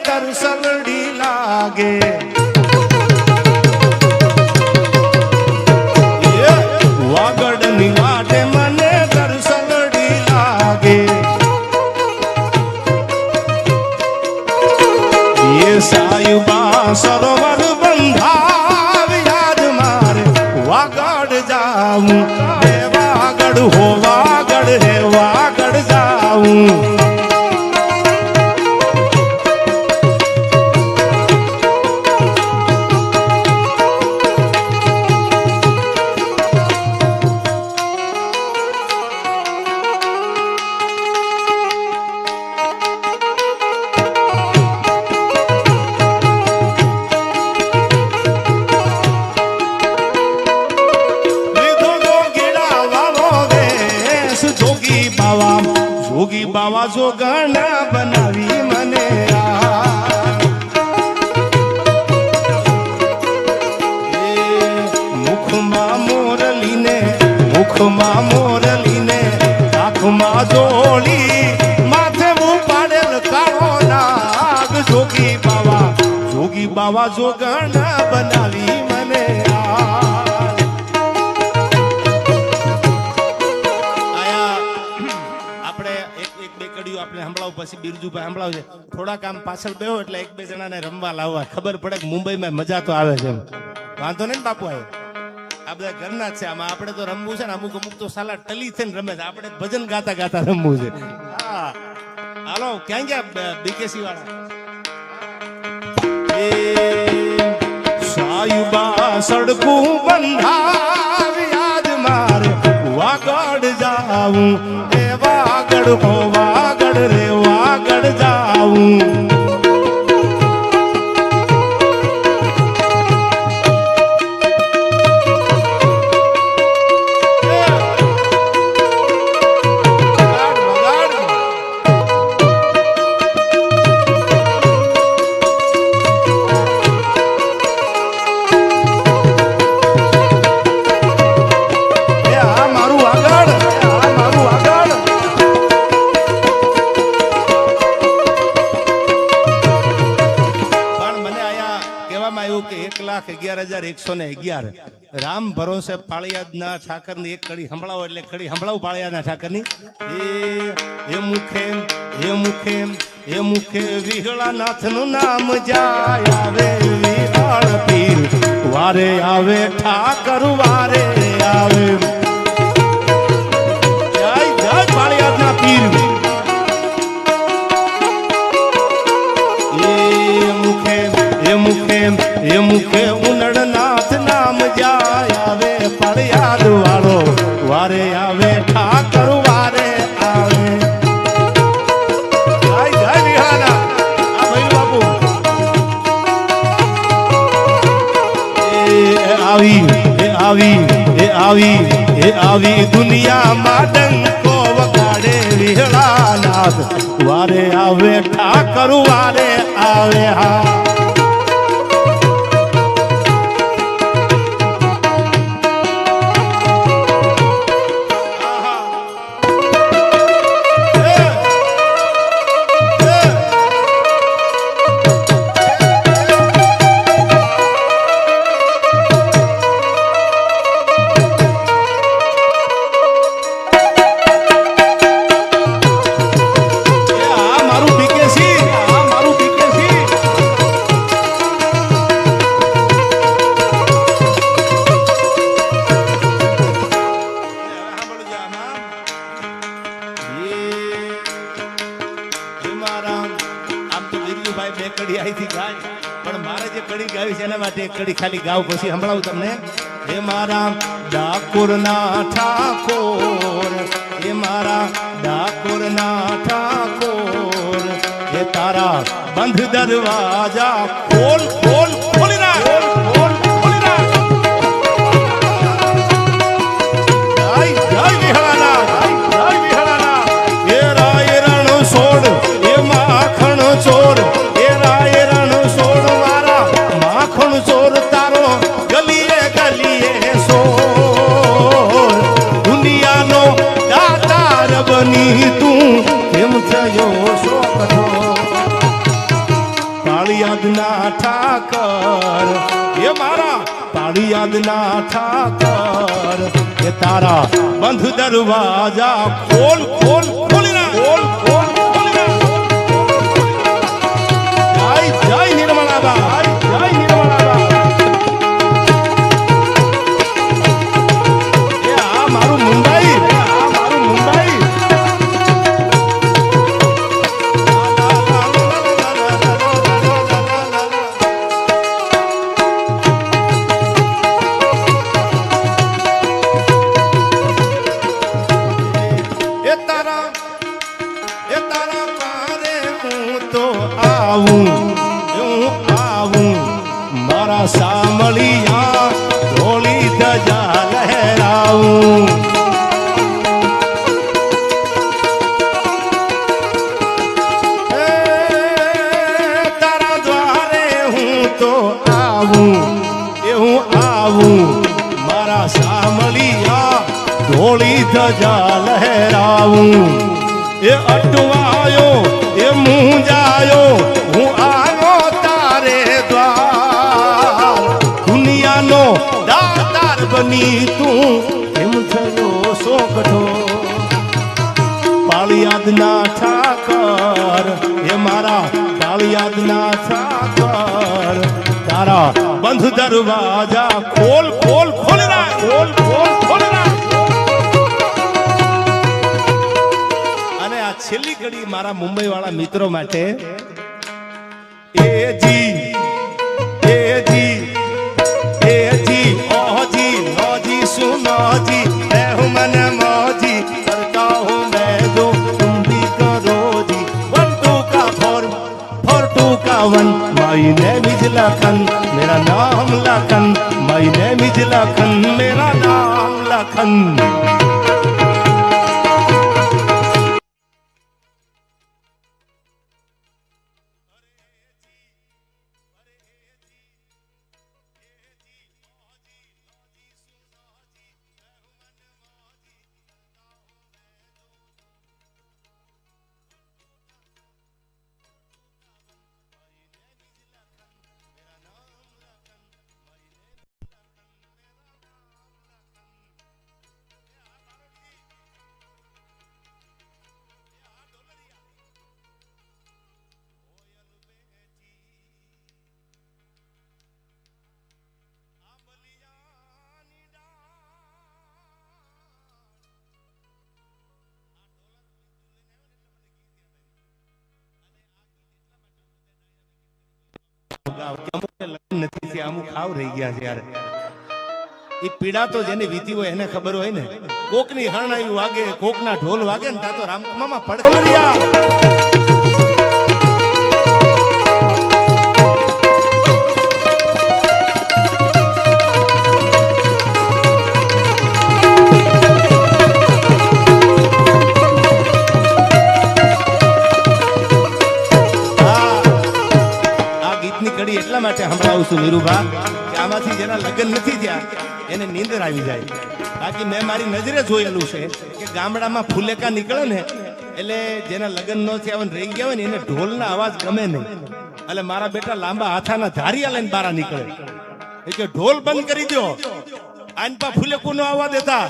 S1: તરસલડી લાગે વાગડની વાટે મને તરસલડી લાગે એ સાયુબા સરોવર બંધાવ યાદ મારે વાગડ જાવું હે વાગડ હો વાગડ હે વાગડ જાવું જોગી બાવા જોગણા બનાવી મને મુખમાં મોરલીને આંખમાં જોડી માથે ઉપાડેલ કાળો નાગ જોગી બાવા જોગણા બનાવી મને પછી બિરજુભાઈ સંભળાવશે થોડાક આમ પાછળ બેહો એટલે એક બે જણાને રમવા લાવવા ખબર પડે કે મુંબઈમાં મજા તો આવે છે વાંધો નહીં બાપુ આ બધા ઘરના જ છે આમાં આપણે તો રમવું છે ને અમુક તો સાલા ટલી થઈને રમે છે આપણે ભજન ગાતા રમવું છે હા હાલો ક્યાં ગયા બીકેસી વાળા સાયુબા સડકું બંધાવ યાદ મારે વાગડ જાવું એ વાગડ હો વાગડ રે વાગડ જાવું 1,11,111 રામ ભરોસે પાળિયાદના ઠાકરની એક કડી સંભળાવો એટલે કડી સંભળાવું પાળિયાદના ઠાકરની. એ મુખે એ મુખે વિહળાનાથનું નામ જાય આવે વિહળ પીર વારે આવે ઠાકર વારે આવે. જય જય પાળિયાદના પીર. એ મુખે ઉનડનાથ નામ જાય આવે પાળિયાદ વાળો વારે આવે ઠાકર વારે આવે. જય જય વિહાના આ ભાઈ બાપુ. એ આવી દુનિયામાં ડંકો વગાડે વિહળાનાથ વારે આવે ઠાકર વારે આવે. હા કડી ખાલી ગાવ પછી સંભળાવું તમને. હે મારા ડાકોરના ઠાકોર હે મારા ડાકોરના ઠાકોર હે તારા બંધ દરવાજા ખોલ ખોલ ખોલી નાખ. જય વિહળાના એ રાય રણ છોડ એ માખણ ચોર એ રાય રણ છોડ મારા માખણ ચોર તારો ગલીએ ગલીએ સોર દુનિયાનો દાતાર બની તું કેમ થયો શોકનો. પાળિયાદના ઠાકર એ મારા પાળિયાદના ઠાકર એ તારા બંધ દરવાજા ખોલ ખોલ ખોલી નાખ. ખોલ ખોલ ખોલી નાખ. જય જય નિર્મળાબા જય નિર્મળાબા. એ આ મારું મુંબઈ આ મારું મુંબઈ. એ તારા પારે હું તો આવું મારા સામળિયા ઢોળી ધજા લહેરાવું. તારા દ્વારે હું તો આવું મારા સામળિયા ઢોળી ધજા લહેરાવું. એ અટવાયો એ મૂંઝાયો હું આવ્યો તારે દ્વાર દુનિયાનો દાતાર બની તું કેમ થયો શોકઠો. પાળિયાદના ઠાકર એ મારા પાળિયાદના ઠાકર તારા બંધ દરવાજા ખોલ ખોલ ખોલી નાખ. ખોલ ખોલ ખોલી નાખ. છેલ્લી ઘડી મારા મુંબઈ વાળા મિત્રો માટે એજી ઓજી નોજી સુનોજી રહેું મને મોજી કરતા હું मैं जो तुम भी करो जी 1 2 का 4 4 2 का 1 my name is लखन मेरा नाम Lakhan my name is Lakhan मेरा नाम लखन. કે અમુક લગ્ન નથી થયા, અમુક આવ રહી ગયા છે યાર. એ પીડા તો જેને વીતી હોય એને ખબર હોય ને. કોકની હરણાઈ વાગે, કોકના ઢોલ વાગે ને તા તો રામકુમામાં પડખરિયા. એટલા માટે સંભળાવું છું નીરુભા કે આમાંથી જેના લગ્ન નથી થયા એને નીંદર આવી જાય. બાકી મેં મારી નજરે જોયેલું છે કે ગામડામાં ફુલેકા નીકળે ને એટલે જેના લગ્ન ન થયા હોય રહી ગયા હોય ને એને ઢોલના અવાજ ગમે નહીં. એટલે મારા બેટા લાંબા હાથાના ધારિયા લઈને બહાર નીકળે કે ઢોલ બંધ કરી દો, આનપા ફુલેકું ન આવવા દેતા.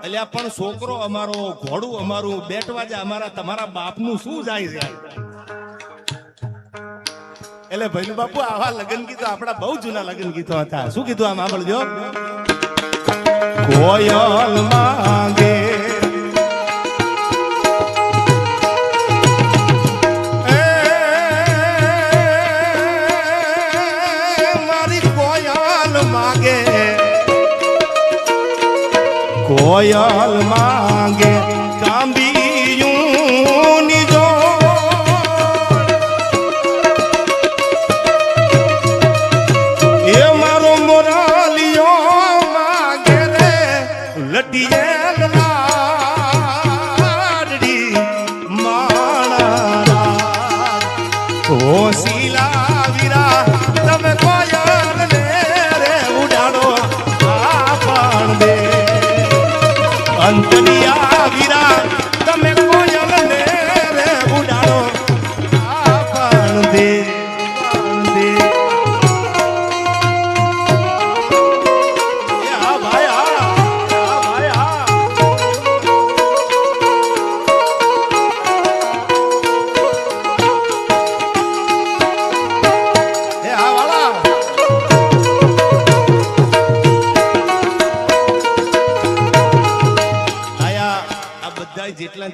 S1: એટલે આ પણ છોકરો અમારો, ઘોડું અમારું, બેટવાજા અમારા, તમારા બાપનું શું જાય છે? એટલે ભાઈ બાપુ આવા લગ્ન ગીતો આપણા બહુ જૂના લગ્ન ગીતો હતા. શું કીધું આમ સાંભળજો. કોયલ માંગે મારી કોયલ માંગે, કોયલ માંગે કાંબિયું ની જો અંતરિયા વીરા તમે કોયલ ને રે ઉડાડો આ પણ દે દે. આ ભાઈ આ ભાઈ આ એ આ વાળા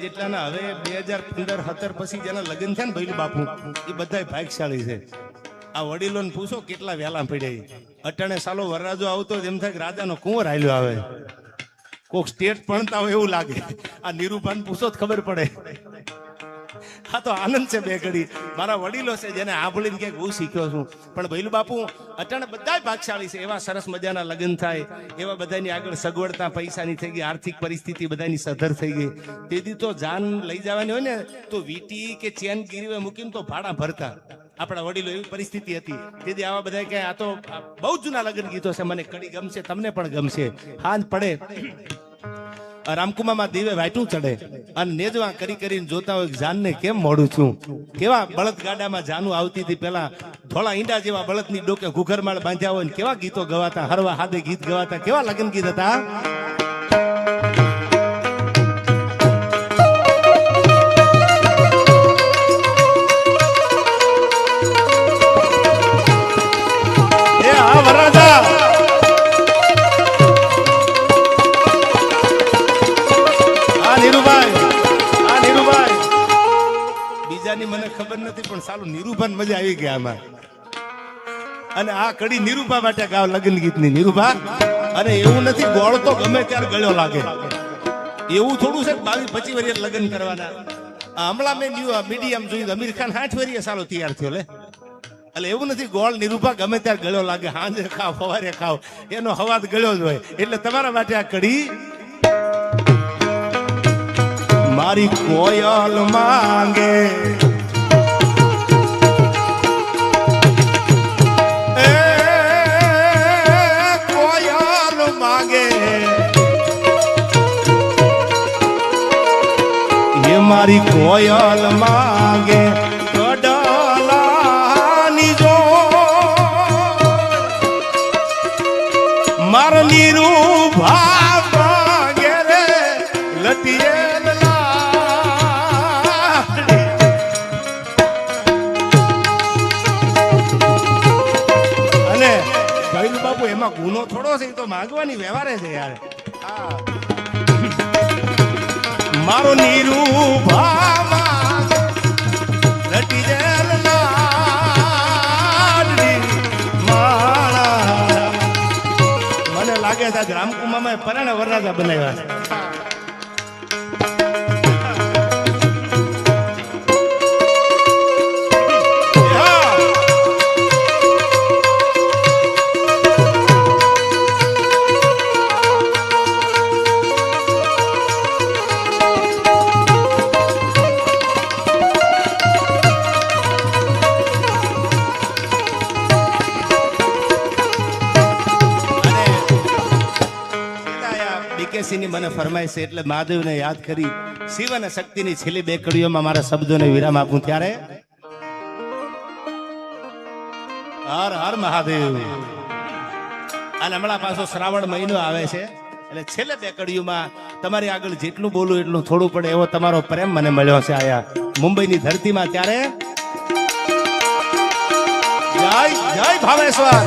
S1: જેટલા હવે 2015-17 પછી જેના લગ્ન થયા ને ભૈલું બાપુ એ બધા ભાગશાળી છે. આ વડીલોને પૂછો કેટલા વહેલા પડ્યા. અટાણે સાલો વરરાજો આવતો એમ થાય કે રાજાનો કુંવર હાલ્યો આવે. કોક સ્ટેટ ભણતા હોય એવું લાગે. આ નીરુભાન પૂછો જ ખબર પડે. હા તો આનંદ છે બે ઘડી. મારા વડીલો છે જેને આંભળીને ક્યાંક હું શીખ્યો છું. પણ ભૈલું બાપુ અટાણે બધા ભાગશાળી છે. એવા સરસ મજાના લગ્ન થાય, એવા બધાની આગળ સગવડતા પૈસાની થઈ ગઈ, આર્થિક પરિસ્થિતિ બધાની સધર થઈ ગઈ. તેથી તો જાન લઈ જવાની હોય ને તો વીટી કે ચેન ગીરવે મૂકીને તો ભાડા ભરતા આપણા વડીલો. એવી પરિસ્થિતિ હતી. તેથી આવા બધા કે આ તો બહુ જૂના લગ્ન ગીતો છે. મને કડી ગમશે, તમને પણ ગમશે. હાથ પડે રામકુમામાં દીવે વાટું ચડે અને નેજવા કરી કરીને જોતા હોય જાનને કેમ મોડું છું. કેવા બળદ ગાડામાં જાનું આવતી હતી પેલા, થોડા ઈંડા જેવા બળદની ડોકે ઘુઘરમાળ બાંધ્યા હોય ને કેવા ગીતો ગવાતા, હરવા હાદે ગીત ગવાતા, કેવા લગ્ન ગીત હતા. એ આ વરરાજા મને ખબર નથી પણ સાલું નીરુભા મજા આવી ગયા આમાં. અને આ કડી નીરુભા માટે ગાવ લગ્ન ગીત ની નીરુભા. અને એવું નથી ગોળ તો ગમે ત્યારે ગળ્યો લાગે એવું થોડું છે. 22-25 વર્ષ લગ્ન કરવાના. હમણાં મેં મીડિયમ જોયું અમીર ખાન 60 વર્ષે સાલો તૈયાર થયો લે. એટલે એવું નથી ગોળ નીરુભા ગમે ત્યારે ગળ્યો લાગે. હાંજે ખાવ સવારે ખાવ એનો હવાદ ગળ્યો જ હોય. એટલે તમારા માટે આ કડી મારી કોયલ માંગે કોયલ માંગે એ મારી કોયલ માંગે કડલાની જો માર નીરુભા માંગે રે લટીએ એમાં ગુનો થોડો છે. તો માંગવાની વ્યવહારે છે યાર. મારો નીરુભા લટી જેલ લાડલી પરાણે વરરાજા બનાવ્યા છે. બીકેસીની મને ફરમાઈશ છે એટલે મહાદેવને યાદ કરી શિવ અને શક્તિની છેલ્લી બે કડીઓમાં મારા શબ્દોને વિરામ આપું ત્યારે હર હર મહાદેવ. અને હમણાં પાછો શ્રાવણ મહિનો આવે છે એટલે છેલ્લે બે કડીઓમાં તમારી આગળ જેટલું બોલું એટલું થોડું પડે એવો તમારો પ્રેમ મને મળ્યો છે આયા મુંબઈની ધરતીમાં. ત્યારે જય જય ભાવેશ્વર.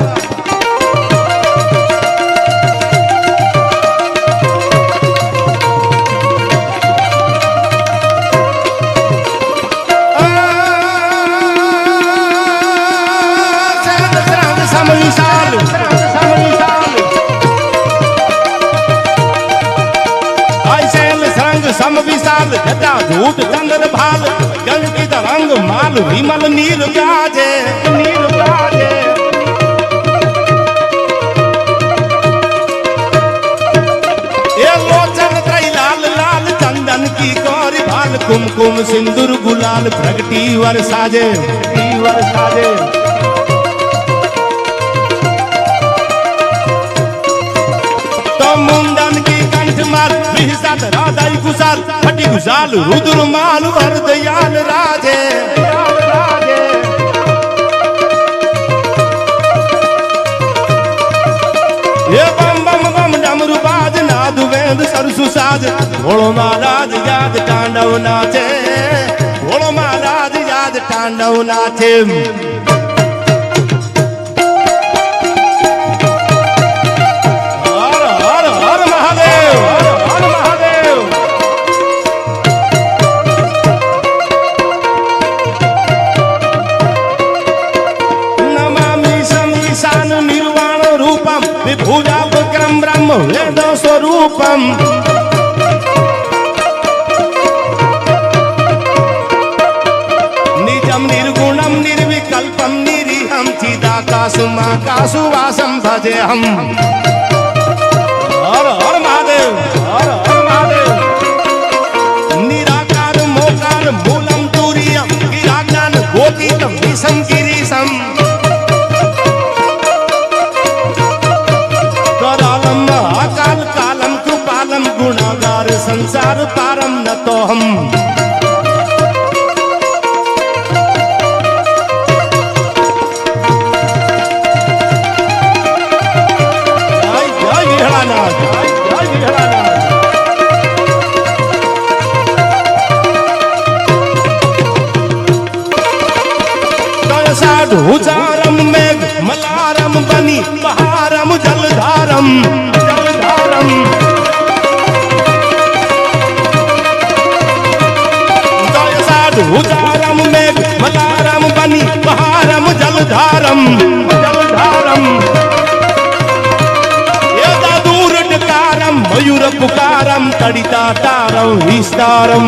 S1: सम विशाल जटा झूठ चंद्र भाल गंकित रंग माल विमल नीर व्याजे नीर व्याजे. ए लोचन त्रय लाल लाल चंदन की गौरी भाल कुमकुम सिंदूर गुलाल प्रगटी वर साजे वर साजे. तो मुंडन की कंठ मार विहिसात राधाई कुशाल फटी कुशाल रुद्र माल वरदयाल राजे राजे. ये बम बम बम डमरू बाज नाद वेद सरसु साज भोलो महाराज याद तांडव नाचे भोलो महाराज याद तांडव नाचे. विभुजापक्रम ब्रह्म वेद स्वरूपम निजम निर्गुणम निर्विकल्पम निरीहम चिदाकाशुमाकाशुवासम भजे हम. हर हर महादेव हर हर महादेव. निराकार मोकार मूलम तुरीयम गिराज्ञान गोतीतम विषम गिरीशम. काल कालम कृपालम गुणागार संसार पारम न तो हम. जय जय विहलानाथ जय जय विहलानाथ. साधु चारम मेघ मलारम बनी बहारम जलधारम उदारम मेघ मलारम बनी बहारम जलधारम जलधारम. यदा दूर डकारम मयूर पुकारम तड़िता तारम विस्तारम.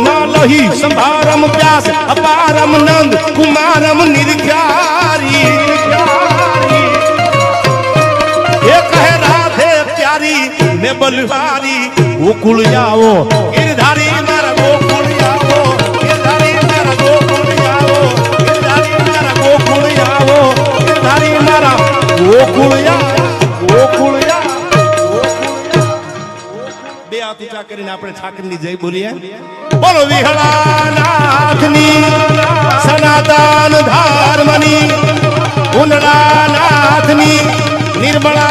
S1: नालही संभारम व्यास अपारम नंद कुमारम निर्गारी. ये कहे राधे प्यारी में बलवारी गोकुल जाओ गिरधारी मारा गोकुल जाओ गिरधारी मारा गोकुल जाओ गिरधारी मारा गोकुल जाओ गिरधारी मारा गोकुल जाओ गोकुल जाओ. બે હાથ ઊંચા કરીને આપણે ઠાકરની જય બોલીએ. બોલો વિહળાનાથની સનાતન ધર્મની ઉનડાનાથની નિર્મળા